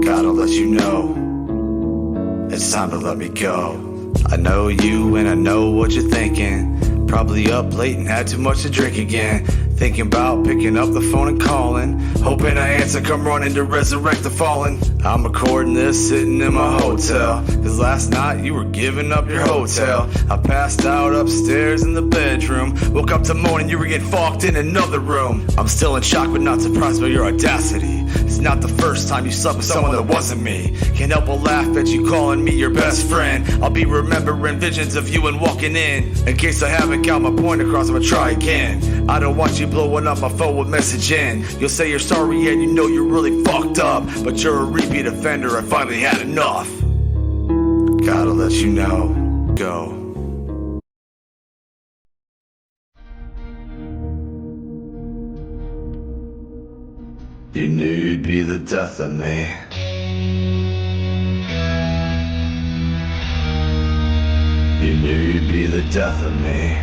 Gotta let you know, it's time to let me go. I know you and I know what you're thinking. Probably up late and had too much to drink again. Thinking about picking up the phone and calling, hoping I answer, come running to resurrect the fallen. I'm recording this sitting in my hotel, cause last night you were giving up your hotel. I passed out upstairs in the bedroom, woke up to morning you were getting fucked in another room. I'm still in shock but not surprised by your audacity. It's not the first time you slept with someone that wasn't me. Can't help but laugh at you calling me your best friend. I'll be remembering visions of you and walking in case I haven't got my point across, I'ma try again. I don't want you blowing up my phone with messaging. You'll say you're sorry and you know you're really fucked up, but you're a repeat offender, I finally had enough. Gotta let you know, go. You knew you'd be the death of me. You knew you'd be the death of me.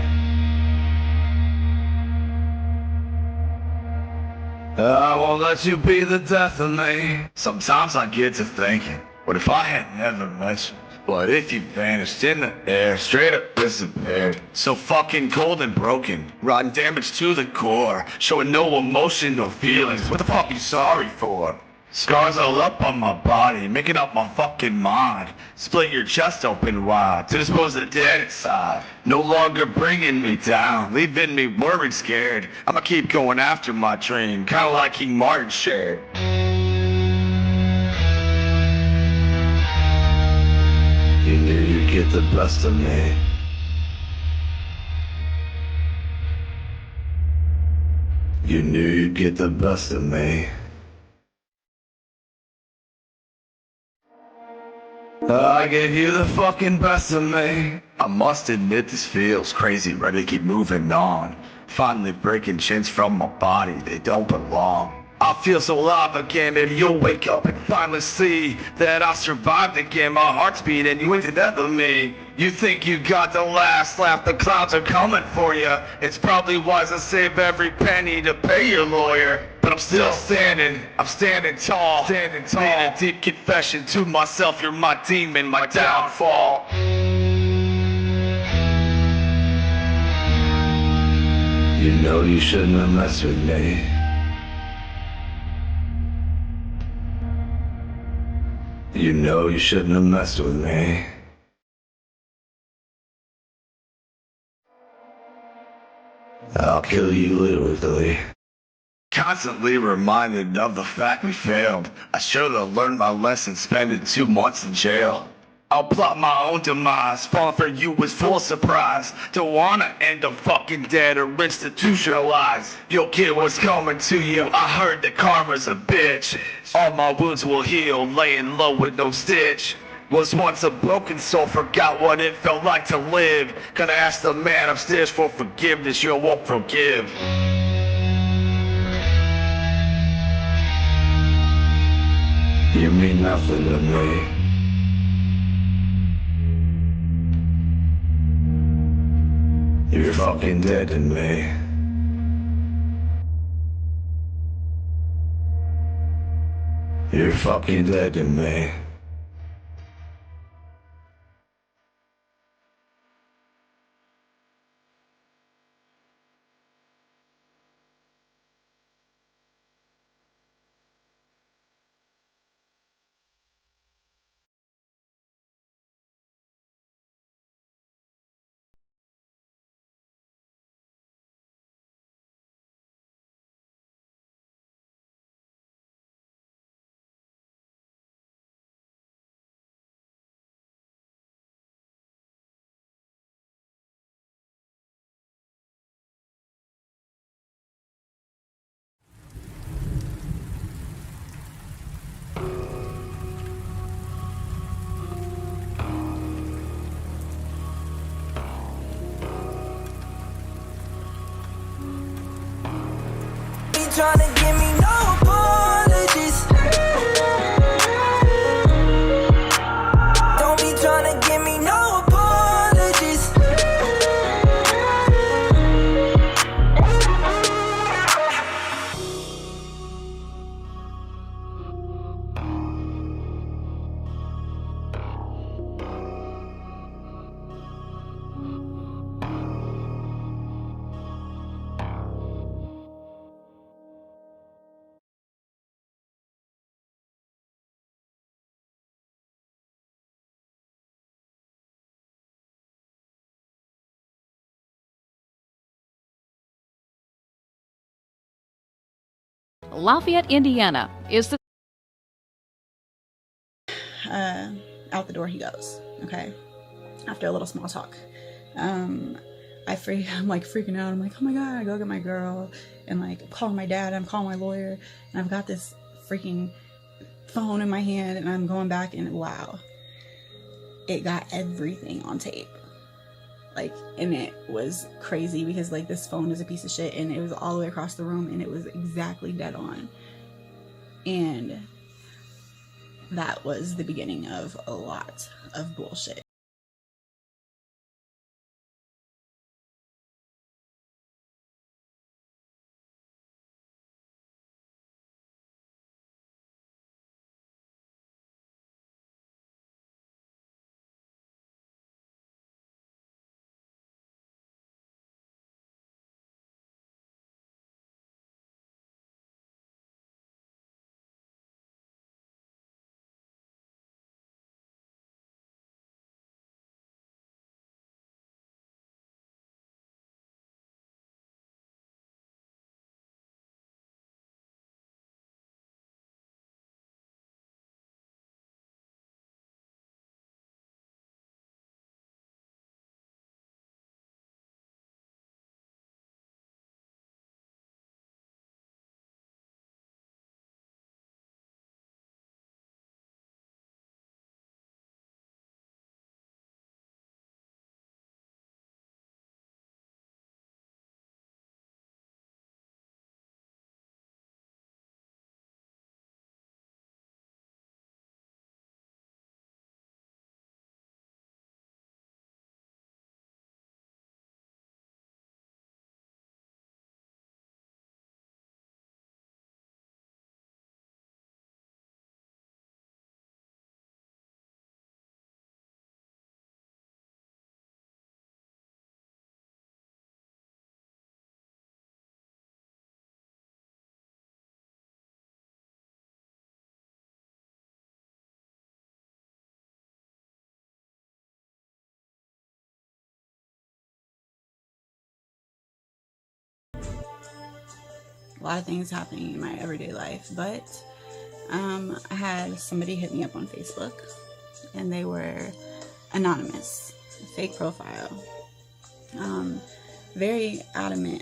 I won't let you be the death of me. Sometimes I get to thinking, what if I had never met you? What if you vanished in the air, straight up disappeared? So fucking cold and broken, rotten damage to the core, showing no emotion, no feelings. What the fuck you sorry for? Scars all up on my body, making up my fucking mind. Split your chest open wide to dispose the dead inside. No longer bringing me down, leaving me worried, scared. I'ma keep going after my dream, kinda like King Martin shared. You knew you'd get the best of me. You knew you'd get the best of me. I gave you the fucking best of me. I must admit this feels crazy, ready to keep moving on. Finally breaking chains from my body, they don't belong. I feel so alive again, maybe you'll wake up and finally see that I survived again. My heart's beating, you ain't the death of me. You think you got the last laugh, the clouds are coming for you. It's probably wise to save every penny to pay your lawyer. But I'm still standing, I'm standing tall. Made a deep confession to myself, you're my demon, my downfall. You know you shouldn't have messed with me. You know you shouldn't have messed with me. I'll kill you literally. Constantly reminded of the fact we failed. I should have learned my lesson, spending 2 months in jail. I'll plot my own demise, falling for you was full surprise. Don't wanna end up fucking dead or institutionalized. You'll get what's coming to you, I heard that karma's a bitch. All my wounds will heal, laying low with no stitch. Was once a broken soul, forgot what it felt like to live. Gonna ask the man upstairs for forgiveness, you won't forgive. You mean nothing to me. You're fucking dead to me. You're fucking dead to me. Trying to give me no apologies. Don't be trying to give me no apologies. Lafayette, Indiana is the out the door he goes, okay, after a little small talk. I'm like freaking out. I'm like, oh my God, I go get my girl, and like I'm calling my dad, I'm calling my lawyer, and I've got this freaking phone in my hand, and I'm going back, and wow, it got everything on tape. Like, and it was crazy because like this phone is a piece of shit, and it was all the way across the room, and it was exactly dead on. And that was the beginning of a lot of bullshit. A lot of things happening in my everyday life, but I had somebody hit me up on Facebook, and they were anonymous, a fake profile, very adamant.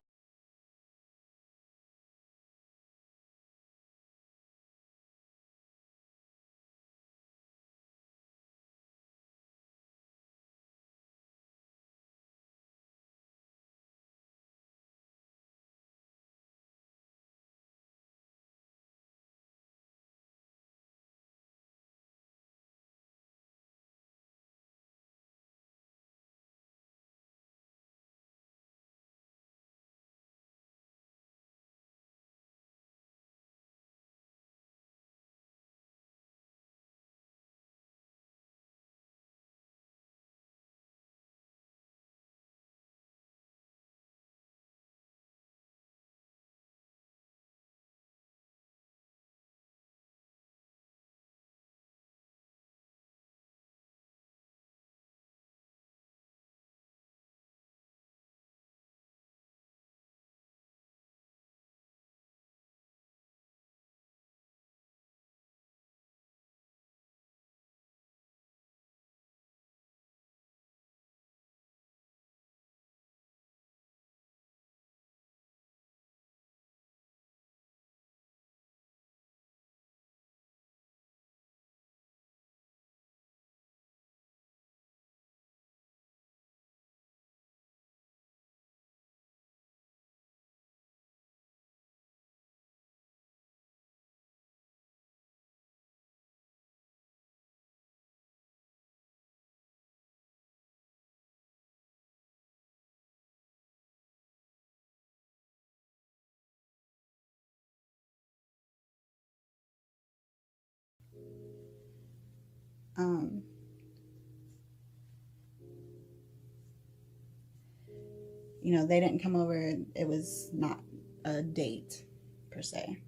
You know, they didn't come over. It was not a date per se.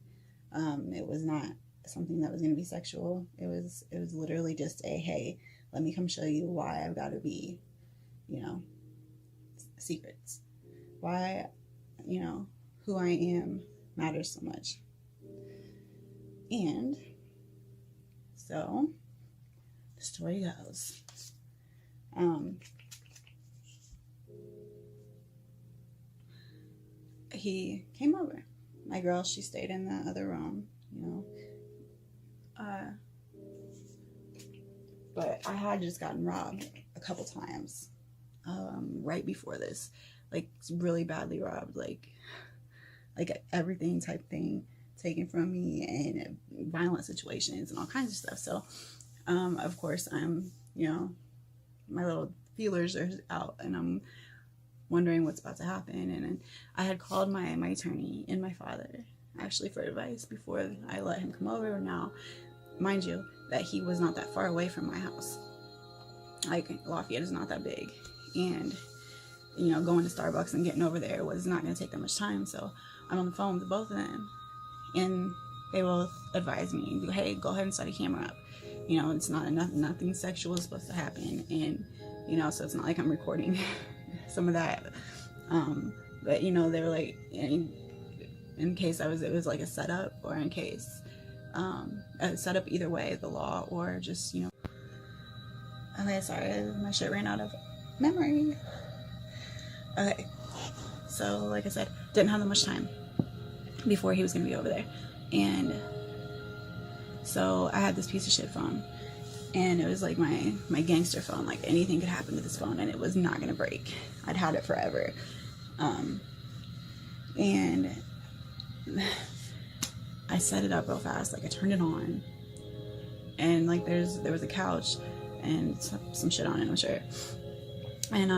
It was not something that was going to be sexual. It was literally just a, hey, let me come show you why I've got to be, you know, secrets. Why, you know, who I am matters so much. And so the story goes, he came over. My girl, she stayed in the other room, you know. But I had just gotten robbed a couple times right before this, like really badly robbed, like everything type thing taken from me, and violent situations and all kinds of stuff. So of course I'm, you know, my little feelers are out, and I'm wondering what's about to happen. And I had called my attorney and my father actually for advice before I let him come over. Now, mind you, that he was not that far away from my house. Like, Lafayette is not that big, and you know, going to Starbucks and getting over there was not going to take that much time. So I'm on the phone with both of them, and they both advised me, hey, go ahead and set a camera up. You know, it's not enough, nothing sexual is supposed to happen, and you know, so it's not like I'm recording some of that. But you know, they were like, in case it was like a setup, or in case a setup either way, the law, or just, you know. Okay, sorry, my shit ran out of memory. Okay, so like I said, didn't have that much time before he was gonna be over there, and so I had this piece of shit phone, and it was like my gangster phone. Like, anything could happen to this phone and it was not gonna break. I'd had it forever. And I set it up real fast, like I turned it on, and like there was a couch and some shit on it, I'm sure. And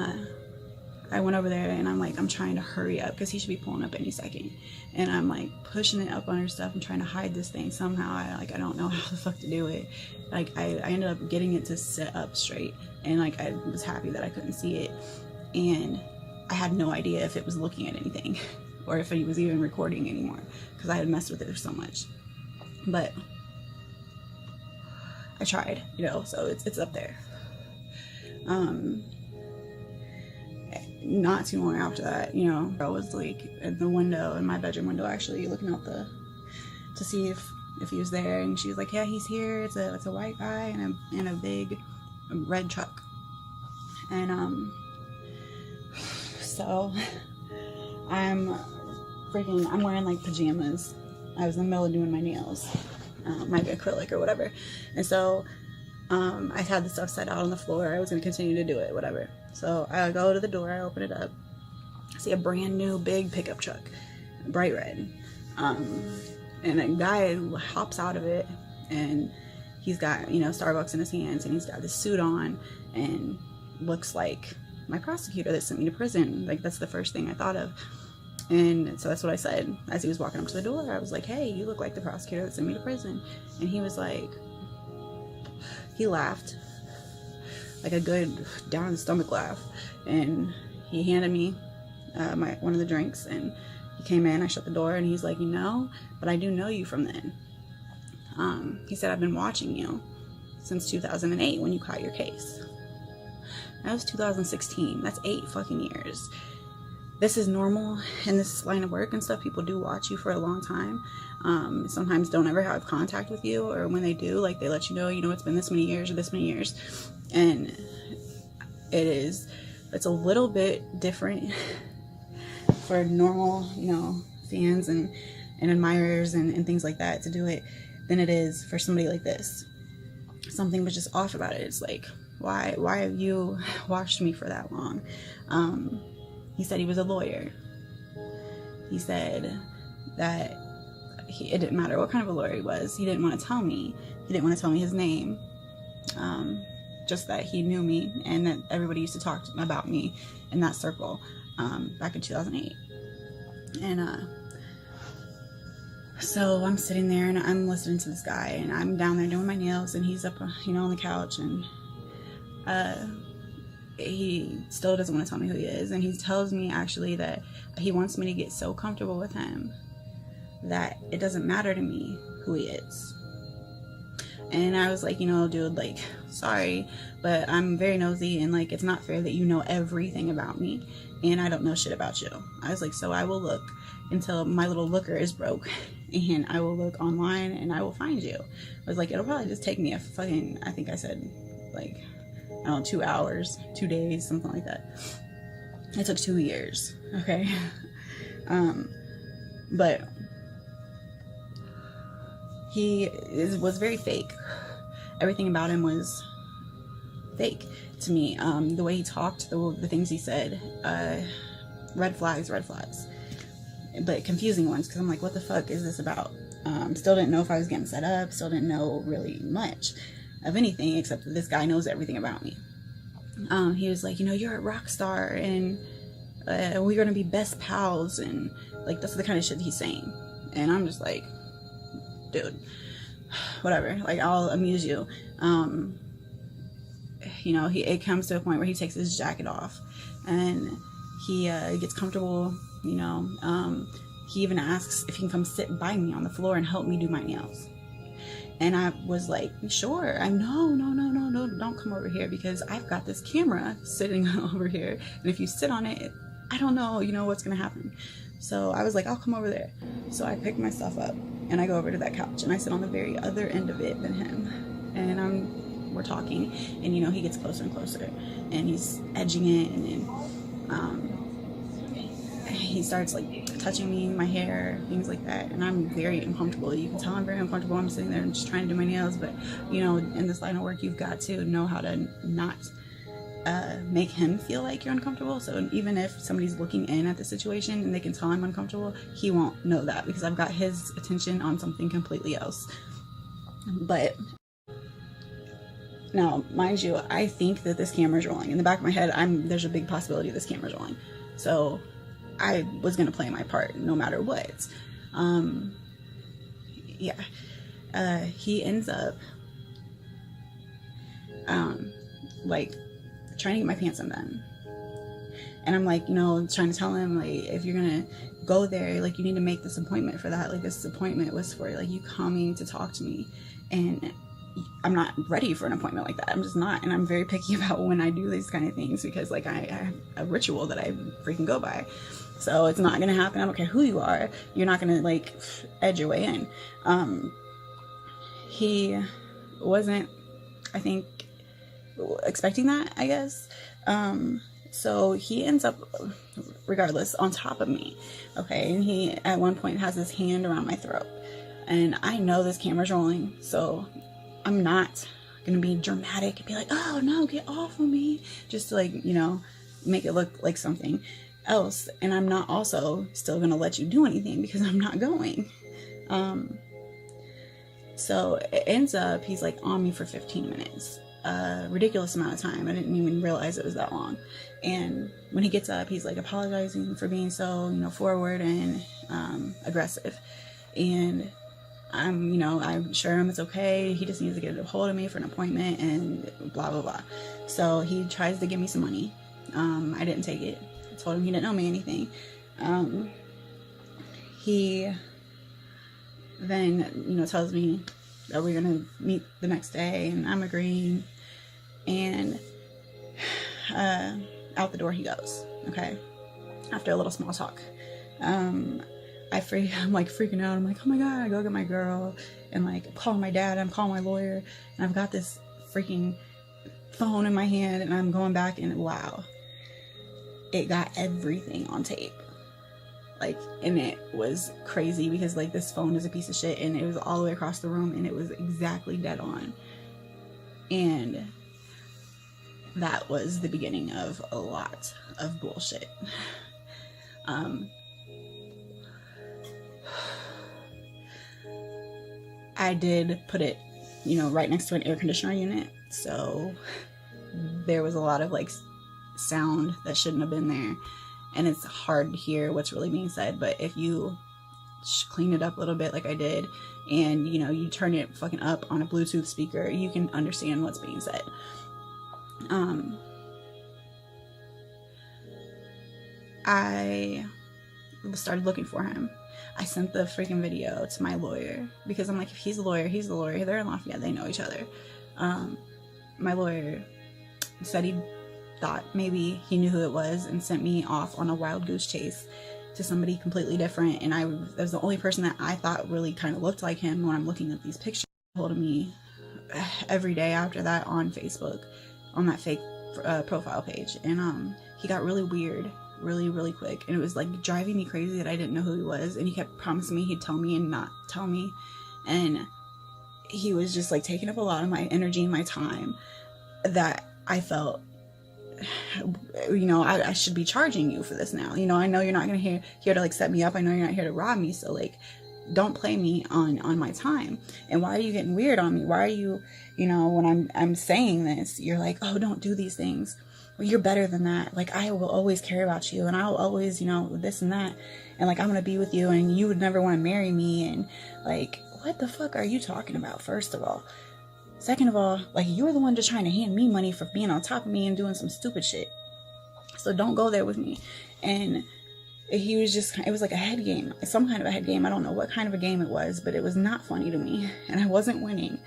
I went over there, and I'm trying to hurry up because he should be pulling up any second, and I'm like pushing it up on her stuff and trying to hide this thing somehow. I don't know how the fuck to do it. Like, I ended up getting it to sit up straight, and like I was happy that I couldn't see it, and I had no idea if it was looking at anything or if it was even recording anymore, because I had messed with it so much. But I tried, you know, so it's up there. Not too long after that, you know, I was like at the window, in my bedroom window, actually looking out to see if he was there, and she was like, yeah, he's here. It's a white guy in a big red truck. And so I'm wearing like pajamas. I was in the middle of doing my nails, my acrylic or whatever, and so I had the stuff set out on the floor. I was going to continue to do it, whatever. So I go to the door, I open it up, I see a brand new big pickup truck, bright red, and a guy hops out of it, and he's got, you know, Starbucks in his hands, and he's got this suit on, and looks like my prosecutor that sent me to prison. Like, that's the first thing I thought of. And so that's what I said as he was walking up to the door. I was like, hey, you look like the prosecutor that sent me to prison. And he was like, he laughed, like a good down the stomach laugh, and he handed me one of the drinks, and he came in. I shut the door, and he's like, you know, but I do know you from then. He said, I've been watching you since 2008 when you caught your case. That was 2016. That's 8 fucking years. This is normal in this line of work and stuff. People do watch you for a long time. Sometimes don't ever have contact with you, or when they do, like, they let you know, it's been this many years or this many years. And it's a little bit different for normal, you know, fans and admirers and things like that to do it than it is for somebody like this. Something was just off about it. It's like, why have you watched me for that long? He said he was a lawyer. He said that it didn't matter what kind of a lawyer he was. He didn't want to tell me. He didn't want to tell me his name. Just that he knew me, and that everybody used to talk about me in that circle back in 2008. And so I'm sitting there, and I'm listening to this guy, and I'm down there doing my nails, and he's up, you know, on the couch, and he still doesn't want to tell me who he is. And he tells me actually that he wants me to get so comfortable with him that it doesn't matter to me who he is. And I was like, you know, dude, like, sorry, but I'm very nosy, and like, it's not fair that you know everything about me and I don't know shit about you. I was like, so I will look until my little looker is broke, and I will look online and I will find you. I was like, it'll probably just take me a fucking, I think I said like, I don't know, 2 hours, 2 days, something like that. It took 2 years, okay? But he was very fake. Everything about him was fake to me. The way he talked, the things he said, red flags, but confusing ones, because I'm like, what the fuck is this about? Still didn't know if I was getting set up, still didn't know really much of anything, except that this guy knows everything about me. He was like, you know, you're a rock star, and we're gonna be best pals, and like, that's the kind of shit he's saying. And I'm just like, dude, whatever, like, I'll amuse you. You know, it comes to a point where he takes his jacket off and he gets comfortable, you know. He even asks if he can come sit by me on the floor and help me do my nails. And I was like, sure. No, don't come over here, because I've got this camera sitting over here, and if you sit on it, I don't know, you know, what's gonna happen. So I was like, I'll come over there. So I pick myself up and I go over to that couch and I sit on the very other end of it than him. And we're talking, and you know, he gets closer and closer, and he's edging in, and he starts like touching me, my hair, things like that, and I'm very uncomfortable. You can tell I'm very uncomfortable. I'm sitting there and just trying to do my nails, but you know, in this line of work, you've got to know how to not make him feel like you're uncomfortable. So even if somebody's looking in at the situation and they can tell I'm uncomfortable, he won't know that, because I've got his attention on something completely else. But now, mind you, I think that this camera's rolling. In the back of my head, there's a big possibility this camera's rolling. So I was gonna play my part no matter what. He ends up like trying to get my pants undone. And I'm like, you know, trying to tell him, like, if you're gonna go there, like, you need to make this appointment for that. Like, this appointment was for like you coming to talk to me, and I'm not ready for an appointment like that. I'm just not. And I'm very picky about when I do these kind of things, because like I have a ritual that I freaking go by. So it's not gonna happen. I don't care who you are. You're not gonna like edge your way in. He wasn't, I think, expecting that, I guess. So he ends up, regardless, on top of me. Okay, and he at one point has his hand around my throat, and I know this camera's rolling, so I'm not gonna be dramatic and be like, oh no, get off of me, just to, like, you know, make it look like something else. And I'm not also still gonna let you do anything, because I'm not going. So it ends up, he's like on me for 15 minutes. Ridiculous amount of time. I didn't even realize it was that long. And when he gets up, he's like apologizing for being so, you know, forward and aggressive. And I'm sure it's okay. He just needs to get a hold of me for an appointment and blah, blah, blah. So he tries to give me some money. I didn't take it. I told him he didn't owe me anything. He then, you know, tells me that we're going to meet the next day, and I'm agreeing. And out the door he goes, okay? After a little small talk. I'm like freaking out. I'm like, oh my God, I go get my girl, and like, I'm calling my dad, I'm calling my lawyer, and I've got this freaking phone in my hand, and I'm going back, and wow, it got everything on tape. Like, and it was crazy, because like, this phone is a piece of shit, and it was all the way across the room, and it was exactly dead on. And that was the beginning of a lot of bullshit. I did put it, you know, right next to an air conditioner unit, so there was a lot of like sound that shouldn't have been there, and it's hard to hear what's really being said. But if you clean it up a little bit like I did, and you know, you turn it fucking up on a Bluetooth speaker, you can understand what's being said. I started looking for him. I sent the freaking video to my lawyer because I'm like, if he's the lawyer, he's the lawyer. They're in Lafayette, they know each other. My lawyer said he thought maybe he knew who it was and sent me off on a wild goose chase to somebody completely different. And I was the only person that I thought really kind of looked like him when I'm looking at these pictures. He told me every day after that on Facebook, on that fake profile page. And he got really weird really quick, and it was like driving me crazy that I didn't know who he was, and he kept promising me he'd tell me and not tell me, and he was just like taking up a lot of my energy and my time that I felt, you know, I should be charging you for this now. You know, I know you're not gonna here to like set me up. I know you're not here to rob me, so like don't play me on my time. And why are you getting weird on me? Why are you, you know, when I'm saying this, you're like, oh, don't do these things. Well, you're better than that. Like, I will always care about you, and I'll always, you know, this and that, and like I'm gonna be with you, and you would never want to marry me. And like, what the fuck are you talking about? First of all. Second of all, like, you're the one just trying to hand me money for being on top of me and doing some stupid shit. So don't go there with me. And he was just, it was like a head game, some kind of a head game. I don't know what kind of a game it was, but it was not funny to me, and I wasn't winning.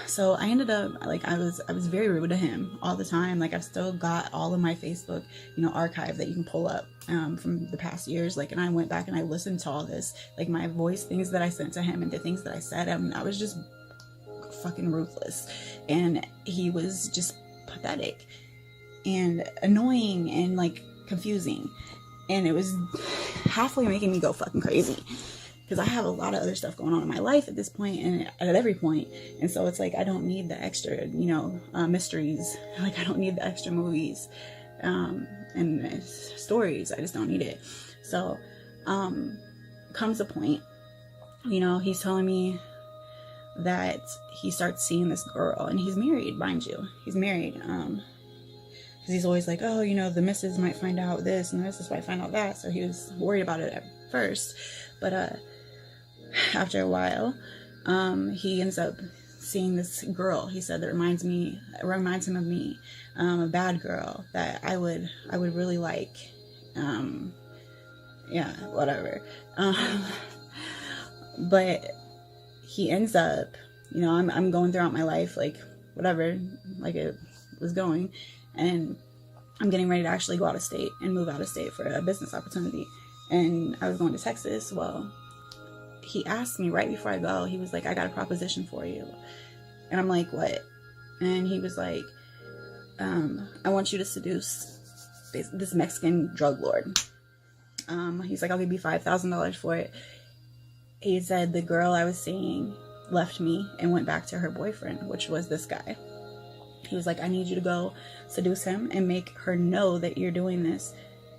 So I ended up, like, I was very rude to him all the time. Like, I've still got all of my Facebook, you know, archive that you can pull up from the past years. Like, and I went back and I listened to all this, like my voice things that I sent to him and the things that I said. I mean, I was just fucking ruthless, and he was just pathetic and annoying and like confusing, and it was halfway making me go fucking crazy. Because I have a lot of other stuff going on in my life at this point, and at every point. And so it's like, I don't need the extra, you know, mysteries. Like, I don't need the extra movies and stories. I just don't need it. So comes a point, you know, he's telling me that he starts seeing this girl, and he's married, mind you. He's married. Because he's always like, oh, you know, the missus might find out this, and the missus might find out that. So he was worried about it at first. But after a while, he ends up seeing this girl. He said that reminds him of me, a bad girl that I would really like. Yeah, whatever. But he ends up, you know, I'm going throughout my life, like whatever, like it was going, and I'm getting ready to actually go out of state and move out of state for a business opportunity. And I was going to Texas. Well, he asked me right before I go, he was like, I got a proposition for you. And I'm like, what? And he was like, I want you to seduce this Mexican drug lord. He's like, I'll give you $5,000 for it. He said the girl I was seeing left me and went back to her boyfriend, which was this guy. He was like, I need you to go seduce him and make her know that you're doing this,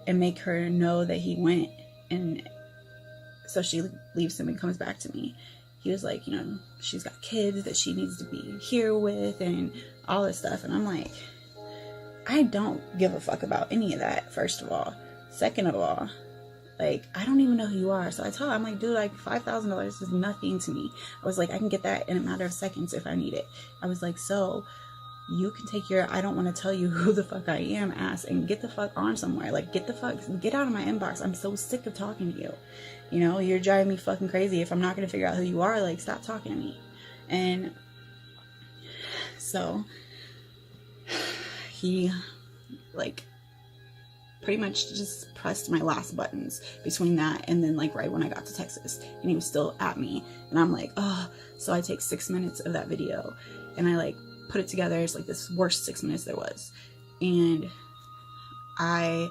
and make her know that he went, and so she leaves him and comes back to me. He was like, you know, she's got kids that she needs to be here with and all this stuff. And I'm like, I don't give a fuck about any of that, first of all. Second of all, like, I don't even know who you are. So I told him, I'm like, dude, like $5,000 is nothing to me. I was like, I can get that in a matter of seconds if I need it. I was like, so you can take your I don't want to tell you who the fuck I am ass and get the fuck on somewhere. Like, get out of my inbox. I'm so sick of talking to you. You know, you're driving me fucking crazy. If I'm not going to figure out who you are, like, stop talking to me. And so he, like, pretty much just pressed my last buttons between that and then, like, right when I got to Texas. And he was still at me. And I'm like, oh. So I take 6 minutes of that video and I, like, put it together. It's like this worst 6 minutes there was. And I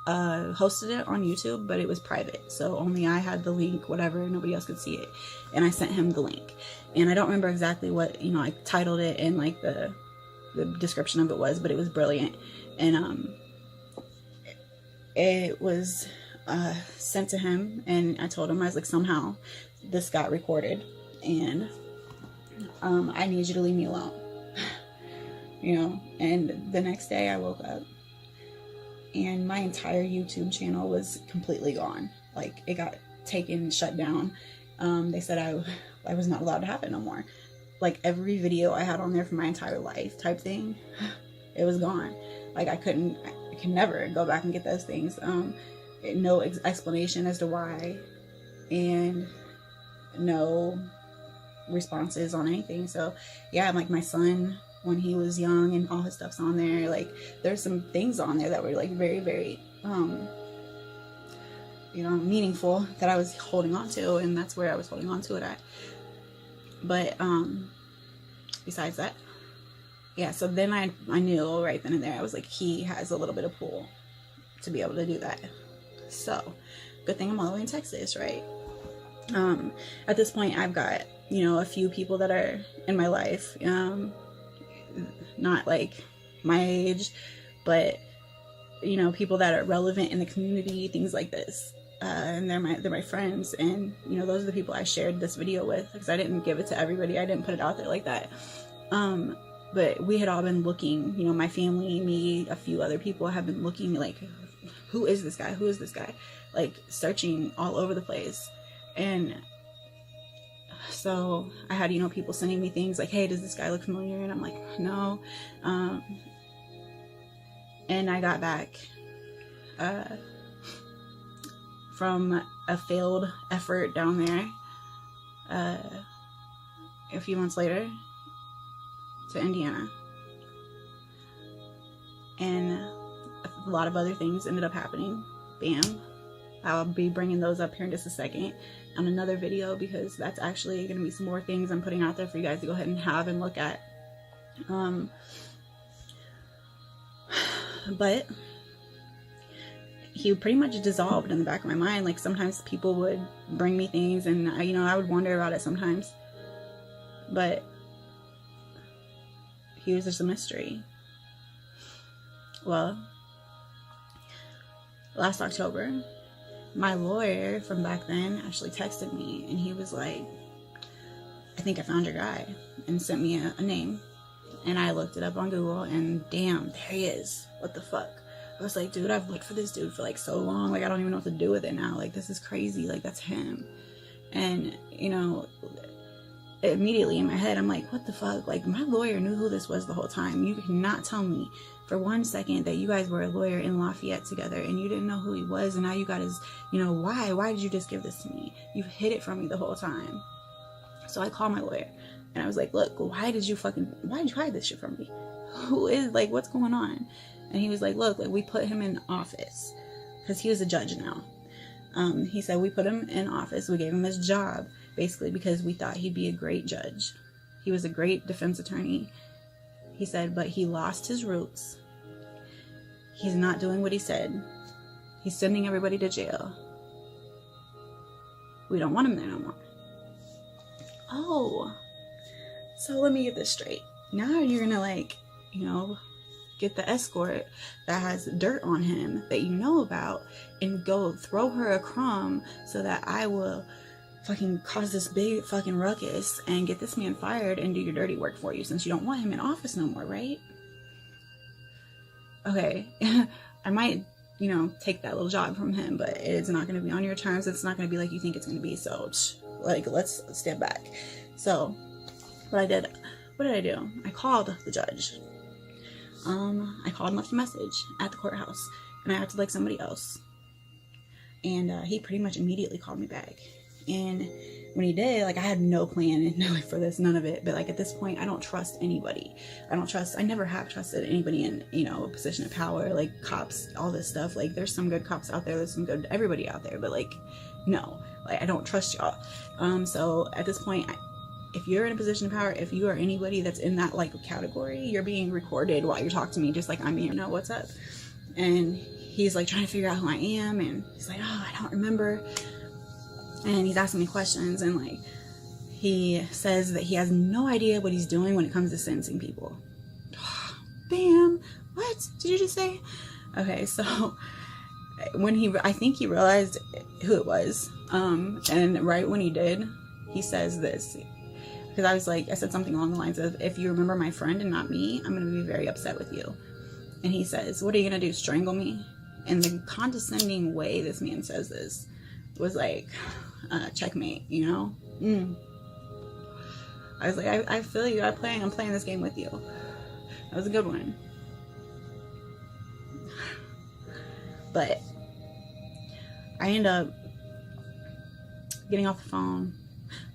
hosted it on YouTube, but it was private, so only I had the link, whatever, nobody else could see it. And I sent him the link, and I don't remember exactly what, you know, I titled it and like the description of it was, but it was brilliant. And it was sent to him, and I told him, I was like, somehow this got recorded, and I need you to leave me alone. You know. And the next day I woke up and my entire YouTube channel was completely gone. Like, it got taken, shut down. They said I was not allowed to have it no more. Like, every video I had on there for my entire life type thing, it was gone. Like, I couldn't can never go back and get those things. No explanation as to why, and no responses on anything. So yeah, like my son, when he was young and all his stuff's on there, like there's some things on there that were like very, very meaningful that I was holding on to, and that's where I was holding on to it at. But besides that, yeah, so then I knew right then and there, I was like, he has a little bit of pull to be able to do that. So good thing I'm all the way in Texas, right? At this point, I've got, a few people that are in my life, not like my age, but people that are relevant in the community, things like this. And they're my friends, and those are the people I shared this video with, because I didn't give it to everybody. I didn't put it out there like that. But we had all been looking, my family, me, a few other people have been looking, like, who is this guy? Who is this guy? Like, searching all over the place. And so I had, people sending me things like, hey, does this guy look familiar? And I'm like, no. And I got back from a failed effort down there a few months later to Indiana. And a lot of other things ended up happening. Bam. I'll be bringing those up here in just a second on another video, because that's actually going to be some more things I'm putting out there for you guys to go ahead and have and look at. But he pretty much dissolved in the back of my mind. Like, sometimes people would bring me things, and I would wonder about it sometimes, but he was just a mystery. Well, last October, my lawyer from back then actually texted me, and he was like, I think I found your guy, and sent me a name. And I looked it up on Google, and damn, there he is. What the fuck? I was like, dude, I've looked for this dude for like so long, like I don't even know what to do with it now. Like, this is crazy. Like, that's him. And immediately in my head, I'm like, what the fuck? Like, my lawyer knew who this was the whole time. You cannot tell me for 1 second that you guys were a lawyer in Lafayette together and you didn't know who he was, and now you got his, why did you just give this to me? You've hid it from me the whole time. So I called my lawyer, and I was like, look, why did you hide this shit from me? Who is, like, what's going on? And he was like, look, like, we put him in office, because he was a judge now. He said, we put him in office, we gave him his job, basically because we thought he'd be a great judge. He was a great defense attorney. He said, but he lost his roots. He's not doing what he said. He's sending everybody to jail. We don't want him there no more. Oh, so let me get this straight. Now you're gonna, like, get the escort that has dirt on him that you know about and go throw her a crumb so that I will fucking cause this big fucking ruckus and get this man fired and do your dirty work for you, since you don't want him in office no more, right? Okay, I might, take that little job from him, but it's not going to be on your terms. It's not going to be like you think it's going to be. So, like, let's step back. So, what did I do? I called the judge. I called and left a message at the courthouse, and I acted like somebody else. And he pretty much immediately called me back. And when he did, like, I had no plan for this, none of it. But, like, at this point, I don't trust anybody. I never have trusted anybody in, a position of power, like cops, all this stuff. Like, there's some good cops out there, there's some good everybody out there, but, like, no, like, I don't trust y'all. So at this point, if you're in a position of power, if you are anybody that's in that, like, category, you're being recorded while you're talking to me, just like I'm being, what's up? And he's, like, trying to figure out who I am, and he's like, oh, I don't remember. And he's asking me questions, and, like, he says that he has no idea what he's doing when it comes to sentencing people. Bam! What did you just say? Okay, so I think he realized who it was, and right when he did, he says this, because I said something along the lines of, if you remember my friend and not me, I'm going to be very upset with you. And he says, what are you going to do, strangle me? And the condescending way this man says this was like, checkmate, I was like, I feel you. I'm playing this game with you. That was a good one. But I end up getting off the phone.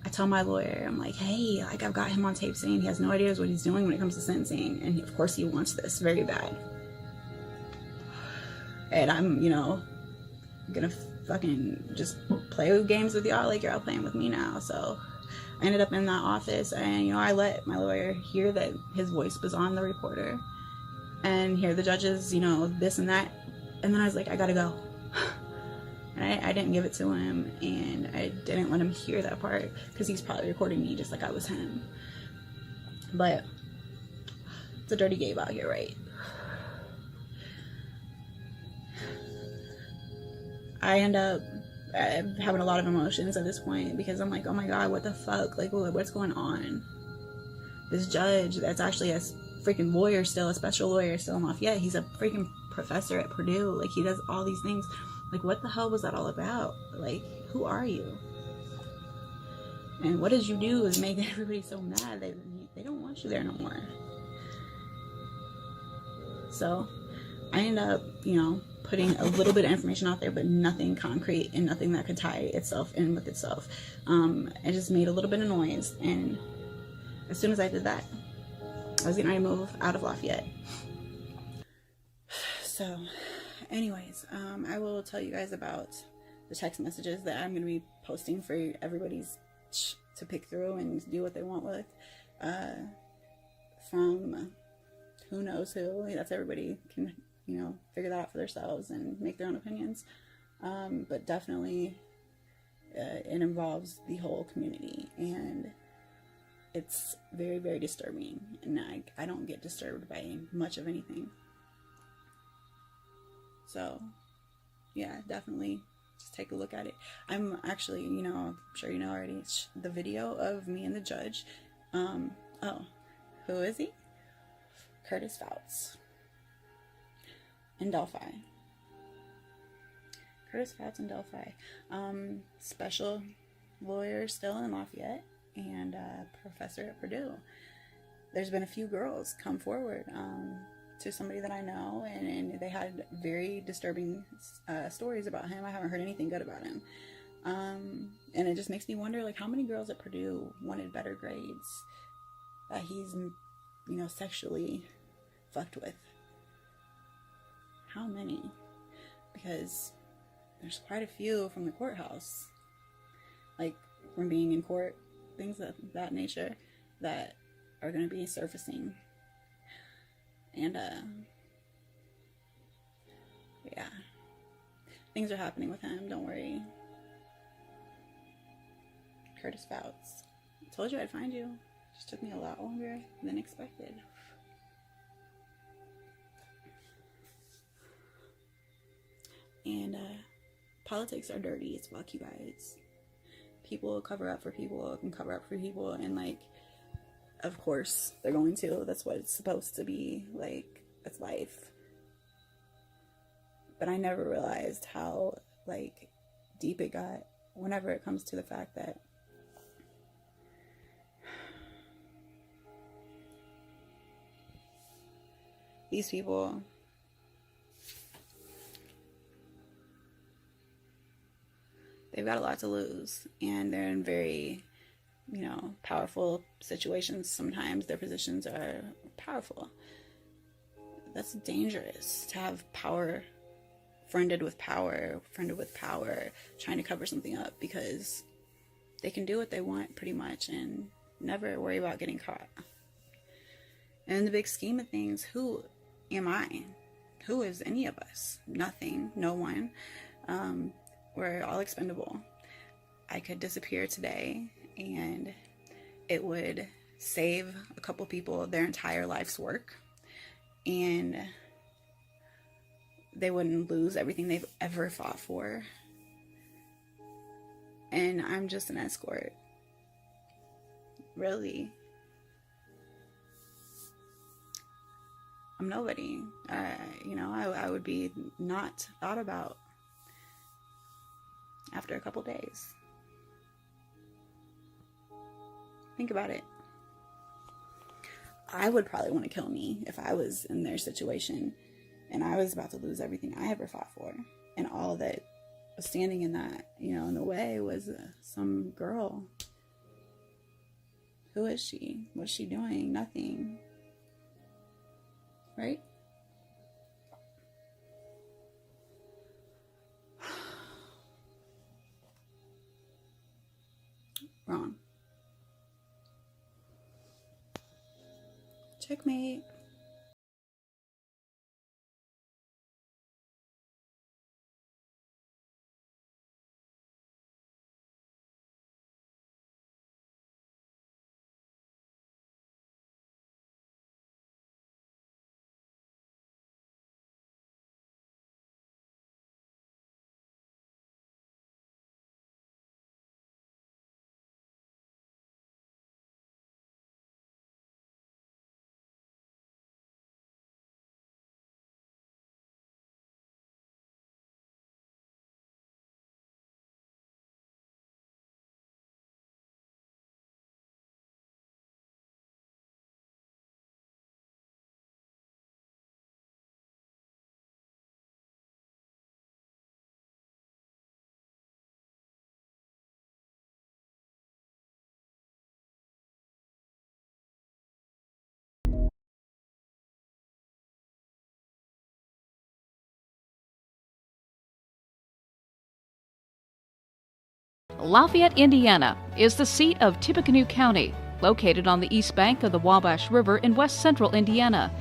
I tell my lawyer, I'm like, hey, like, I've got him on tape saying he has no idea what he's doing when it comes to sentencing, and of course he wants this very bad. And I'm, you know, gonna fucking just play games with y'all like you're all playing with me now. So I ended up in that office, and, you know, I let my lawyer hear that his voice was on the reporter and hear the judges, you know, this and that. And then I was like, I gotta go. And I didn't give it to him, and I didn't let him hear that part because he's probably recording me just like I was him. But it's a dirty game out here, right? I end up having a lot of emotions at this point because I'm like, oh my God, what the fuck? Like, what's going on? This judge that's actually a freaking lawyer still, a special lawyer still in Lafayette, he's a freaking professor at Purdue. Like, he does all these things. Like, what the hell was that all about? Like, who are you? And what did you do is make everybody so mad that they don't want you there no more. So I end up, you know, putting a little bit of information out there, but nothing concrete and nothing that could tie itself in with itself. I just made a little bit of noise, and as soon as I did that, I was getting ready to move out of Lafayette. So anyways, I will tell you guys about the text messages that I'm going to be posting for everybody's to pick through and do what they want with, from who knows who. That's everybody can, you know, figure that out for themselves and make their own opinions. But definitely it involves the whole community, and it's very, very disturbing. And I don't get disturbed by much of anything. So yeah, definitely just take a look at it. I'm actually, you know, I'm sure you know already, the video of me and the judge. Oh, who is he? Curtis Fouts in Delphi. Curtis Fouts in Delphi. Special lawyer still in Lafayette, and professor at Purdue. There's been a few girls come forward to somebody that I know, and they had very disturbing stories about him. I haven't heard anything good about him. And it just makes me wonder, like, how many girls at Purdue wanted better grades that he's, you know, sexually fucked with? How many? Because there's quite a few from the courthouse, like from being in court, things of that nature that are going to be surfacing. And yeah, things are happening with him, don't worry. Curtis Fouts. I told you I'd find you. Just took me a lot longer than expected. And politics are dirty. It's fuck you guys. People cover up for people, can cover up for people, and, like, of course they're going to. That's what it's supposed to be. Like, that's life. But I never realized how, like, deep it got whenever it comes to the fact that these people, they've got a lot to lose, and they're in very, you know, powerful situations. Sometimes their positions are powerful. That's dangerous to have power, friended with power, trying to cover something up, because they can do what they want pretty much and never worry about getting caught. And in the big scheme of things, who am I? Who is any of us? Nothing, no one. We're all expendable. I could disappear today and it would save a couple people their entire life's work, and they wouldn't lose everything they've ever fought for. And I'm just an escort. Really. I'm nobody. You know, I would be not thought about after a couple days. Think about it. I would probably want to kill me if I was in their situation. And I was about to lose everything I ever fought for. And all that was standing in that, you know, in the way was some girl. Who is she? What's she doing? Nothing. Right? Wrong. Checkmate. Lafayette, Indiana, is the seat of Tippecanoe County, located on the east bank of the Wabash River in west central Indiana.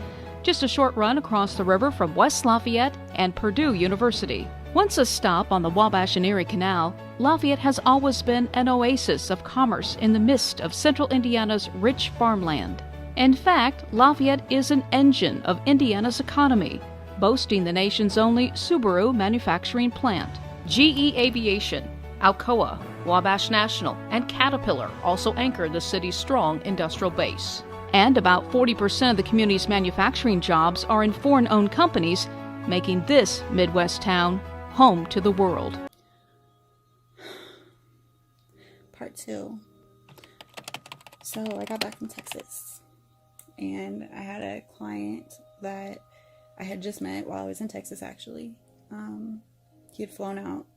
Just a short run across the river from West Lafayette and Purdue University. Once a stop on the Wabash and Erie Canal, Lafayette has always been an oasis of commerce in the midst of central Indiana's rich farmland. In fact, Lafayette is an engine of Indiana's economy, boasting the nation's only Subaru manufacturing plant. GE Aviation, Alcoa, Wabash National, and Caterpillar also anchor the city's strong industrial base. And about 40% of the community's manufacturing jobs are in foreign-owned companies, making this Midwest town home to the world. Part 2. So I got back from Texas, and I had a client that I had just met while I was in Texas, actually. He had flown out.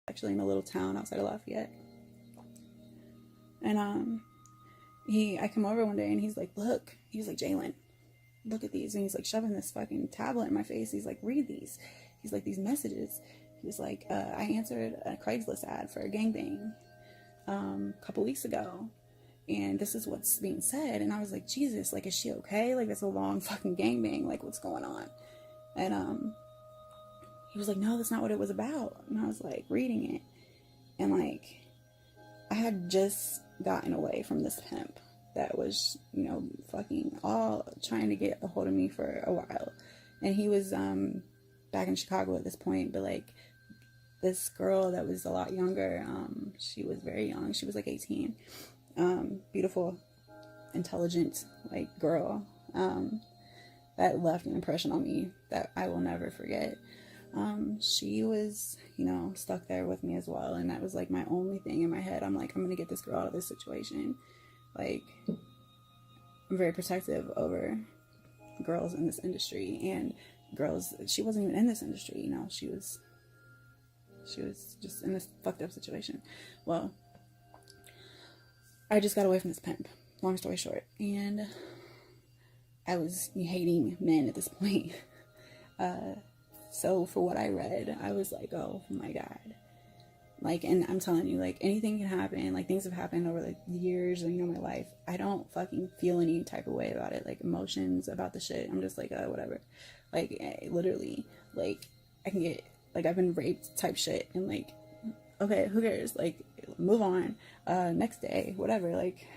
Actually in a little town outside of Lafayette. And I come over one day and he's like, look, he's like, Jalen, look at these. And he's like shoving this fucking tablet in my face. He's like, read these. He's like, these messages. He was like, I answered a Craigslist ad for a gangbang a couple weeks ago, and this is what's being said. And I was like, Jesus, like, is she okay? Like, that's a long fucking gangbang. Like, what's going on? And he was like, no, that's not what it was about. And I was like reading it, and like, I had just gotten away from this pimp that was, you know, fucking all trying to get a hold of me for a while. And he was back in Chicago at this point, but like, this girl that was a lot younger, she was very young. She was like 18. Beautiful, intelligent, like, girl that left an impression on me that I will never forget. She was, you know, stuck there with me as well, and that was like my only thing in my head. I'm like, I'm gonna get this girl out of this situation. Like, I'm very protective over girls in this industry, and girls, she wasn't even in this industry, you know, she was just in this fucked up situation. Well, I just got away from this pimp, long story short, and I was hating men at this point. So for what I read, I was like, oh my God. Like, and I'm telling you, like, anything can happen. Like, things have happened over like years and, you know, my life. I don't fucking feel any type of way about it. Like, emotions about the shit. I'm just like, whatever. Like, literally, like, I can get, like, I've been raped type shit. And like, okay, who cares? Like, move on. Next day, whatever. Like,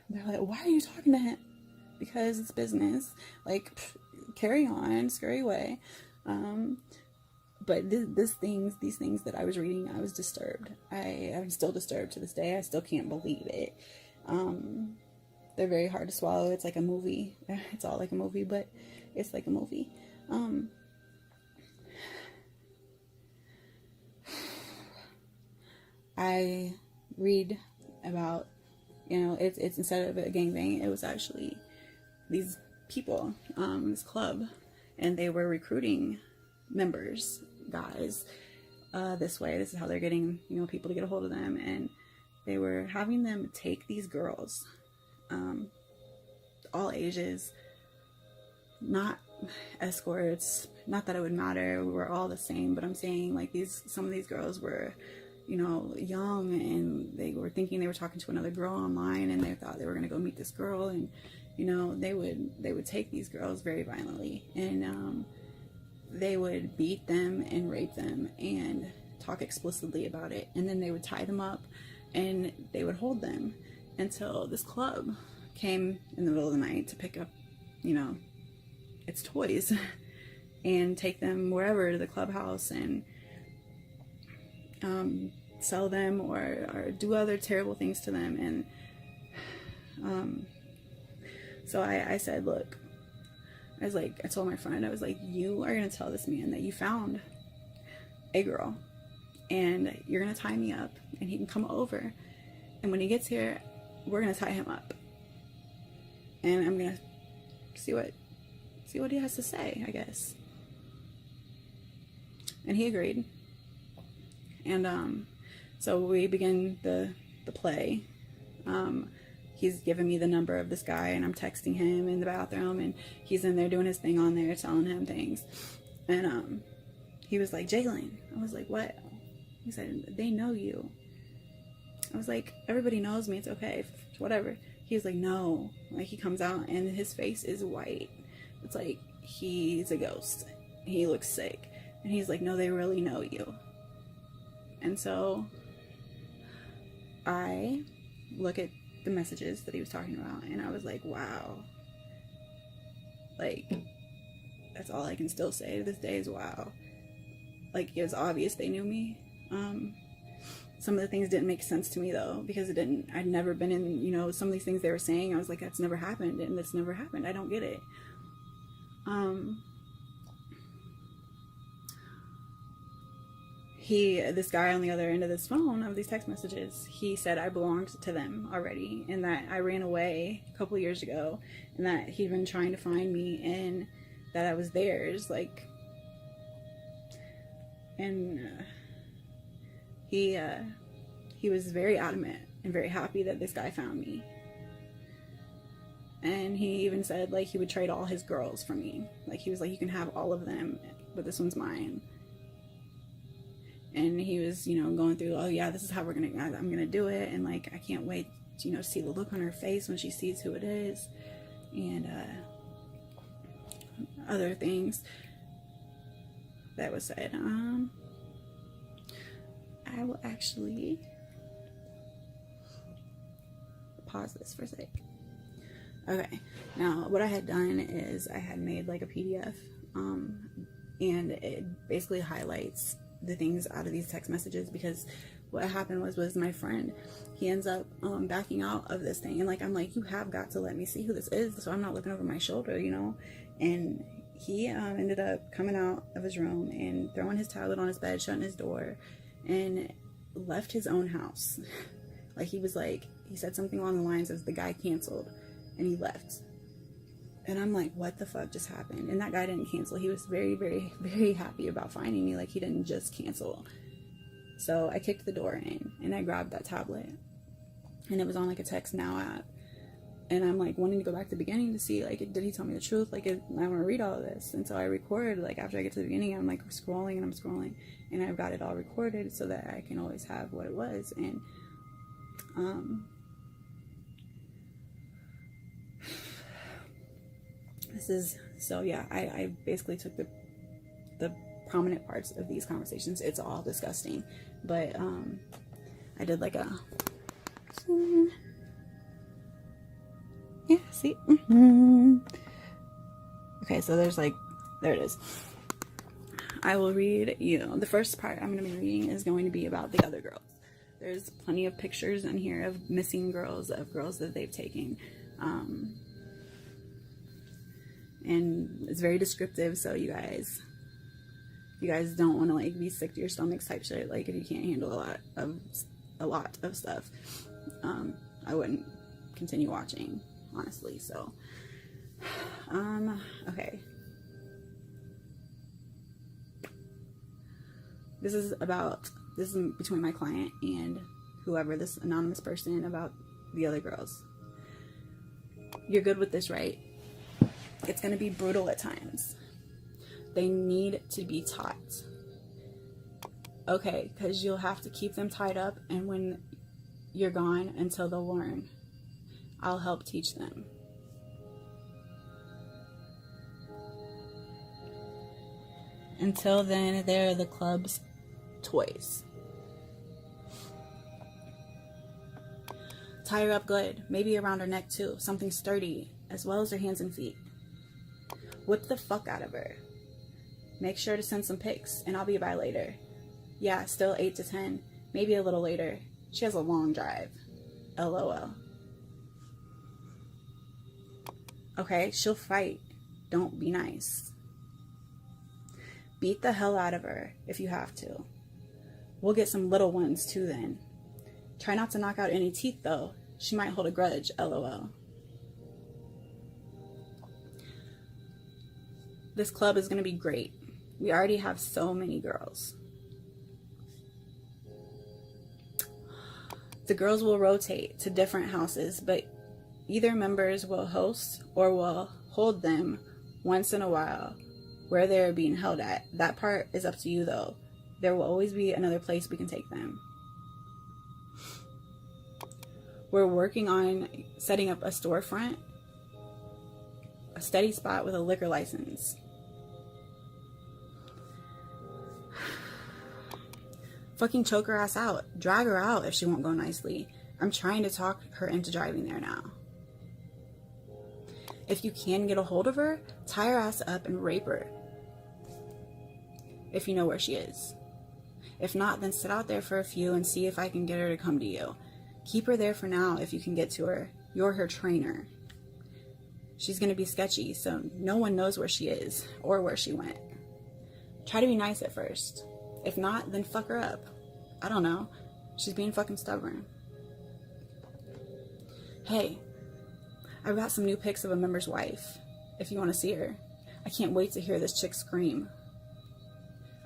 they're like, why are you talking to him? Because it's business. Like, carry on, scurry away. But these things that I was reading, I was disturbed. I'm still disturbed to this day. I still can't believe it. They're very hard to swallow. It's like a movie. It's all like a movie, but it's like a movie. I read about, you know, it's instead of a gangbang, it was actually these people, this club, and they were recruiting members, guys, this way. This is how they're getting, you know, people to get a hold of them. And they were having them take these girls, all ages, not escorts, not that it would matter, we were all the same, but I'm saying, like, some of these girls were, you know, young, and they were thinking they were talking to another girl online, and they thought they were going to go meet this girl, and, you know, they would take these girls very violently, and they would beat them and rape them and talk explicitly about it. And then they would tie them up and they would hold them until this club came in the middle of the night to pick up, you know, its toys and take them wherever, to the clubhouse, and sell them or do other terrible things to them. And so I said, look, I told my friend, I was like, you are going to tell this man that you found a girl and you're going to tie me up, and he can come over, and when he gets here, we're going to tie him up, and I'm going to see what he has to say, I guess. And he agreed. And so we begin the play. He's given me the number of this guy, and I'm texting him in the bathroom, and he's in there doing his thing on there, telling him things. And he was like, Jalen. I was like, what? He said, they know you. I was like, everybody knows me, it's okay, whatever. He was like, no. Like, he comes out and his face is white. It's like he's a ghost. He looks sick. And he's like, no, they really know you. And so I look at the messages that he was talking about, and I was like, wow. Like, that's all I can still say to this day is wow. Like, it was obvious they knew me. Some of the things didn't make sense to me, though, because I'd never been in, you know, some of these things they were saying, I was like, that's never happened, and that's never happened. I don't get it. This guy on the other end of this phone, of these text messages, he said I belonged to them already, and that I ran away a couple years ago, and that he'd been trying to find me, and that I was theirs, like, and he was very adamant and very happy that this guy found me. And he even said, like, he would trade all his girls for me. Like, he was like, you can have all of them, but this one's mine. And he was, you know, going through, oh yeah, this is how I'm gonna do it, and like, I can't wait, you know, to see the look on her face when she sees who it is, and other things that was said. I will actually pause this for a sec. Okay, now what I had done is I had made like a PDF, and it basically highlights the things out of these text messages, because what happened was my friend, he ends up backing out of this thing, and like, I'm like, you have got to let me see who this is, so I'm not looking over my shoulder, you know. And he ended up coming out of his room and throwing his tablet on his bed, shutting his door, and left his own house. Like, he was like, he said something along the lines of, the guy canceled, and he left. And I'm like, what the fuck just happened? And that guy didn't cancel. He was very, very, very happy about finding me. Like, he didn't just cancel. So I kicked the door in, and I grabbed that tablet, and it was on like a text now app. And I'm like wanting to go back to the beginning to see, like, did he tell me the truth? Like, I want to read all of this. And so I record, like, after I get to the beginning, I'm like scrolling and I'm scrolling, and I've got it all recorded so that I can always have what it was. And this is, so yeah, I basically took the prominent parts of these conversations. It's all disgusting, but I did like a, yeah, see, okay, so there's like, there it is. I will read you. The first part I'm going to be reading is going to be about the other girls. There's plenty of pictures in here of missing girls, of girls that they've taken, and it's very descriptive, so you guys don't want to like be sick to your stomachs type shit. Like, if you can't handle a lot of stuff, I wouldn't continue watching, honestly. So okay, this is between my client and whoever, this anonymous person, about the other girls. You're good with this, right? It's going to be brutal at times. They need to be taught. Okay, because you'll have to keep them tied up, and when you're gone, until they'll learn, I'll help teach them. Until then, they're the club's toys. Tie her up good, maybe around her neck too, something sturdy, as well as her hands and feet. Whip the fuck out of her. Make sure to send some pics, and I'll be by later. Yeah, still 8 to 10, maybe a little later. She has a long drive. LOL. Okay, she'll fight. Don't be nice. Beat the hell out of her if you have to. We'll get some little ones too then. Try not to knock out any teeth though. She might hold a grudge. LOL. This club is going to be great. We already have so many girls. The girls will rotate to different houses, but either members will host or will hold them once in a while where they're being held at. That part is up to you though. There will always be another place we can take them. We're working on setting up a storefront, a steady spot with a liquor license. Fucking choke her ass out. Drag her out if she won't go nicely. I'm trying to talk her into driving there now. If you can get a hold of her, tie her ass up and rape her. If you know where she is. If not, then sit out there for a few and see if I can get her to come to you. Keep her there for now if you can get to her. You're her trainer. She's gonna be sketchy, so no one knows where she is or where she went. Try to be nice at first. If not, then fuck her up. I don't know. She's being fucking stubborn. Hey, I've got some new pics of a member's wife, if you want to see her. I can't wait to hear this chick scream.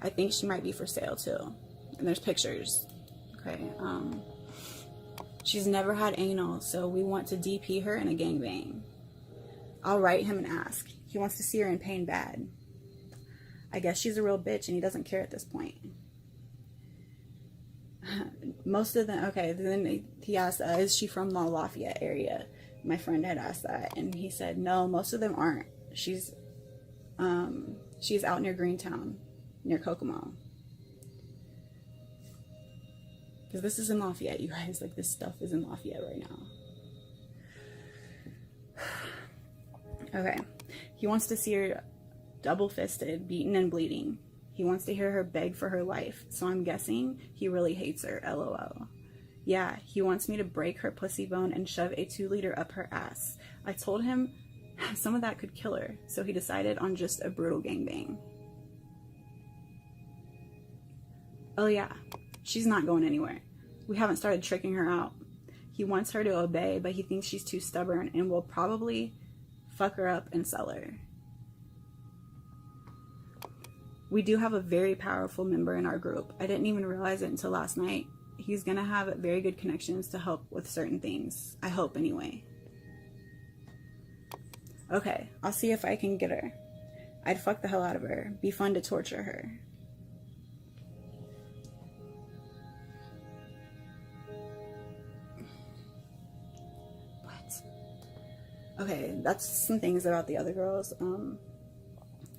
I think she might be for sale too. And there's pictures. Okay, she's never had anal, so we want to DP her in a gangbang. I'll write him and ask. He wants to see her in pain bad. I guess she's a real bitch and he doesn't care at this point. Most of them, okay, then he asked, is she from the Lafayette area? My friend had asked that, and he said, no, most of them aren't. She's out near Greentown, near Kokomo. Because this is in Lafayette, you guys. Like, this stuff is in Lafayette right now. Okay. He wants to see her double-fisted, beaten and bleeding. He wants to hear her beg for her life, so I'm guessing he really hates her, LOL. Yeah, he wants me to break her pussy bone and shove a 2-liter up her ass. I told him some of that could kill her, so he decided on just a brutal gangbang. Oh yeah, she's not going anywhere. We haven't started tricking her out. He wants her to obey, but he thinks she's too stubborn and will probably fuck her up and sell her. We do have a very powerful member in our group. I didn't even realize it until last night. He's gonna have very good connections to help with certain things. I hope, anyway. Okay, I'll see if I can get her. I'd fuck the hell out of her. Be fun to torture her. What? Okay, that's some things about the other girls. I'm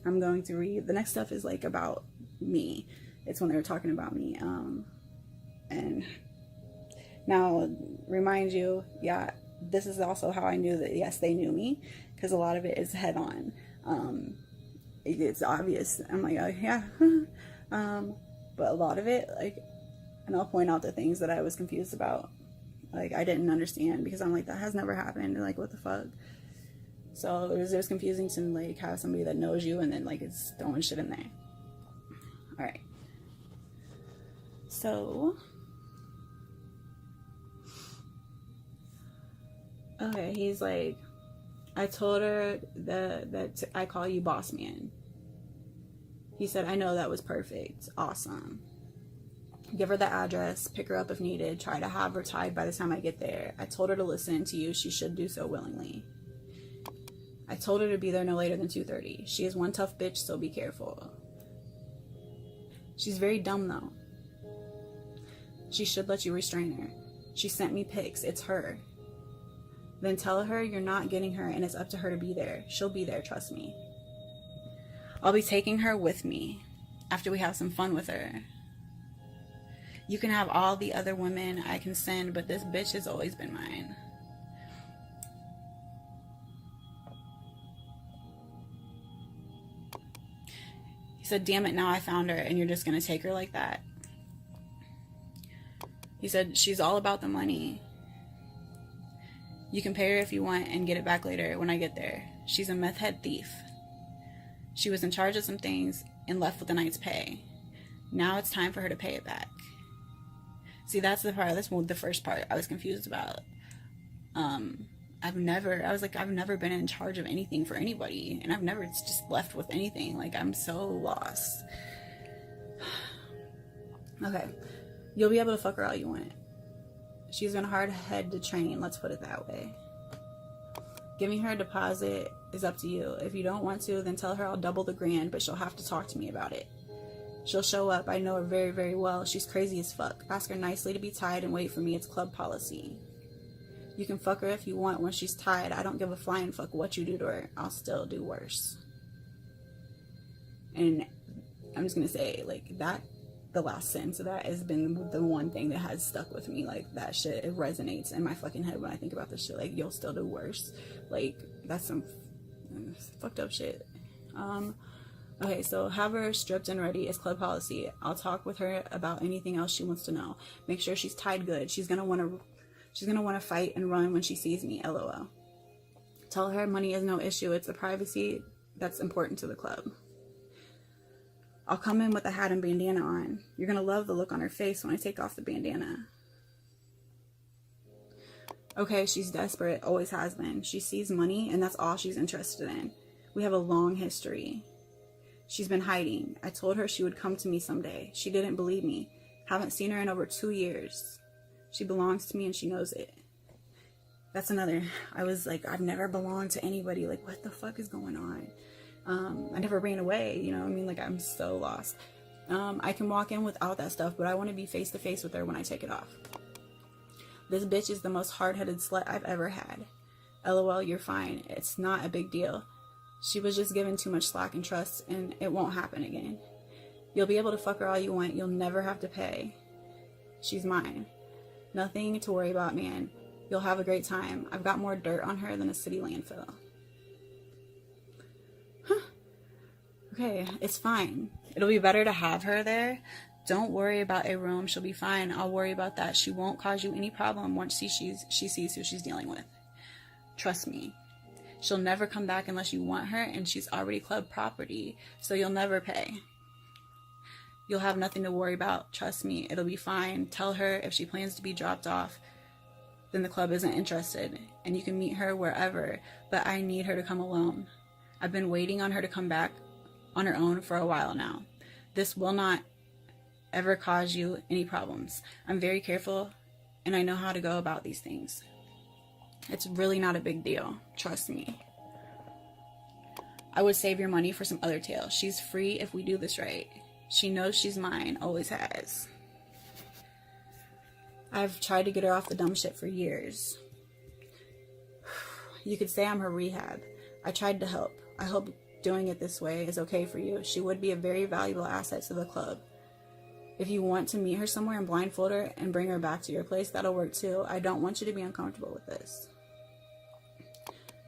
going to read. The next stuff is like about me. It's when they were talking about me. And now, remind you, yeah, this is also how I knew that, yes, they knew me, because a lot of it is head on. It's obvious. I'm like, oh, yeah. But a lot of it, like, and I'll point out the things that I was confused about. Like, I didn't understand, because I'm like, that has never happened. Like, what the fuck? So it was confusing to, like, have somebody that knows you and then, like, it's throwing shit in there. All right. So, okay, he's like, I told her that I call you boss man. He said, I know, that was perfect. Awesome. Give her the address, pick her up if needed, try to have her tied by the time I get there. I told her to listen to you. She should do so willingly. I told her to be there no later than 2:30. She is one tough bitch, so be careful. She's very dumb, though. She should let you restrain her. She sent me pics. It's her. Then tell her you're not getting her and it's up to her to be there. She'll be there, trust me. I'll be taking her with me after we have some fun with her. You can have all the other women I can send, but this bitch has always been mine. He said, damn it, now I found her and you're just gonna take her like that? He said, she's all about the money. You can pay her if you want and get it back later when I get there. She's a meth head thief. She was in charge of some things and left with the night's pay. Now it's time for her to pay it back. See, that's the part, that's the first part I was confused about. I've never been in charge of anything for anybody, and I've never just left with anything. Like, I'm so lost. Okay, you'll be able to fuck her all you want. She's been hard head to train, let's put it that way. Giving her a deposit is up to you. If you don't want to, then tell her I'll double the grand, but she'll have to talk to me about it. She'll show up. I know her very, very well. She's crazy as fuck. Ask her nicely to be tied and wait for me. It's club policy. You can fuck her if you want when she's tied. I don't give a flying fuck what you do to her. I'll still do worse. And I'm just gonna say, like, that, the last sentence of that has been the one thing that has stuck with me. Like, that shit, it resonates in my fucking head when I think about this shit. Like, you'll still do worse. Like, that's some fucked up shit. Okay, so have her stripped and ready. It's club policy. I'll talk with her about anything else she wants to know. Make sure she's tied good. She's gonna want to fight and run when she sees me. LOL. Tell her money is no issue. It's the privacy that's important to the club. I'll come in with a hat and bandana on. You're gonna love the look on her face when I take off the bandana. Okay, she's desperate. Always has been. She sees money and that's all she's interested in. We have a long history. She's been hiding. I told her she would come to me someday. She didn't believe me. Haven't seen her in over 2 years. She belongs to me and she knows it. That's another. I was like, I've never belonged to anybody. Like, what the fuck is going on? I never ran away, you know what I mean? Like, I'm so lost. I can walk in without that stuff, but I want to be face to face with her when I take it off. This bitch is the most hard-headed slut I've ever had. LOL, you're fine. It's not a big deal. She was just given too much slack and trust, and it won't happen again. You'll be able to fuck her all you want. You'll never have to pay. She's mine. Nothing to worry about, man. You'll have a great time. I've got more dirt on her than a city landfill. Huh. Okay, it's fine. It'll be better to have her there. Don't worry about a room. She'll be fine. I'll worry about that. She won't cause you any problem once she sees who she's dealing with. Trust me. She'll never come back unless you want her, and she's already club property, so you'll never pay. You'll have nothing to worry about. Trust me, it'll be fine. Tell her if she plans to be dropped off, then the club isn't interested, and you can meet her wherever, but I need her to come alone. I've been waiting on her to come back on her own for a while now. This will not ever cause you any problems. I'm very careful, and I know how to go about these things. It's really not a big deal. Trust me. I would save your money for some other tail. She's free if we do this right. She knows she's mine, always has. I've tried to get her off the dumb shit for years. You could say I'm her rehab. I tried to help. I hope doing it this way is okay for you. She would be a very valuable asset to the club. If you want to meet her somewhere and blindfold her and bring her back to your place, that'll work too. I don't want you to be uncomfortable with this.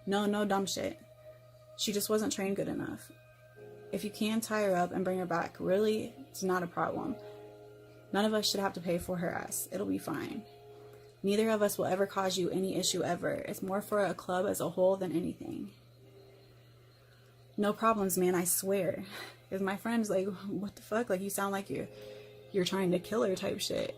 No dumb shit. She just wasn't trained good enough. If you can tie her up and bring her back, really, it's not a problem. None of us should have to pay for her ass. It'll be fine. Neither of us will ever cause you any issue ever. It's more for a club as a whole than anything. No problems, man, I swear. Because my friend's like, what the fuck? Like, you sound like you're trying to kill her type shit.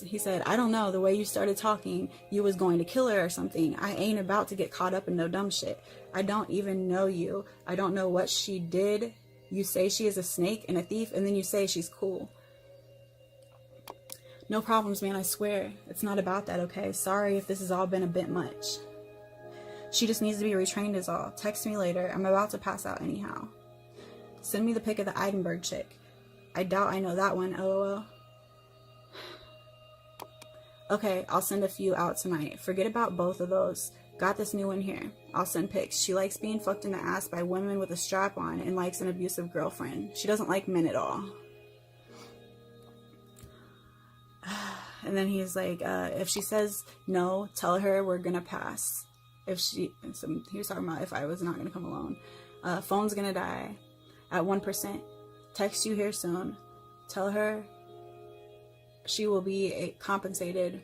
He said, I don't know, the way you started talking, you was going to kill her or something. I ain't about to get caught up in no dumb shit. I don't even know you. I don't know what she did. You say she is a snake and a thief, and then you say she's cool. No problems, man, I swear. It's not about that, okay? Sorry if this has all been a bit much. She just needs to be retrained is all. Text me later. I'm about to pass out anyhow. Send me the pic of the Edinburgh chick. I doubt I know that one, lol. Okay, I'll send a few out tonight. Forget about both of those. Got this new one here. I'll send pics. She likes being fucked in the ass by women with a strap on and likes an abusive girlfriend. She doesn't like men at all. And then he's like, if she says no, tell her we're gonna pass. He was talking about if I was not gonna come alone. Phone's gonna die at 1%. Text you here soon. Tell her she will be compensated,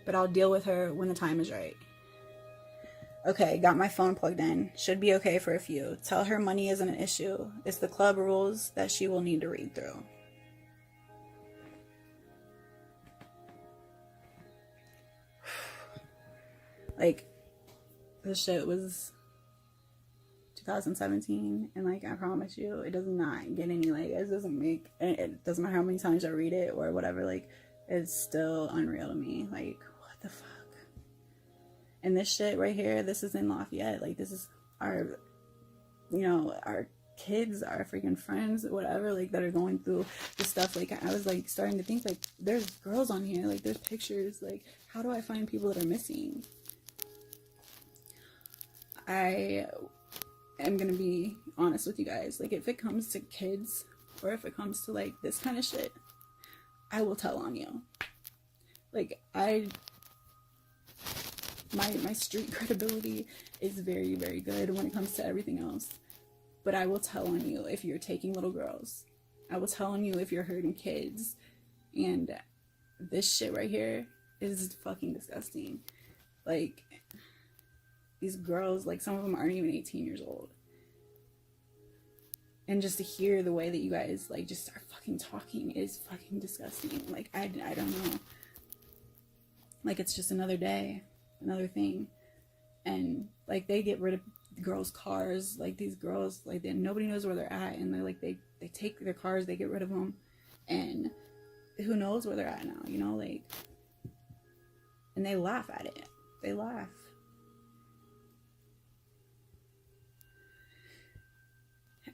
but I'll deal with her when the time is right. Okay, got my phone plugged in. Should be okay for a few. Tell her money isn't an issue. It's the club rules that she will need to read through. Like, this shit was 2017, and like, I promise you, it does not get any, like, it doesn't matter how many times I read it or whatever, like, it's still unreal to me. Like, what the fuck? And this shit right here, this is in Lafayette. Like, this is our, our kids, our freaking friends, whatever, like, that are going through this stuff. Like, I was like starting to think, like, there's girls on here, like, there's pictures, like, how do I find people that are missing? I am gonna be honest with you guys. Like, if it comes to kids, or if it comes to like this kind of shit, I will tell on you. Like, my street credibility is very, very good when it comes to everything else. But I will tell on you if you're taking little girls. I will tell on you if you're hurting kids. And this shit right here is fucking disgusting. Like, these girls, like, some of them aren't even 18 years old. And just to hear the way that you guys, like, just start fucking talking is fucking disgusting. Like, I don't know. Like, it's just another day, another thing. And, like, they get rid of girls' cars. Like, these girls, like, nobody knows where they're at. And they're, like, they take their cars, they get rid of them. And who knows where they're at now, like. And they laugh at it. They laugh.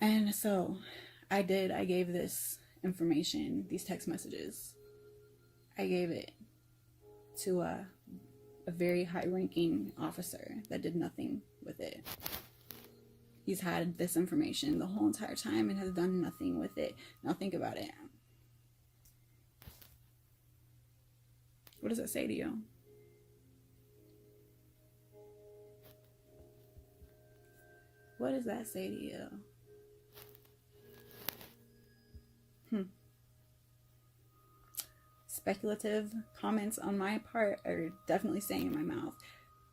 And so I gave this information, these text messages, I gave it to a very high-ranking officer that did nothing with it. He's had this information the whole entire time and has done nothing with it. Now think about it. What does it say to you? What does that say to you? Speculative comments on my part are definitely staying in my mouth.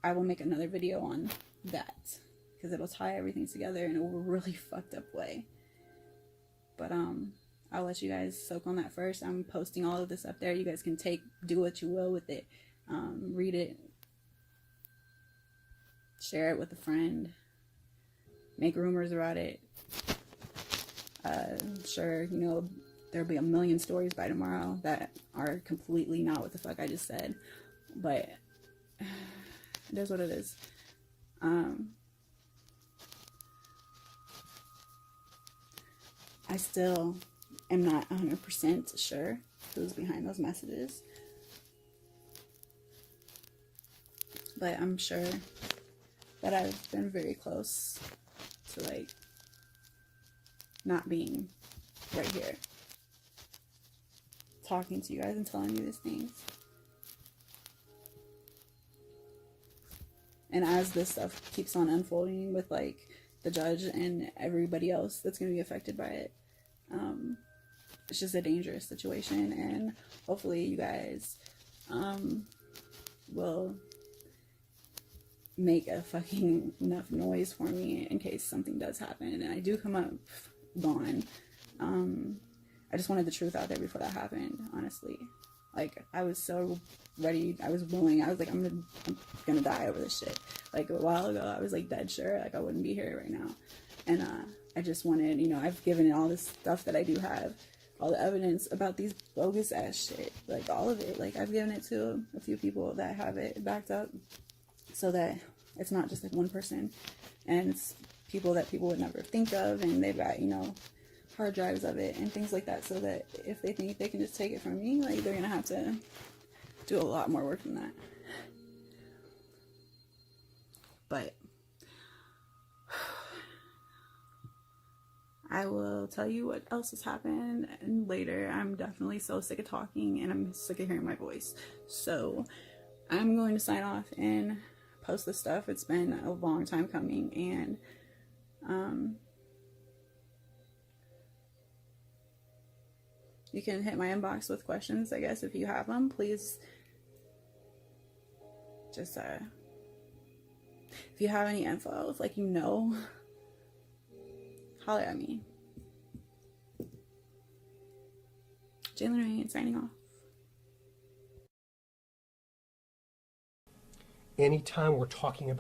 I will make another video on that because it'll tie everything together in a really fucked up way. But I'll let you guys soak on that first. I'm posting all of this up there. You guys can do what you will with it. Read it, share it with a friend, make rumors about it. Sure, there'll be a million stories by tomorrow that are completely not what the fuck I just said, but it is what it is. I still am not 100% sure who's behind those messages. But I'm sure that I've been very close to like not being right here talking to you guys and telling you these things. And as this stuff keeps on unfolding with like the judge and everybody else that's going to be affected by it, it's just a dangerous situation, and hopefully you guys will make a fucking enough noise for me in case something does happen and I do come up gone. I just wanted the truth out there before that happened, honestly. Like, I was so ready, I was willing, I was like, I'm gonna die over this shit. Like, a while ago, I was like dead sure, like, I wouldn't be here right now. And I just wanted, you know, I've given it all this stuff that I do have, all the evidence about these bogus ass shit, like, all of it. Like, I've given it to a few people that have it backed up so that it's not just like one person, and it's people that people would never think of, and they've got, you know, hard drives of it and things like that, so that if they think they can just take it from me, like, they're gonna have to do a lot more work than that. But I will tell you what else has happened later. I'm definitely so sick of talking and I'm sick of hearing my voice, so I'm going to sign off and post this stuff. It's been a long time coming, and you can hit my inbox with questions, I guess, if you have them. Please just if you have any info, if, like, you know, holler at me. Jalen Rain signing off. Anytime we're talking about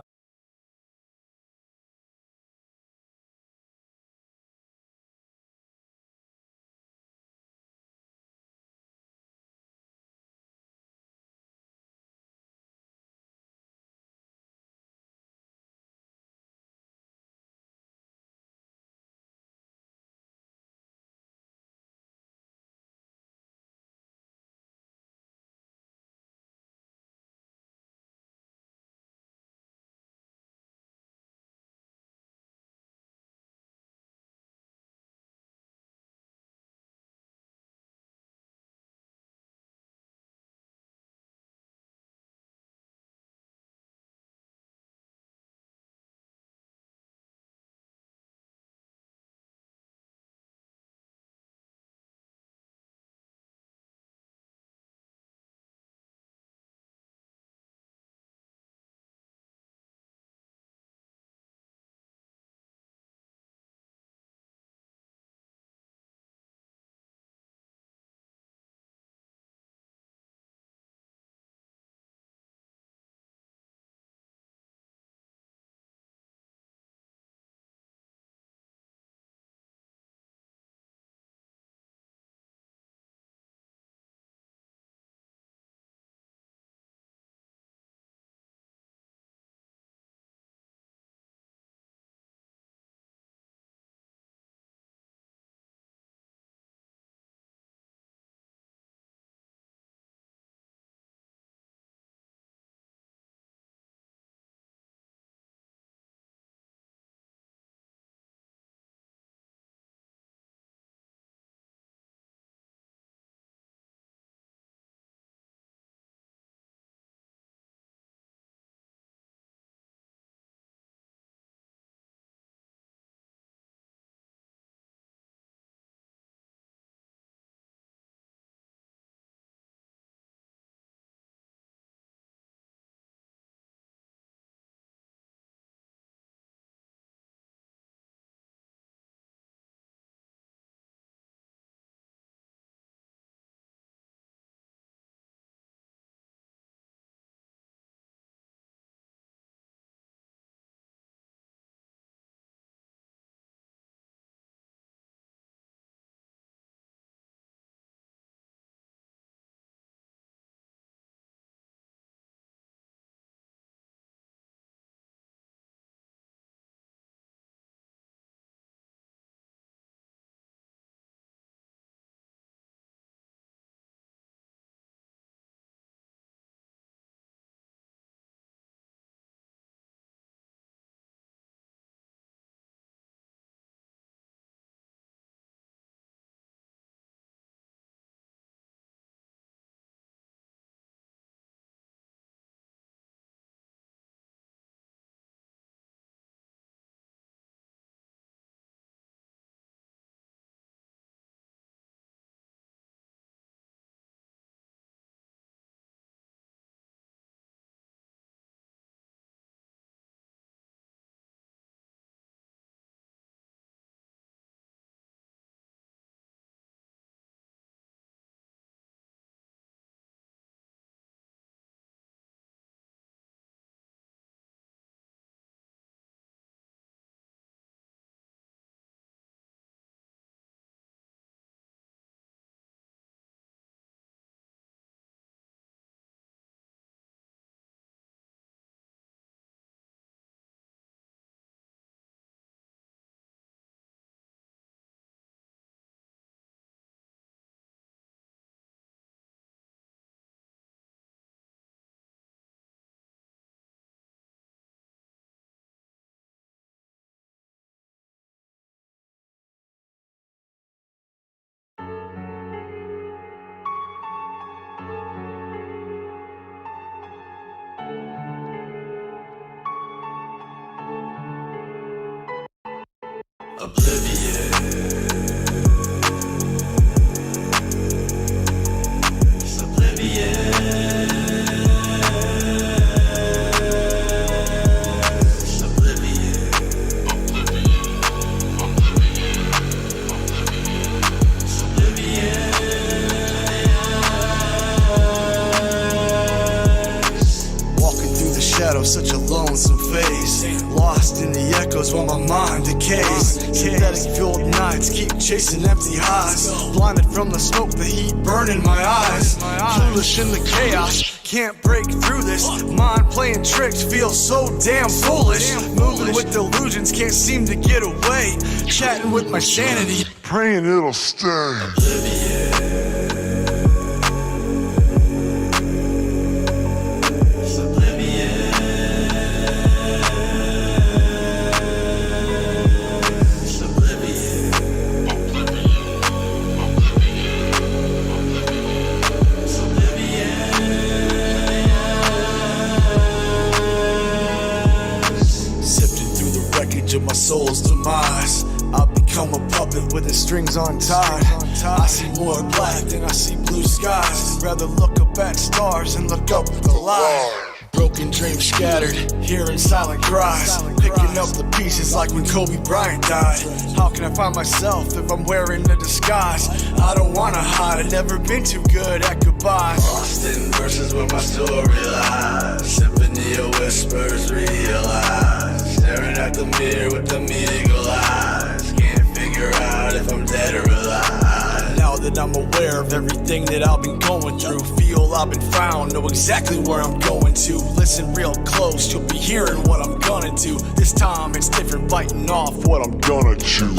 Such a lonesome face, lost in the echoes while my mind decays. Synthetic fueled nights keep chasing empty highs, blinded from the smoke, the heat burning my eyes. Clueless in the chaos, can't break through this. Mind playing tricks, feel so damn foolish. Moving with delusions, can't seem to get away. Chatting with my sanity, praying it'll stay. Of my soul's demise, I've become a puppet with the strings untied. I see more black than I see blue skies. Rather look up at stars and look up at the light. Broken dreams scattered, hearing silent cries. Picking up the pieces like when Kobe Bryant died. How can I find myself if I'm wearing a disguise? I don't wanna hide, I've never been too good at goodbyes. Lost in verses where my story lies. Symphony of whispers realize. Staring at the mirror with them eagle eyes. Can't figure out if I'm dead or alive. Now that I'm aware of everything that I've been going through, feel I've been found, know exactly where I'm going to. Listen real close, you'll be hearing what I'm gonna do. This time it's different, biting off what I'm gonna chew.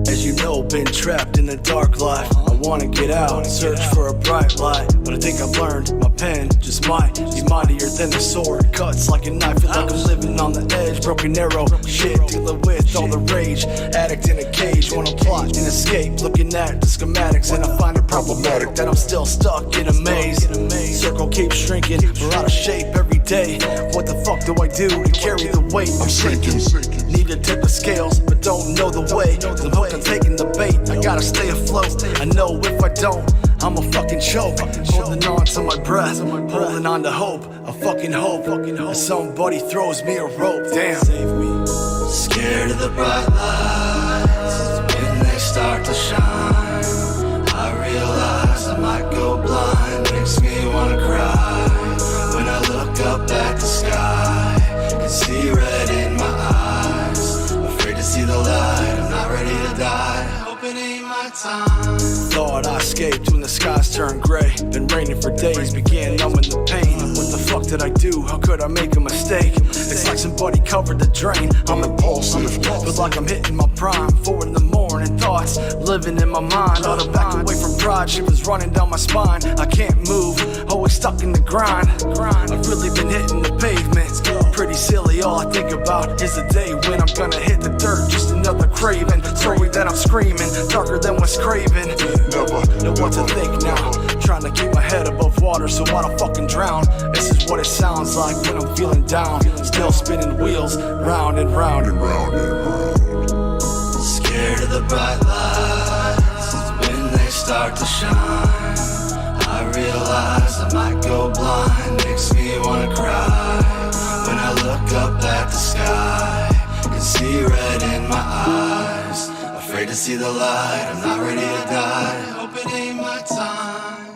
As you know, been trapped in the dark life. I wanna get out, search for a bright light, but I think I've learned my pen just might be mightier than the sword. Cuts like a knife, feel like I'm living on the edge. Broken arrow, shit, dealing with all the rage. Addict in a cage, wanna plot and escape. Looking at the schematics and I find it problematic that I'm still stuck in a maze. Circle keeps shrinking, we're out of shape every day. What the fuck do I do to carry the weight? I'm sinking. Need to tip the scales, but don't know the way. The hook, I'm taking the bait, I gotta stay afloat. I know if I don't, I'm a fucking choke. Holding on to my breath, holding on to hope. A fucking hope that somebody throws me a rope. Damn. Save me. Scared of the bright lights when they start to shine. I realize I might go blind, makes me wanna cry. When I look up at the sky, can see red in my eyes. Afraid to see the light, I'm not ready to die. Hope it ain't my time. Thought I escaped when the skies turned gray. Been raining for days, began numbing the pain. What the fuck did I do? How could I make a mistake? It's like somebody covered the drain. I'm impulsive, feels like I'm hitting my prime. 4 in the morning, thoughts living in my mind. Ought to back away from pride, shit was running down my spine. I can't move, always stuck in the grind. I've really been hitting the pavement. Pretty silly, all I think about is the day when I'm gonna hit the dirt. Just another craving, story that I'm screaming, darker than what's craving. Never know what to think now. Trying to keep my head above water so I don't fucking drown. This is what it sounds like when I'm feeling down. Still spinning wheels, round and round and round and round. Scared of the bright lights when they start to shine. I realize I might go blind, makes me wanna cry. When I look up at the sky, can see red in my eyes. Afraid to see the light, I'm not ready to die. Hope it it ain't my time.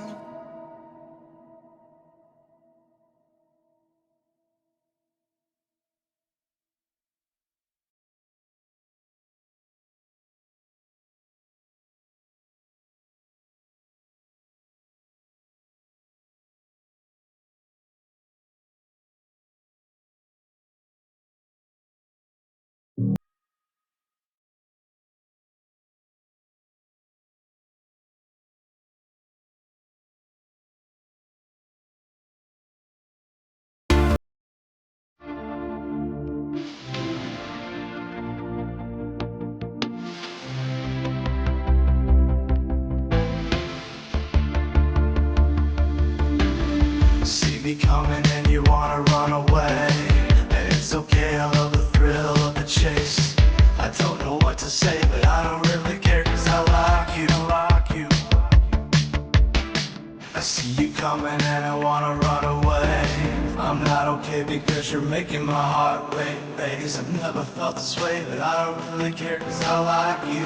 See me coming and you wanna run away, and it's okay, I love the thrill of the chase. I don't know what to say, but I don't really care, cause I like you. I see you coming and I wanna run away. I'm not okay because you're making my heart race. I've never felt this way, but I don't really care, cause I like you.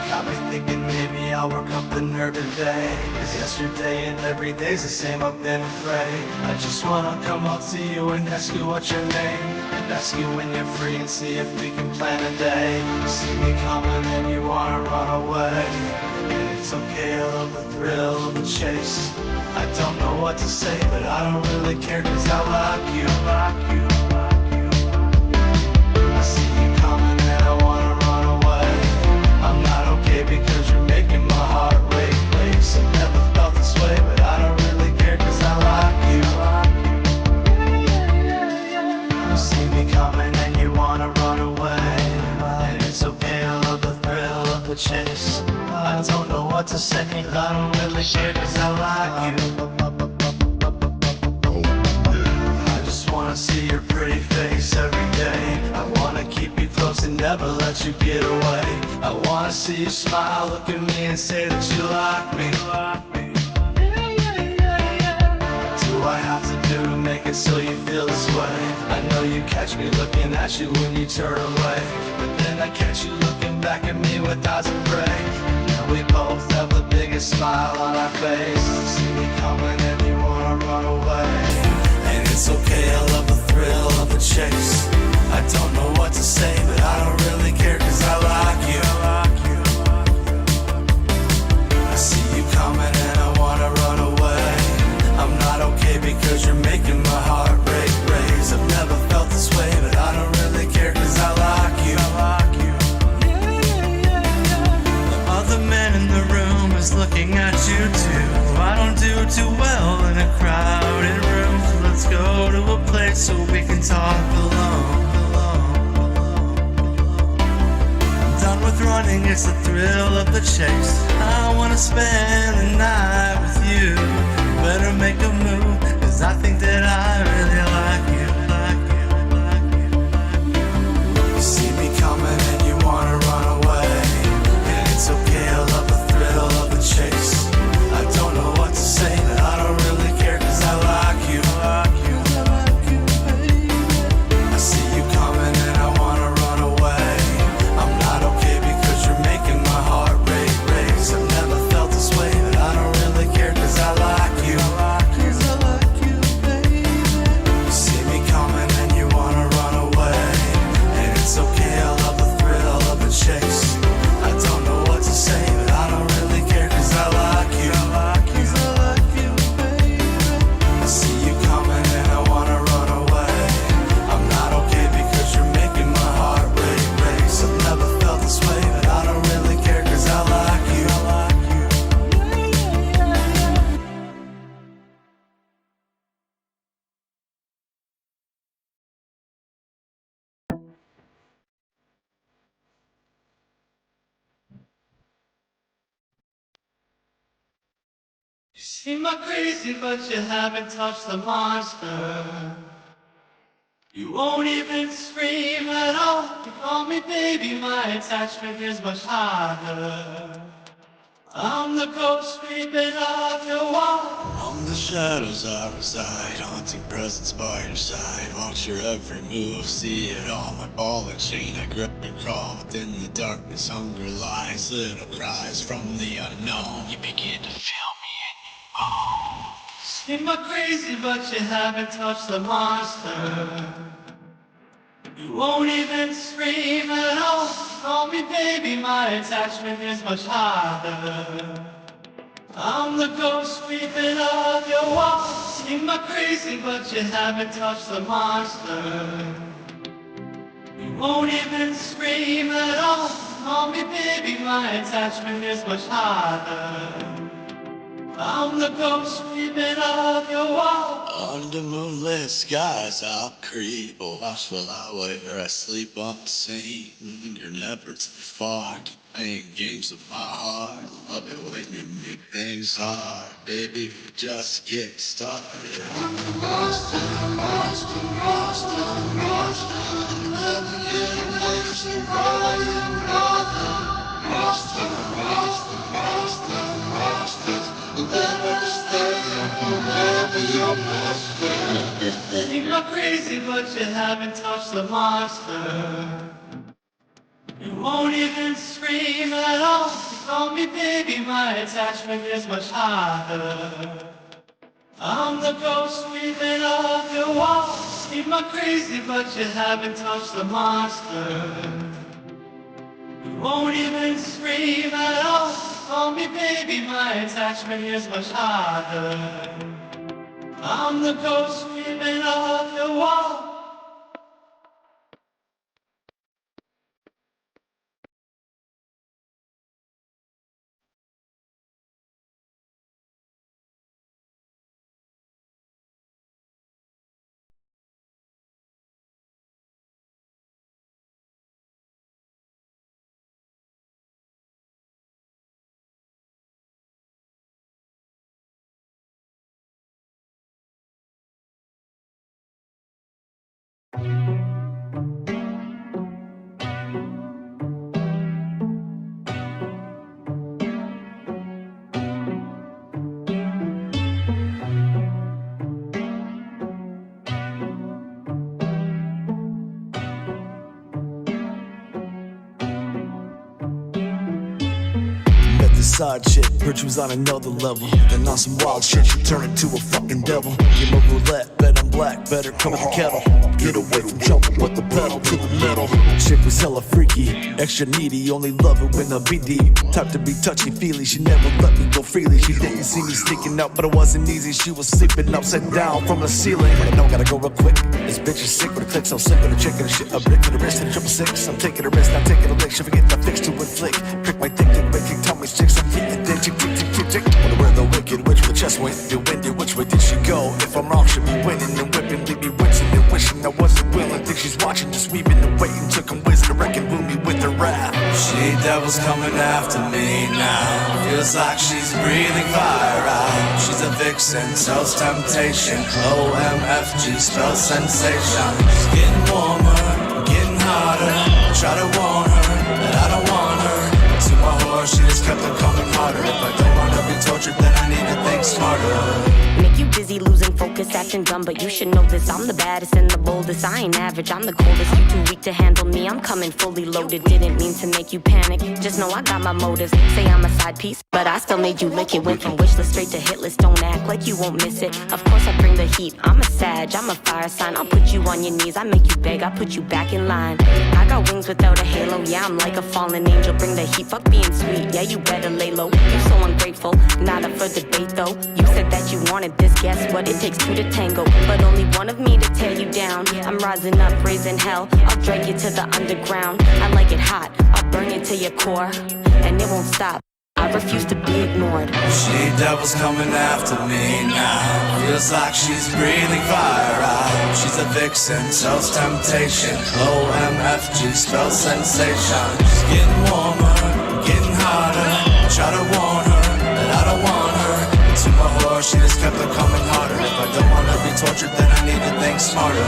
Got me thinking maybe I'll work up the nerve today, cause yesterday and every day's the same, I've been afraid. I just wanna come up to you and ask you what's your name, and ask you when you're free and see if we can plan a day. See me coming and you wanna run away, and it's okay, I love the thrill of the chase. I don't know what to say, but I don't really care, cause I like you. I see you coming and I wanna run away. I'm not okay because you're making my heart race. I've never felt this way, but I don't really care, cause I like you. You see me coming and you wanna run away, and it's okay, I love the thrill of the chase. I don't know what to say, cause I don't really care, cause I like you. I just wanna see your pretty face every day. I wanna keep you close and never let you get away. I wanna see you smile, look at me and say that you like me. Do I have to do to make it so you feel this way? I know you catch me looking at you when you turn away, but then I catch you looking back at me with eyes of prey. And we both have the biggest smile on our face. See me coming and you wanna run away, and it's okay, I love the thrill of the chase. I don't know what to say, but I don't really care, cause I like you. I see you coming and I wanna run away. I'm not okay because you're making my heart race. I've never felt this way, but I don't really care, cause I like you. The other man in the room is looking at you too. I don't do too well in a crowded room, so let's go to a place so we can talk alone. Done with running, it's the thrill of the chase. I wanna spend the night with you. Better make a move, cause I think that I really like you. You see me coming and you wanna run away, and it's okay, I love the thrill of the chase. I don't know what to say, but I don't really care, cause I like you. I see you coming and I wanna run away. I'm not okay because you're making my heart race. I've never felt this way, but I don't really care, cause I like you. You see me coming and you wanna run away, and it's okay, I love the thrill of the chase. I don't know what to say, but I don't really care, cause I like you. I see you coming and I wanna run away. I'm not okay because you're making my heart race. I've never felt this way, but I don't really care, cause I like you. You seem like crazy, but you haven't touched the monster. You won't even scream at all. You call me baby, my attachment is much harder. I'm the ghost creeping up your wall. From the shadows I reside, haunting presence by your side. Watch your every move, see it all. My ball and chain, I grip and crawl. Within the darkness, hunger lies. Little cries from the unknown. You begin to feel me in your bones. You might crazy, but you haven't touched the monster. You won't even scream at all. Call me baby, my attachment is much harder. I'm the ghost sweeping up your walls. You might crazy, but you haven't touched the monster. You won't even scream at all. Call me baby, my attachment is much harder. I'm the ghost sweeping up your wall. Under moonlit skies I'll creep. Watch while I wait or I sleep on the scene. You're never too far. Playing games with my heart. Love it when you make things hard. Baby, we just get started. Monster, monster, monster, monster. Never get away from crying, monster. Monster, monster, monster, monster. Never stay forever, your monster. You are crazy, but you haven't touched the monster. You won't even scream at all. You call me baby, my attachment is much harder. I'm the ghost sweeping up your wall. You are crazy, but you haven't touched the monster. You won't even scream at all. Call me baby, my attachment is much harder. I'm the ghost sweeping up your wall. Side chick, heard she was on another level. Then on some wild shit, she turned into a fucking devil. Game of roulette, bet I'm black, better come with the kettle. Get away from trouble, put the pedal to the metal. Chick was hella freaky, extra needy, only love her when I be deep. Type to be touchy-feely, she never let me go freely. She didn't see me sneaking out, but it wasn't easy. She was sleeping upside down from the ceiling. I know, gotta go real quick. This bitch is sick with a click, so sick with a chick and a shit. A brick to the wrist and a 666. I'm taking a risk, not taking a lick. She forget the fix to inflict. Prick my dick, breaking Tommy's chicks. I'm hitting then tick, tick, tick, tick, tick. Wanna wear the wicked witch with the chest went. The winded, which way did she go? If I'm wrong, she'll be winning and whipping. Leave me wincing and wishing I wasn't willing. Think she's watching, just weeping and waiting. Took him whizzing, wrecking, blew me with her wrath. She devil's coming after me now. Feels like she's breathing fire out. She's a vixen, spells temptation. OMFG spells sensation. She's getting warmer, getting harder. I try to warn her that I don't want her. To my horror, she just kept on coming harder. If I don't want to be tortured, then I need to think smarter. Make you busy losing focus, acting dumb, but you should know this. I'm the baddest and the boldest. I ain't average, I'm the coldest. You too weak to handle me, I'm coming fully loaded. Didn't mean to make you panic, just know I got my motives. Say I'm a side piece, but I still made you lick it. Went from wish list straight to hit list, don't act like you won't miss it. Of course I bring the heat, I'm a sag, I'm a fire sign. I'll put you on your knees, I make you beg, I put you back in line. I got wings without a halo, yeah, I'm like a fallen angel. Bring the heat, fuck being sweet, yeah, you better lay low. You so ungrateful, not up for debate though. You said that you wanted this, guess what? It takes two to tango, but only one of me to tear you down. I'm rising up, raising hell, I'll drag you to the underground. I like it hot, I'll burn you to your core, and it won't stop. I refuse to be ignored. She devil's coming after me now. Feels like she's breathing fire out. She's a vixen, spells temptation. OMFG spells sensation. She's getting warmer, getting harder. I try to warn her that I don't want her. To my horror, she just kept on coming harder. If I don't want to be tortured, then I need to think smarter.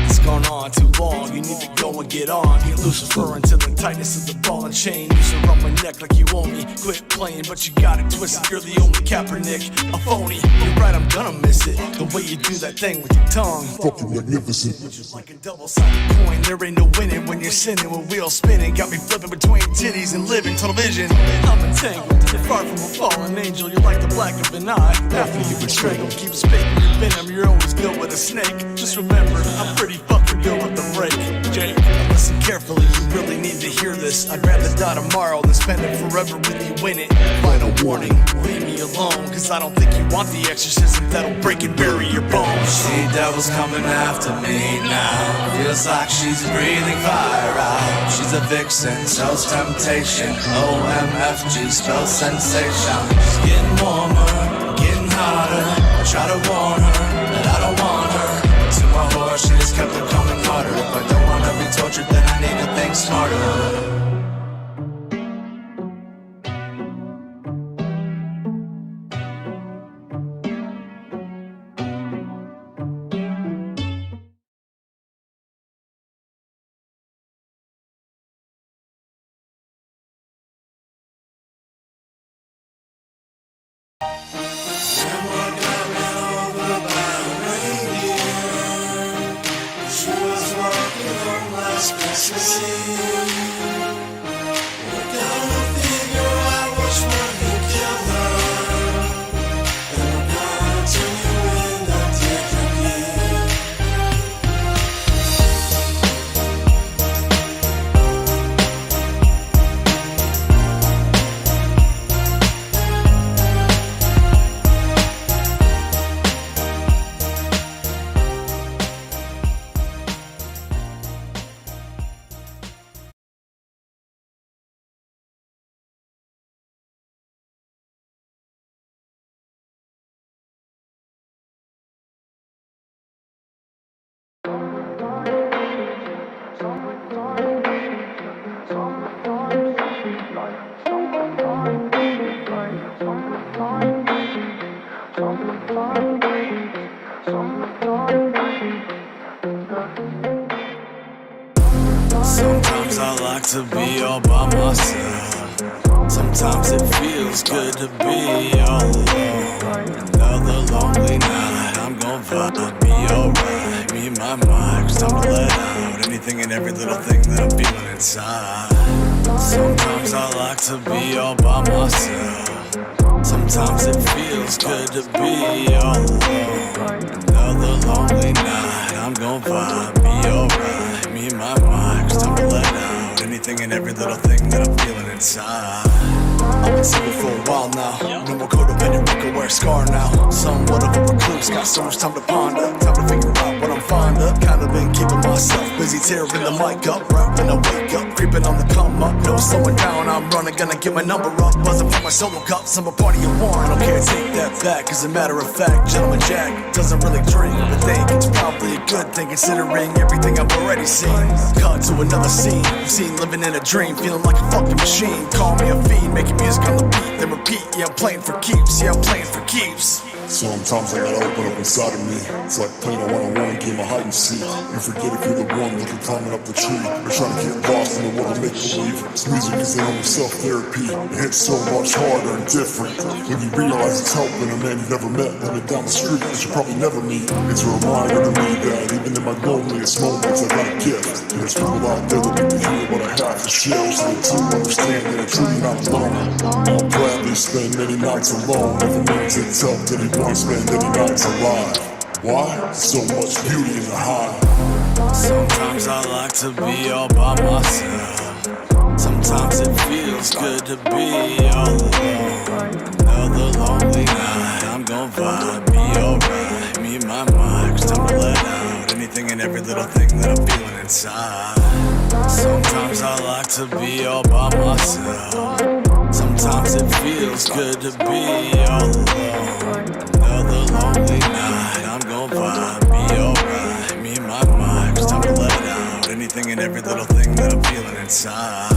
It's gone on too long, you need to go and get on. Get Lucifer until the tightness of the ball and a chain, use around my neck like you owe me. Quit playing, but you got it twisted. You're the only Kaepernick, a phony. You're right, I'm gonna miss it. The way you do that thing with your tongue, fucking magnificent. like a double-sided coin. There ain't no winning when you're sinning with wheels spinning. Got me flipping between titties and living tunnel vision. I'm entangled, you're far from a fallen angel. You're like the black of an eye. After you betray them, keep spitting your venom. You're always good with a snake. Just remember, I'm pretty fucking good with the rake. Jake, listen carefully, you really need to hear this. I'd rather die tomorrow than spend it forever with you in it. Final warning, leave me alone, cause I don't think you want the exorcism that'll break and bury your bones. She devil's coming after me now. Feels like she's breathing fire out. She's a vixen, sells temptation. OMFG spells sensation. She's getting warmer, getting harder. I try to warn her that I don't want her. But to my horror, she just kept on coming harder. If I don't wanna be tortured, then I need to think smarter. Sometimes I like to be all by myself. Sometimes it feels good to be all alone. Another lonely night, I'm gon' vibe, be alright. Me and my mind, it's time to let out anything and every little thing that I'm feeling inside. Sometimes I like to be all by myself. Sometimes it feels good to be all alone. Another lonely night, I'm gon' vibe, be alright. Me and my mind, it's time to let out anything and every little thing that I'm feeling inside. I've been single for a while now. No more codependent, I can wear a scar now. Somewhat of a recluse, got so much time to ponder. Time to figure out what I'm fond of. Kinda been keeping myself busy, tearing the mic up. Right when I wake up, creeping on the come up. No slowing down, I'm running, gonna get my number up. Buzzing for my solo cups, I'm a party of one. I don't care, take that back. As a matter of fact, Gentleman Jack doesn't really drink, but think it's probably a good thing considering everything I've already seen. Cut to another scene, I'm seen living in a dream, feeling like a fucking machine. Call me a fiend, making music on the beat, then repeat. Yeah, I'm playing for keeps, yeah, I'm playing for keeps. Sometimes I gotta open up inside of me. It's like playing a one-on-one game of hide and seek. You forget if you're the one looking climbing up the tree. You're trying to get lost in the world of make-believe. This music is their own self-therapy. It hits so much harder and different when you realize it's helping a man you never met living down the street that you probably never meet. It's a reminder to me that even in my loneliest moments I got a gift. There's people out there that need to hear what I have to share, so they too understand that I'm truly not alone. I'll gladly spend many nights alone if it means it's help that he wants to spend any nights alive. Why? So much beauty in the high. Sometimes I like to be all by myself. Sometimes it feels good to be all alone. Another lonely night, I'm gon' vibe, be alright. Me and my mind, it's time to let out anything and every little thing that I'm feeling inside. Sometimes I like to be all by myself. Sometimes it feels good to be all alone. Another lonely night, I'm gon' vibe, be alright. Me and my mind, it's time to let out anything and every little thing that I'm feeling inside.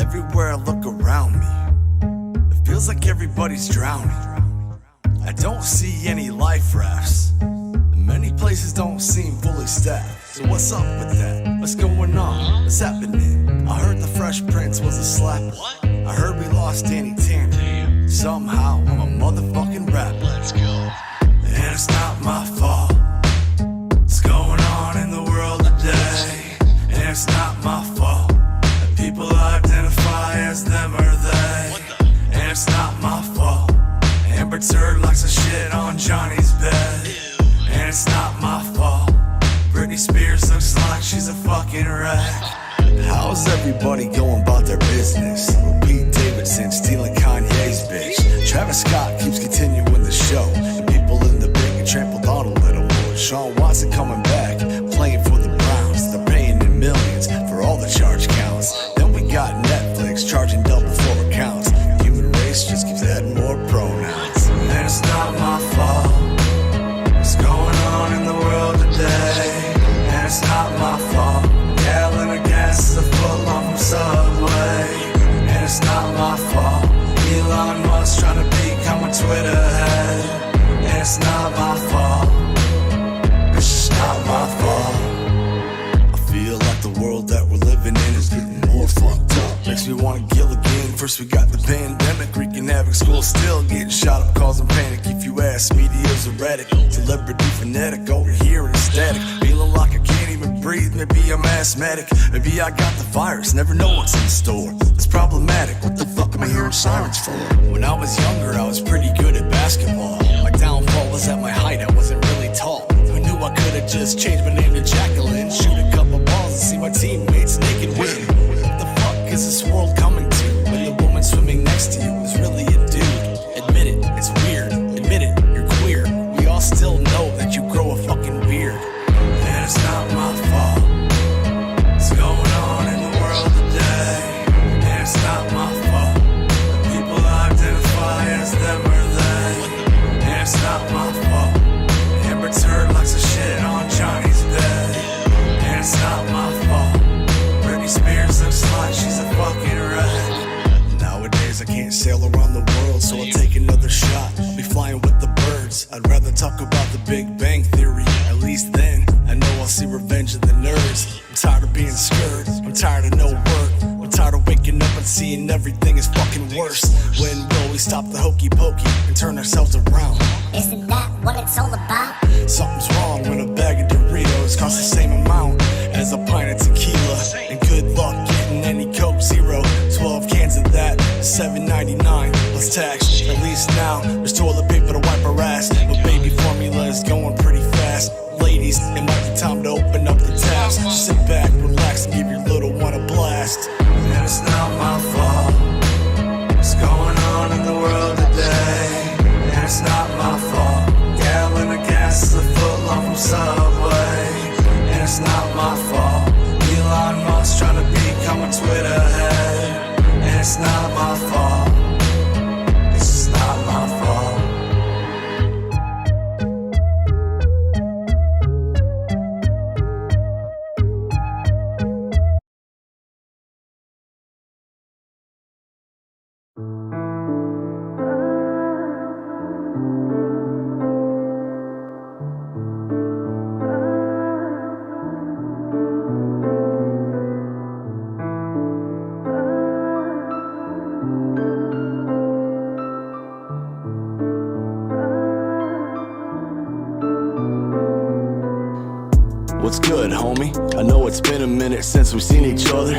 Everywhere I look around me, it feels like everybody's drowning. I don't see any life rafts, and many places don't seem fully staffed. So what's up with that? What's going on? What's happening? I heard the Fresh Prince was a slap. I heard we lost Danny Tanner. Somehow I'm a motherfucking rapper. Let's go. And it's not my fault. What's going on in the world today? And it's not my fault that people identify as them or they. And it's not my fault Amber Turd likes to shit on Johnny's bed. And it's not my fault Britney Spears looks like she's a fucking wreck. How's everybody going about their business? Pete Davidson stealing Kanye's bitch. Travis Scott keeps continuing the show, and people in the big get trampled on a little more. Sean Watson coming back, playing for the Browns. They're paying in millions for all the charge counts. Then we got Netflix charging double for accounts. The human race just keeps adding more pronouns. And it's not my fault what's going on in the world today. And it's not my fault gallon of gas is a foot long from Subway. And it's not my fault Elon Musk trying to become a Twitter head. And it's not my fault. It's just not my fault. I feel like the world that we're living in is getting more fucked up. Makes me wanna kill again. First we got the pandemic wreaking havoc. School still getting shot up, causing panic. If you ask, media's erratic. Celebrity fanatic, over here in static. Feeling like I can't even breathe. Maybe I'm asthmatic. Maybe I got the virus. Never know what's in store. It's problematic. What the fuck am I hearing sirens for? When I was younger, I was pretty good at basketball. My downfall was at my height. I wasn't really tall. Who knew I could have just changed my name to Jacqueline? Shoot a couple balls and see my teammates naked win. What the fuck is this world coming to? When the woman swimming next to you is really a dude. Admit it, it's weird. Admit it, you're queer. We all still know that you grow a fucking beard. And it's not my fault what's going on in the world today. And it's not my fault that people identify as them or they. And it's not my fault Amber Turd likes to shit on Johnny's bed. And it's not my fault Britney Spears looks like she's a fucking wreck. Nowadays I can't sail around the world, so I'll take another shot. I'll be flying with the birds. I'd rather talk about the Big Bang Theory. At least then I know I'll see Revenge of the Nerds. I'm tired of being scared. I'm tired of no work. I'm tired of waking up and seeing everything is fucking worse. When will we stop the hokey pokey and turn ourselves around? Isn't that what it's all about? Something's wrong when a bag of Doritos costs the same amount as a pint of tequila. And good luck getting any Coke Zero. 12 cans of that, $7.99 plus tax. At least now there's toilet paper to wipe our ass. But baby formula is going pretty fast. Ladies, it might be time to open up the taps. Just sit back, relax, and give your little one a blast. And it's not my fault what's going on in the world today. And it's not my fault gallon of gas is a foot long from Subway. And it's not my fault Elon Musk trying to become a Twitter head. And it's not my fault. It's just not my fault. What's good, homie? I know it's been a minute since we've seen each other.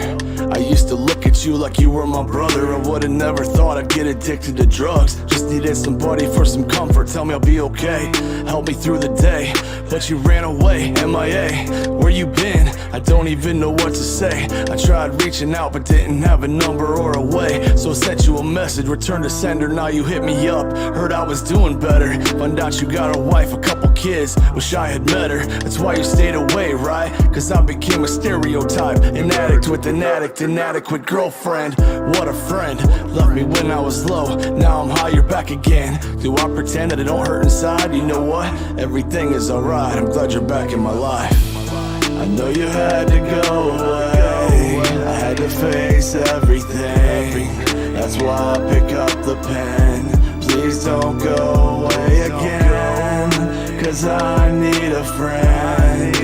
I used to look at you like you were my brother. I would've never thought I'd get addicted to drugs. Just needed somebody for some comfort. Tell me I'll be okay, help me through the day. But you ran away, MIA. Where you been? I don't even know what to say. I tried reaching out but didn't have a number or a way. So I sent you a message, return to sender. Now you hit me up, heard I was doing better. Found out you got a wife, a couple kids. Wish I had met her. That's why you stayed away, right? Cause I became a stereotype. An addict with an addict, inadequate girlfriend. What a friend, left me when I was low. Now I'm high, you're back again. Do I pretend that it don't hurt inside? You know what? Everything is alright, I'm glad you're back in my life. I know you had to go away. I had to to face everything. That's why I pick up the pen. Please don't go away again, 'cause I need a friend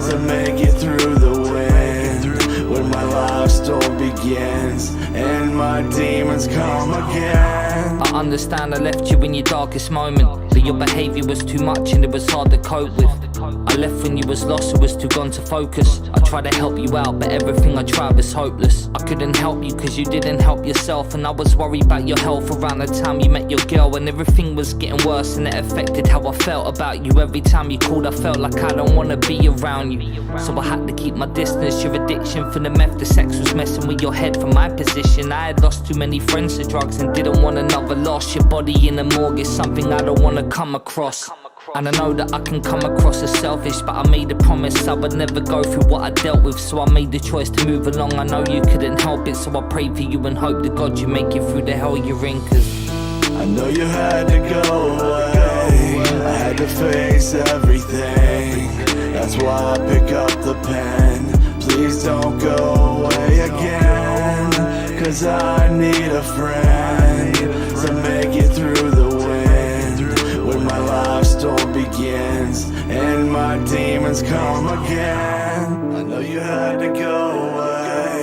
to make it through the wind. When my life storm begins and my demons come again. I understand I left you in your darkest moment, but your behaviour was too much and it was hard to cope with. I left when you was lost, I was too gone to focus. I tried to help you out, but everything I tried was hopeless. I couldn't help you cause you didn't help yourself, and I was worried about your health around the time you met your girl, and everything was getting worse and it affected how I felt about you. Every time you called I felt like I don't wanna be around you, so I had to keep my distance. Your addiction for the meth, the sex was messing with your head from my position. I had lost too many friends to drugs and didn't want another loss. Your body in the morgue is something I don't wanna come across. And I know that I can come across as selfish, but I made a promise I would never go through what I dealt with, so I made the choice to move along. I know you couldn't help it, so I prayed for you and hope to God you make it through the hell you're in, 'cause I know you had to go away. I had to face everything. That's why I pick up the pen. Please don't go away again, 'cause I need a friend to make it through the wind. When my life storm begins and my demons come again. I know you had to go away.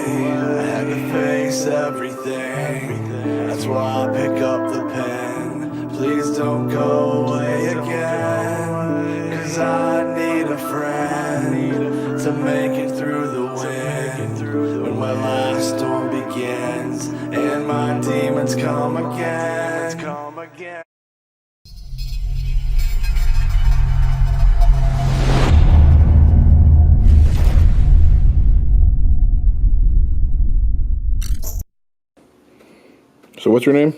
I had to face everything. That's why I pick up the pen. Please don't go away again, 'cause I need a friend to make it through the wind. When my life storm begins and my demons come again. So what's your name?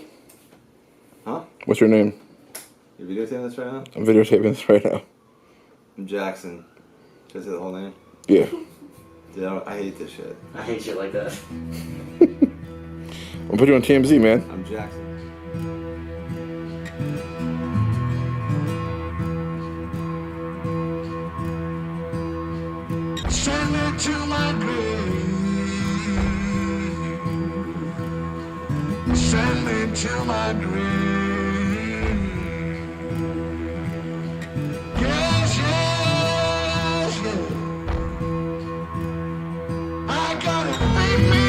Huh? What's your name? You videotaping this right now? I'm videotaping this right now. I'm Jackson. Can I say the whole name? Yeah. Dude, I hate this shit. I hate shit like that. I'll put you on TMZ, man. I'm Jackson. Send me to my grave. Send me to my grave. Yes, yes, yes. I gotta make me.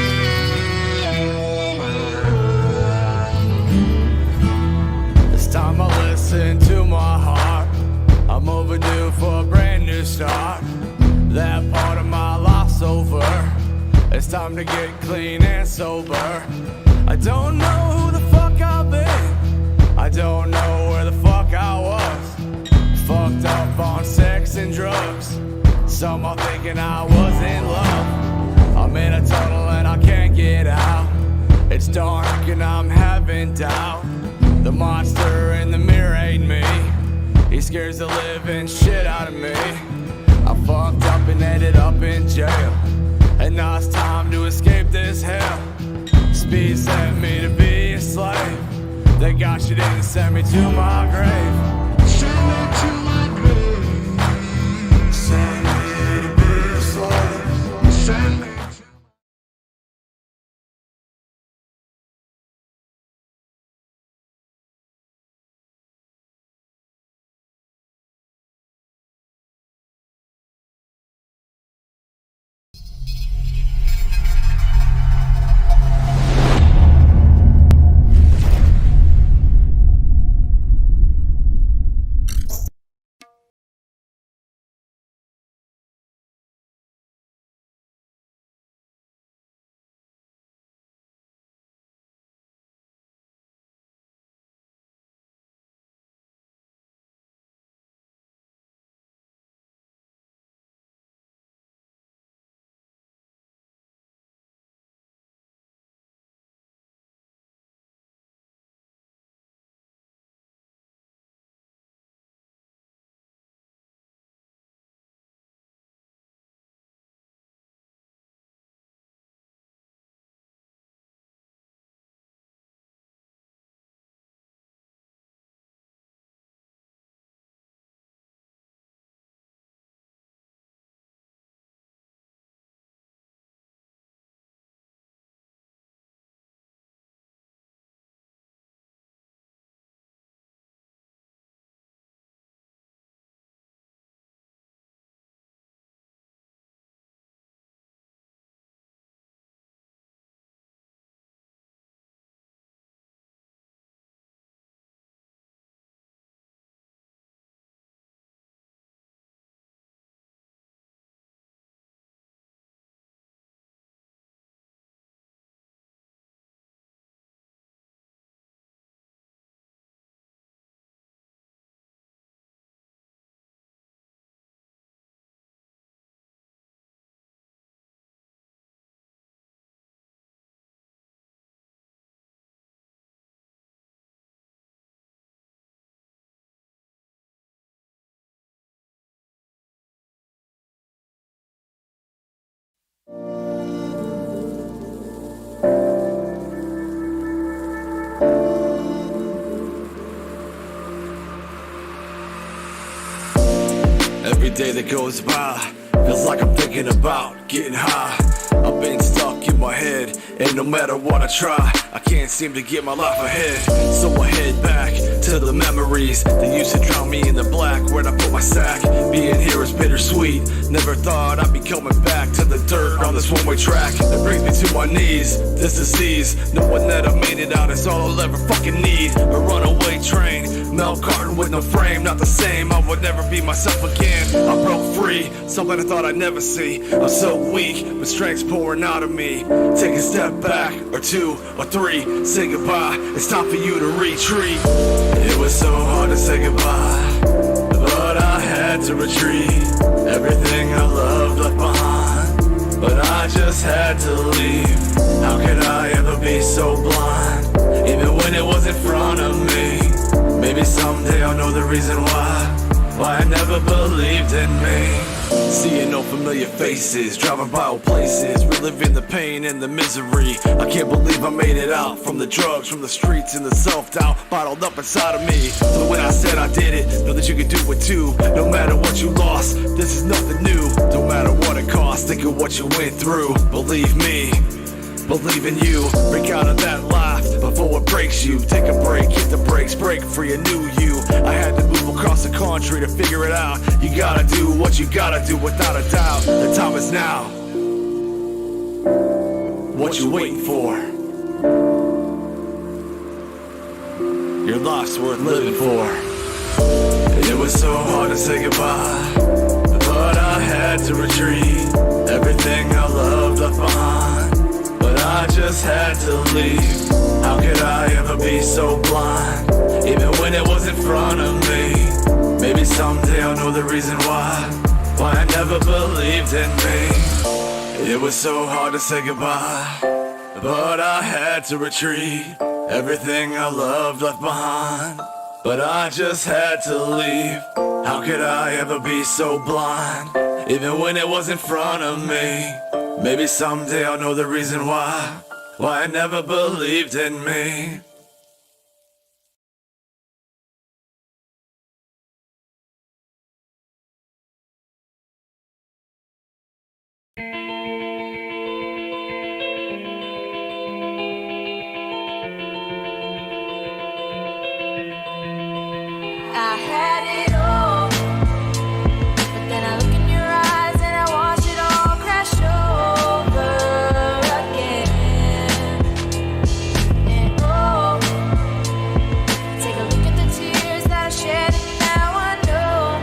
It's time I listen to my heart. I'm overdue for a brand new start. That part of my life's over. It's time to get clean and sober. I don't know who the fuck I've been. I don't know where the fuck I was. Fucked up on sex and drugs. Some are thinking I was in love. I'm in a tunnel and I can't get out. It's dark and I'm having doubt. The monster in the mirror ain't me. He scares the living shit out of me. I fucked up and ended up in jail, and now it's time to escape this hell. Speed sent me to be a slave. Thank God she didn't send me to my grave. Send me to my grave. Send me to be a slave. Send me. Every day that goes by feels like I'm thinking about getting high. I've been stuck in my head, and no matter what I try, I can't seem to get my life ahead. So I head back to the memories that used to drown me in the black where I put my sack. Being here is bittersweet. Never thought I'd be coming back to the dirt on this one-way track that brings me to my knees. This disease, knowing that I made it out is all I'll ever fucking need. A runaway train, milk carton with no frame, not the same. I would never be myself again. I broke free, something I thought I'd never see. I'm so weak, but strength's pouring out of me. Take a step back, or two, or three. Say goodbye, it's time for you to retreat. It was so hard to say goodbye, but I had to retreat. Everything I loved left behind, but I just had to leave. How could I ever be so blind, even when it was in front of me? Maybe someday I'll know the reason why I never believed in me. Seeing no familiar faces, driving by old places, reliving the pain and the misery. I can't believe I made it out from the drugs, from the streets, and the self-doubt bottled up inside of me. So when I said I did it, know that you can do it too. No matter what you lost, this is nothing new. No matter what it costs, think of what you went through. Believe me, believe in you. Break out of that life before it breaks you. Take a break, hit the brakes, break free a new you. I had to move across the country to figure it out. You gotta do what you gotta do without a doubt. The time is now. What you waiting for? Your life's worth living for. It was so hard to say goodbye, but I had to retreat. Everything I loved left behind, but I just had to leave. How could I ever be so blind, even when it was in front of me? Maybe someday I'll know the reason why I never believed in me. It was so hard to say goodbye, but I had to retreat. Everything I loved left behind, but I just had to leave. How could I ever be so blind, even when it was in front of me? Maybe someday I'll know the reason why I never believed in me. I had it all, but then I look in your eyes and I watch it all crash over again. And oh, take a look at the tears that I shed, and now I know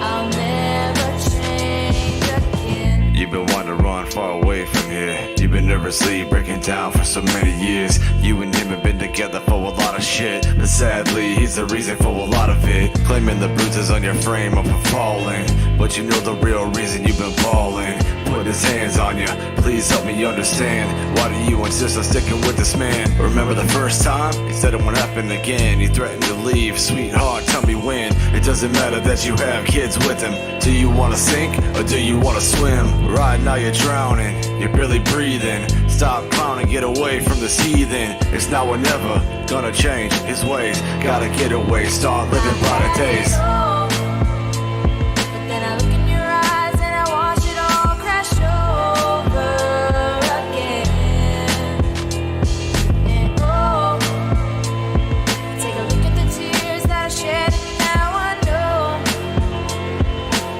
I'll never change again. You've been wanting to run far away from here. You've been nervously breaking down for so many years. You and him have been together for a lot of shit, but sadly he's the reason for a lot of it. Claiming the bruises on your frame are for falling, but you know the real reason you've been balling. Put his hands on you, please help me understand. Why do you insist on sticking with this man? Remember the first time? He said it won't happen again. You threatened to leave, sweetheart, tell me when. It doesn't matter that you have kids with him. Do you wanna sink, or do you wanna swim? Right now you're drowning, you're barely breathing. Stop clowning, get away from this heathen. It's now or never, gonna change his ways. Gotta get away, start living brighter days. But then I look in your eyes and I watch it all crash over again. And oh, take a look at the tears that I shed, and now I know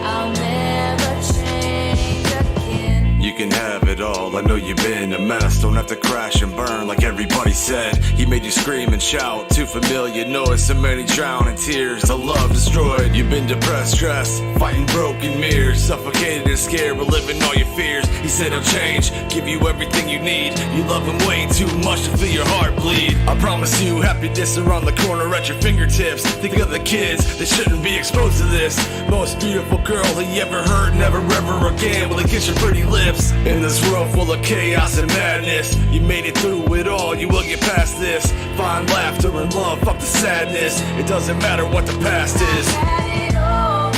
I'll never change again. You can have it all, I know you've been a mess. Don't have to crash and burn like everybody said. He made you scream and shout, too familiar noise. So many drown in tears, the love destroyed. You've been depressed, stressed, fighting broken mirrors, suffocated and scared, reliving all your fears. He said he'll change, give you everything you need. You love him way too much to feel your heart bleed. I promise you happiness around the corner at your fingertips. Think of the kids that shouldn't be exposed to this. Most beautiful girl he ever heard, never ever again will he kiss your pretty lips. In this world full of chaos and madness, you made it through it all, you will get past this. Find laughter and love, fuck the sadness. It doesn't matter what the past is. I had it all,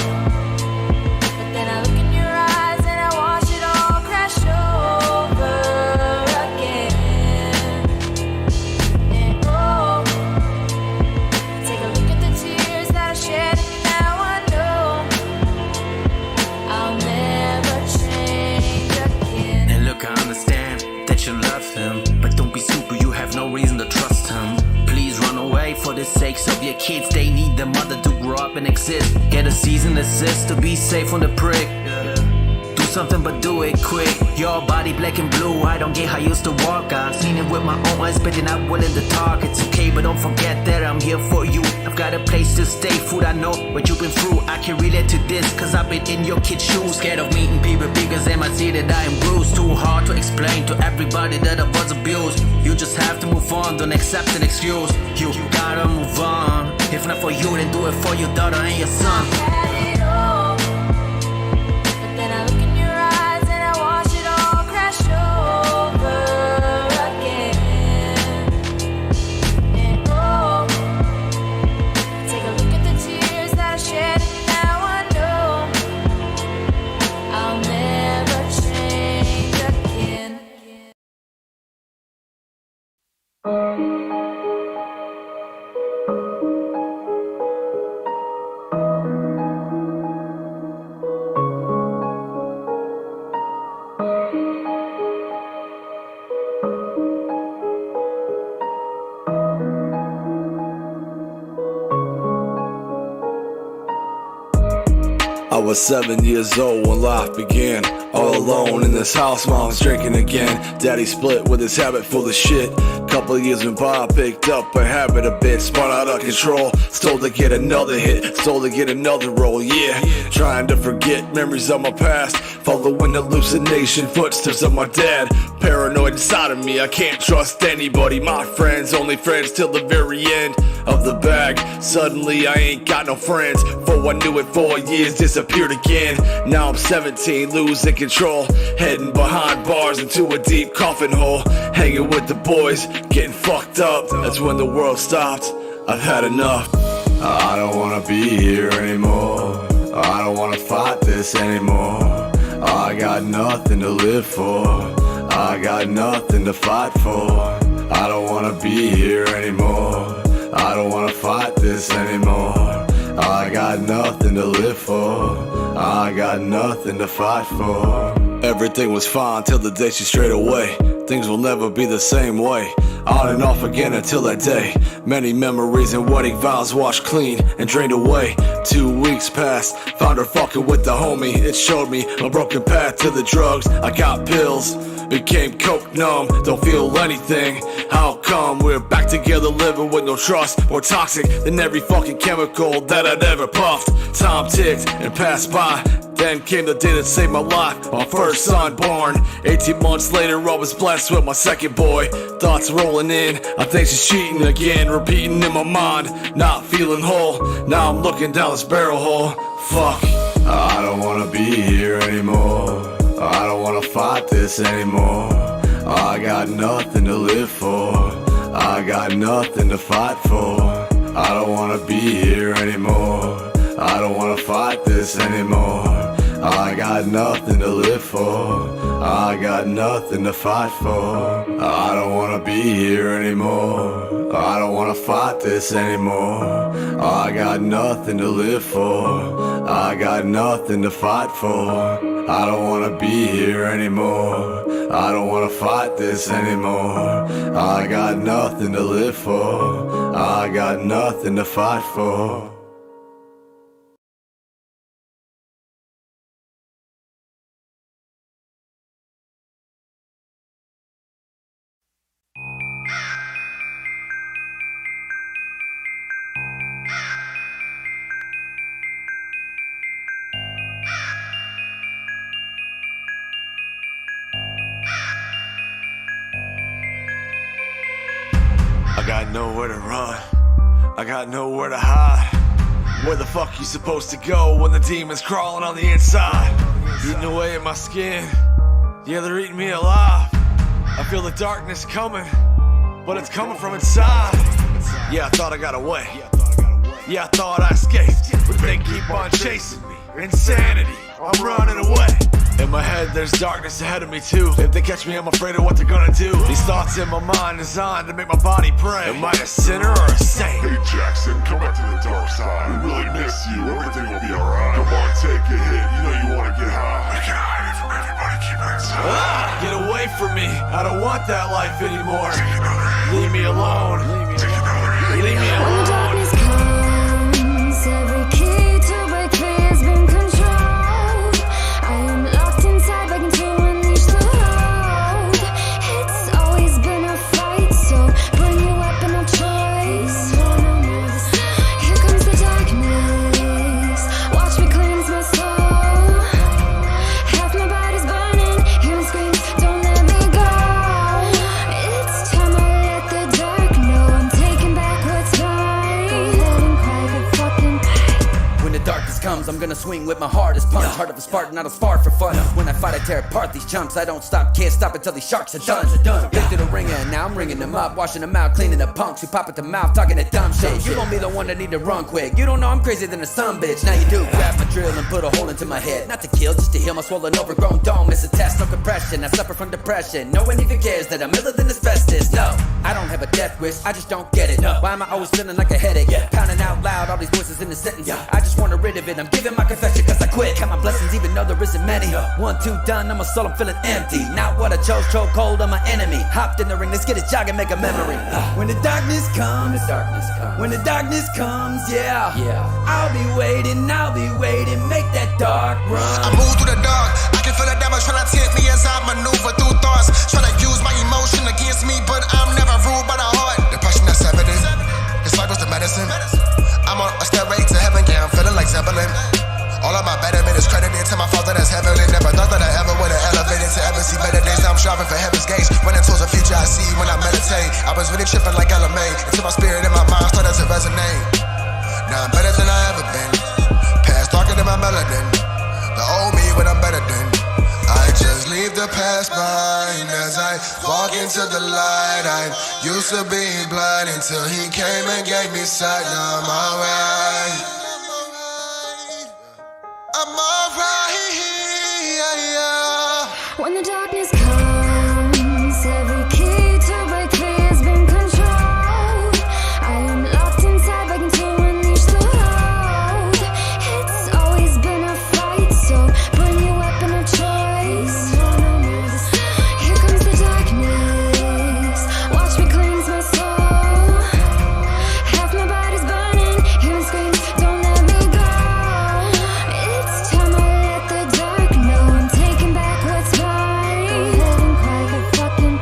but then I look in your eyes and I watch it all kids, they need the mother to grow up and exist. Get a cease and desist to be safe from the prick. Do something but do it quick. Your body black and blue, I don't get how you used to walk. I've seen it with my own eyes, but you're not willing to talk. It's okay, but don't forget that I'm here for you. I've got a place to stay, food I know what you've been through. I can relate to this, cause I've been in your kid's shoes. Scared of meeting people because they might see that I am bruised. Too hard to explain to everybody that I was abused. You just have to move on, don't accept an excuse. You gotta move on. If not for you, then do it for your daughter and your son. I was 7 years old when life began. All alone in this house, mom's drinking again. Daddy split with his habit full of shit. Couple years went by, I picked up a habit a bit. Spun out of control, stole to get another hit, stole to get another roll, yeah. Trying to forget memories of my past, following hallucination footsteps of my dad. Paranoid inside of me, I can't trust anybody. My friends, only friends till the very end of the bag. Suddenly I ain't got no friends. Before I knew it, 4 years disappeared again. Now I'm 17, losing control, heading behind bars into a deep coffin hole. Hanging with the boys, getting fucked up. That's when the world stopped. I've had enough. I don't wanna be here anymore. I don't wanna fight this anymore. I got nothing to live for. I got nothing to fight for. I don't wanna be here anymore. I don't wanna fight this anymore. I got nothing to live for. I got nothing to fight for. Everything was fine till the day she strayed away. Things will never be the same way. On and off again until that day. Many memories and wedding vows washed clean and drained away. 2 weeks passed, found her fucking with the homie. It showed me a broken path to the drugs. I got pills, became coke numb, don't feel anything. How come we're back together living with no trust? More toxic than every fucking chemical that I'd ever puffed. Time ticked and passed by. Then came the day that saved my life, my first son born. 18 months later I was blessed with my second boy. Thoughts rolling in, I think she's cheating again. Repeating in my mind, not feeling whole. Now I'm looking down this barrel hole. Fuck, I don't wanna be here anymore. I don't wanna fight this anymore. I got nothing to live for. I got nothing to fight for. I don't wanna be here anymore. I don't wanna fight this anymore. I got nothing to live for. I got nothing to fight for. I don't wanna be here anymore. I don't wanna fight this anymore. I got nothing to live for. I got nothing to fight for. I don't wanna be here anymore. I don't wanna fight this anymore. I got nothing to live for. I got nothing to fight for. I got nowhere to run, I got nowhere to hide. Where the fuck you supposed to go when the demon's crawling on the inside? Eating away at my skin, yeah, they're eating me alive. I feel the darkness coming, but it's coming from inside. Yeah, I thought I got away, yeah, I thought I escaped, but they keep on chasing me. Insanity, I'm running away. In my head, there's darkness ahead of me too. If they catch me, I'm afraid of what they're gonna do. These thoughts in my mind designed to make my body pray. Am I a sinner or a saint? Hey Jackson, come back to the dark side. We really miss you, everything will be alright. Come on, take a hit, you know you wanna get high. I can't hide it from everybody, keep it inside. Get away from me, I don't want that life anymore. Leave me alone. Leave me alone. When the darkness comes comes, I'm gonna swing with my hardest punch. Heart of a Spartan, not a spar for fun. When I fight, I tear apart these chumps. I don't stop, can't stop until these sharks are done. Big to the ringer, and now I'm ringing them up. Washing them out, cleaning the punks who pop at the mouth, talking that dumb shit. You gon' be the one that need to run quick. You don't know I'm crazier than a son bitch. Now you do. Grab my drill and put a hole into my head. Not to kill, just to heal my swollen overgrown dome. It's a test, no compression. I suffer from depression. No one even cares that I'm iller than asbestos. No, I don't have a death wish, I just don't get it. Why am I always feeling like a headache? Pounding out loud, all these voices in the sentence. I just want rid of it, I'm giving my confession cause I quit. Count my blessings even though there isn't many. 1, 2, done, I'm a soul, I'm feeling empty. Not what I chose, choke cold on my enemy. Hopped in the ring, let's get it jog and make a memory. When the darkness comes, when the darkness comes, yeah. I'll be waiting, make that dark run. I move through the dark, I can feel the devil trying to tempt me as I maneuver through thoughts. Trying to use my emotion against me, but I'm never ruled by the heart. Depression that's evident, this life was the medicine. I'm on a stairway to heaven, yeah, I'm feeling like Zeppelin. All of my betterment is credited to my father that's heavenly. Never thought that I ever would have elevated to ever see better days. Now I'm striving for heaven's gates, running towards the future I see when I meditate. I was really tripping like LMA, until my spirit and my mind started to resonate. Now I'm better than I ever been, past darker than my melanin. The old me when I'm better than. I just leave the past behind as I walk into the light. I used to be blind until he came and gave me sight. Now I'm alright. I'm alright. When the darkness comes, every key to break free has been controlled. I am locked inside, begging to unleash the load. It's always been a fight, so bring your weapon of choice. Here comes the darkness, watch me cleanse my soul. Half my body's burning, hearing screams, don't let me go. It's time I let the dark know I'm taking back what's mine. Go ahead and cry the fucking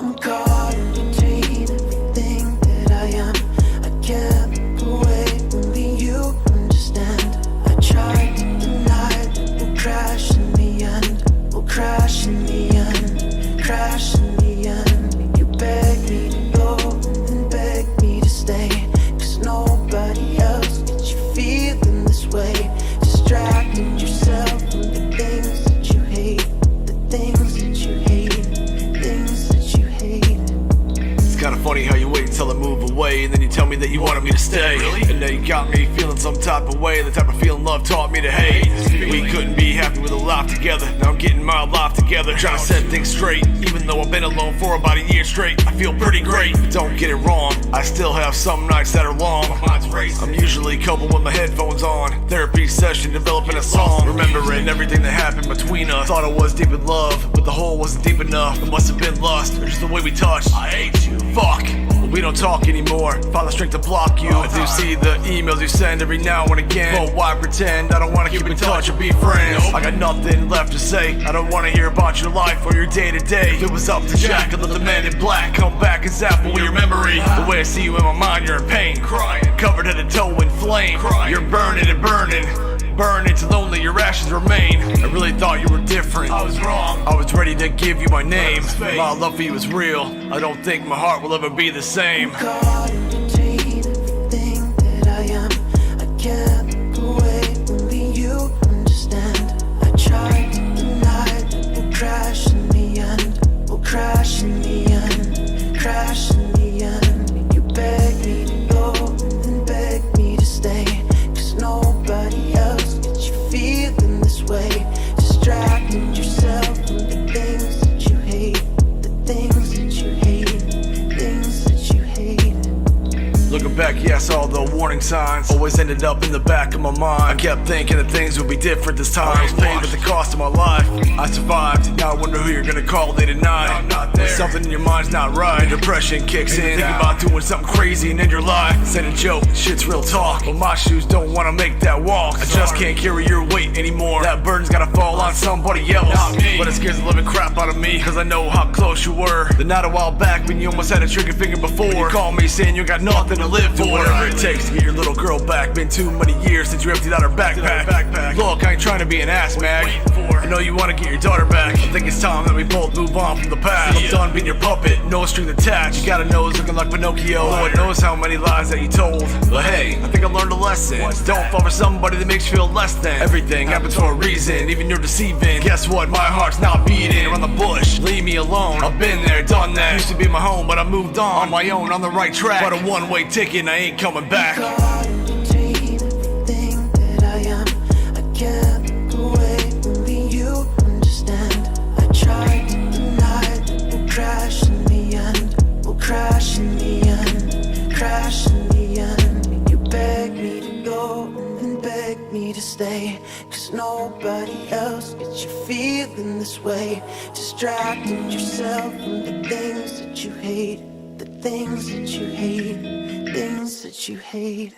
I'm caught in between everything that I am. I can't look away, only you understand. I tried to deny that we'll crash in the end. We'll crash in the end, crash in the end. You begged me to go and then begged me to stay, cause nobody else gets you feeling this way. Distracting yourself from the things that you hate, the things that you hate, things that you hate. It's kinda funny how you wait until I move away, and then you tell me that you wanted me to stay. Really? And now you got me feeling some type of way, the type of feeling love taught me to hate. We couldn't be happy with a life together, now I'm getting my life together, trying to set things straight. Even though I've been alone for about a year straight, I feel pretty great, but don't get it wrong, I still have some nights that are long. I'm usually coping with my headphones on, therapy session, developing a song, remembering everything that happened between us. Thought I was deep in love, but the hole wasn't deep enough. It must have been lust, or just the way we touched. I hate you, fuck. We don't talk anymore, find the strength to block you. I do see the emails you send every now and again, but why pretend? I don't wanna keep in touch or be friends. I got nothing left to say, I don't wanna hear about your life or your day to day. If it was up to Jack, I'd let the man in black come back and zap with your memory. The way I see you in my mind, you're in pain, crying, covered head to toe in flame. You're burning and burning, burning till only your ashes remain. I really thought you were different, I was wrong. I was ready to give you my name, my love for you is real. I don't think my heart will ever be the same. Caught in between everything that I am. I can't look away, only you understand. I tried to deny that we'll crash in the end. We'll crash in the end, crash in the end. You begged me to go and then begged me to stay, cause nobody else gets you feeling this way. Distracting yourself from the things that you hate, the things that you hate, things that you hate. Looking back back, yes, all the warning signs always ended up in the back of my mind. I kept thinking that things would be different this time. I was paid with the cost of my life. I survived, now I wonder who you're gonna call late at night. When something in your mind's not right, depression kicks in. Thinking about doing something crazy and end your life. Said a joke, shit's real talk. But my shoes don't wanna make that walk. I just can't carry your weight anymore. That burden's gotta fall on somebody else. But it scares the living crap out of me, cause I know how close you were. The night a while back when you almost had a trigger finger before. You called me saying you got nothing to live for. Do whatever it takes to get your little girl back. Been too many years since you emptied out her backpack. Look, I ain't trying to be an ass mag. I know you wanna get your daughter back. I think it's time that we both move on from the past. I'm done being your puppet, no string attached. You got a nose looking like Pinocchio. Lord knows how many lies that you told. But hey, I think I learned a lesson. Don't fall for somebody that makes you feel less than. Everything happens for a reason, even you're deceiving. Guess what, my heart's not beating around the bush. Leave me alone, I've been there, done that. Used to be my home, but I moved on my own, on the right track. But a one-way ticket and I ain't coming back. Crash in the end, crash in the end. You beg me to go and beg me to stay, cause nobody else gets you feeling this way. Distracting yourself from the things that you hate, the things that you hate, things that you hate.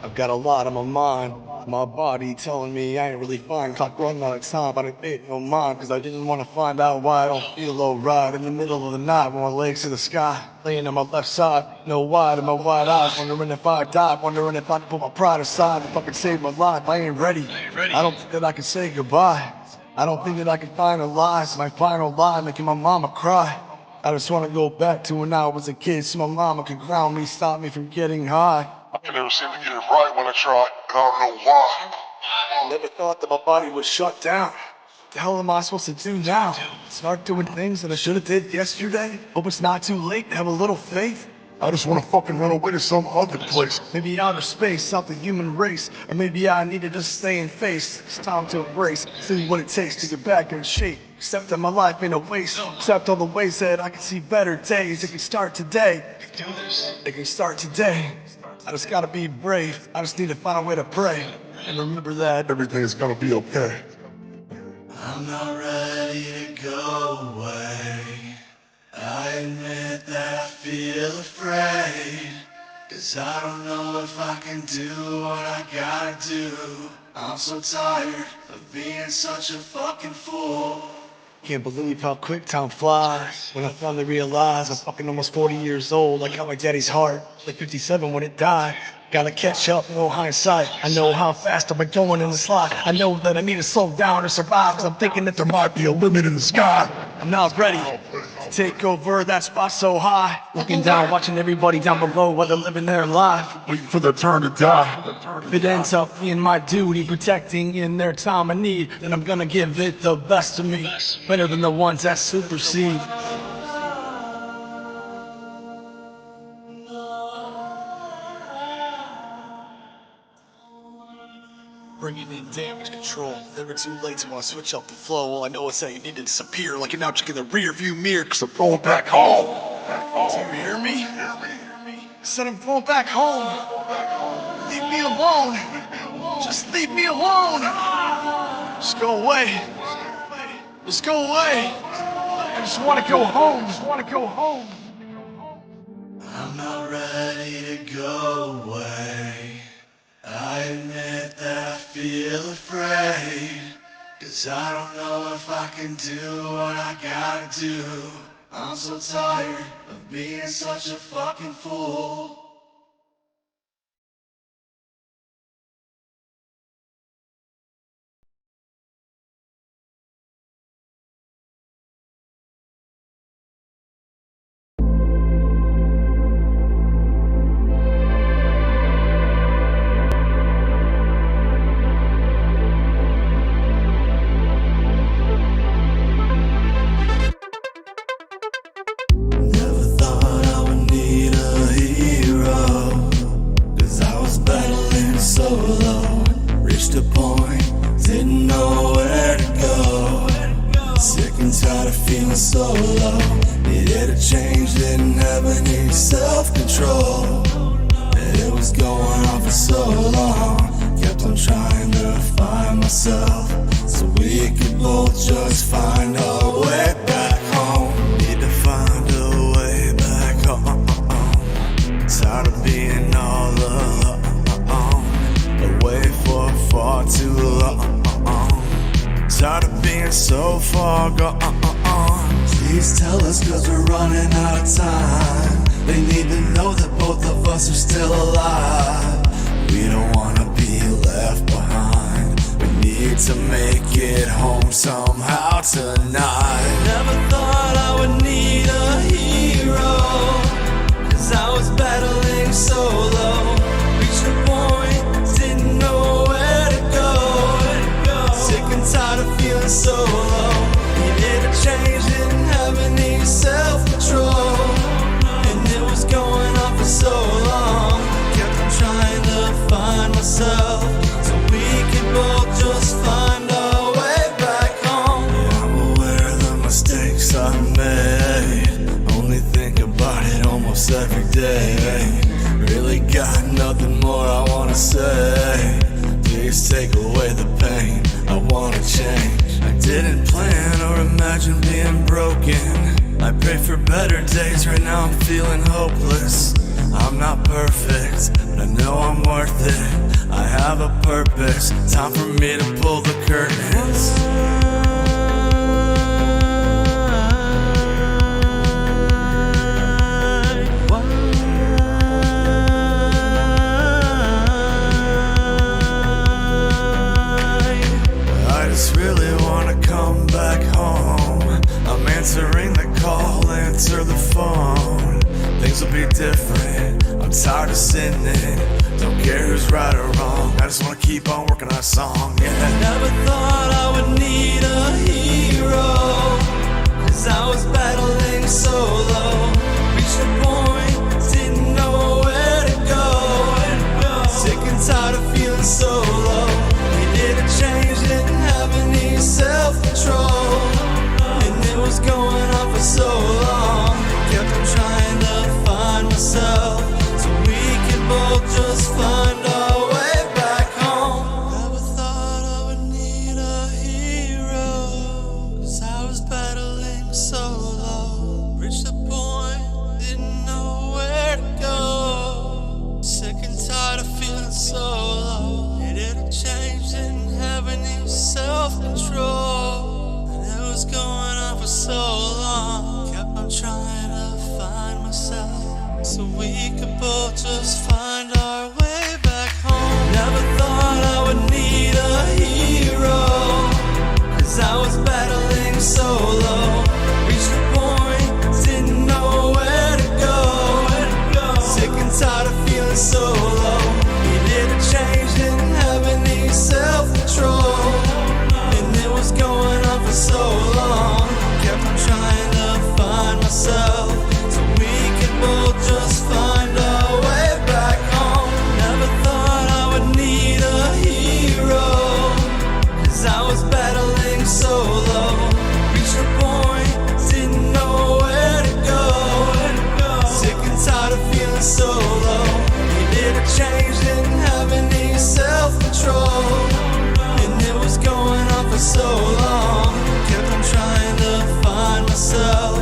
I've got a lot on my mind, my body telling me I ain't really fine. Clock running out of time, but I ain't no mind, cause I didn't want to find out why I don't feel alright. In the middle of the night with my legs to the sky, laying on my left side, no wide in my wide eyes, wondering if I died, wondering if I can put my pride aside, if I can save my life. I ain't ready, I don't think that I can say goodbye. I don't think that I can finalize my final lie, making my mama cry. I just want to go back to when I was a kid, so my mama could ground me, stop me from getting high. I can never seem to get it right when I try, and I don't know why. I never thought that my body would shut down. What the hell am I supposed to do now? Start doing things that I should have did yesterday? Hope it's not too late to have a little faith. I just wanna fucking run away to some other place. Maybe outer space, out the human race. Or maybe I needed to stay in face. It's time to embrace, see what it takes to get back in shape. Accept that my life ain't a waste. Accept all the ways that I can see better days. It can start today. It can start today. I just gotta be brave. I just need to find a way to pray. And remember that everything's gonna be okay. I'm not ready to go away. I admit that I feel afraid, cause I don't know if I can do what I gotta do. I'm so tired of being such a fucking fool. Can't believe how quick time flies. When I finally realize I'm fucking almost 40 years old. I got my daddy's heart, like 57 when it died. Gotta catch up, no hindsight. I know how fast I've been going in this life. I know that I need to slow down to survive, cause I'm thinking that there might be a limit in the sky. I'm not ready to take over that spot so high. Looking down, watching everybody down below while they're living their life. Waiting for their turn to die. If it ends up being my duty, protecting in their time of need, then I'm gonna give it the best of me. Better than the ones that supersede. Bringing in damage control. Never too late to want to switch up the flow. All I know is that you need to disappear like an object in the rear view mirror, cause I'm going back home. Do you hear me? I said I'm going back home. Leave me alone. Just leave me alone. Just go away. Just go away. I just want to go home. Just want to go home. I'm not ready ready to go away. I admit that I feel afraid, 'cause I don't know if I can do what I gotta do. I'm so tired of being such a fucking fool. So low, needed a change, didn't have any self-control. And it was going on for so long, kept on trying to find myself, so we could both just find our way back home. Need to find a way back home. Tired of being all alone, away for far too long. Tired of being so far gone. Please tell us, 'cause we're running out of time. They need to know that both of us are still alive. We don't wanna be left behind. We need to make it home somehow tonight. Never thought I would need a hero, 'cause I was battling so low. Reached a point, didn't know where to go. Sick and tired of feeling so low. Needed a change, didn't have any self-control. And it was going on for so long, kept on trying to find myself, so we could both just find our way back home. Yeah, I'm aware of the mistakes I made, only think about it almost every day. Really got nothing more I wanna say. Please take away the pain, I wanna change. I didn't plan or imagine being broken. I pray for better days, right now I'm feeling hopeless. I'm not perfect, but I know I'm worth it. I have a purpose, time for me to pull the curtains. Really wanna come back home. I'm answering the call, answer the phone. Things will be different, I'm tired of sinning. Don't care who's right or wrong, I just wanna keep on working on a song, yeah. I never thought I would need a hero, 'cause I was battling so low. Reached a point, didn't know where to go. Sick and tired of feeling so low. Needed a change, didn't have any self-control. And it was going on for so long, kept on trying to find myself, so we could both just find our way back home. Never thought I would need a hero, 'cause I was battling so low. Reached a point, didn't know where to go. Sick and tired of feeling so low. Needed a change, didn't have any self-control. And it was going on for so long, kept on trying to find myself, so we could both just find our way back home. Never thought I would need a hero, 'cause I was battling so low. Reached a point, didn't know where to go. Sick and tired of feeling so low. Needed a change, didn't have any self-control. And it was going on for so long, kept on trying to find myself, so we could both just find our way back home. Never thought I would need a hero, 'cause I was battling so low. Reached a point, didn't know where to go. Sick and tired of feeling so low. Needed a change, didn't have any self-control. And it was going on for so long, kept on trying to find myself,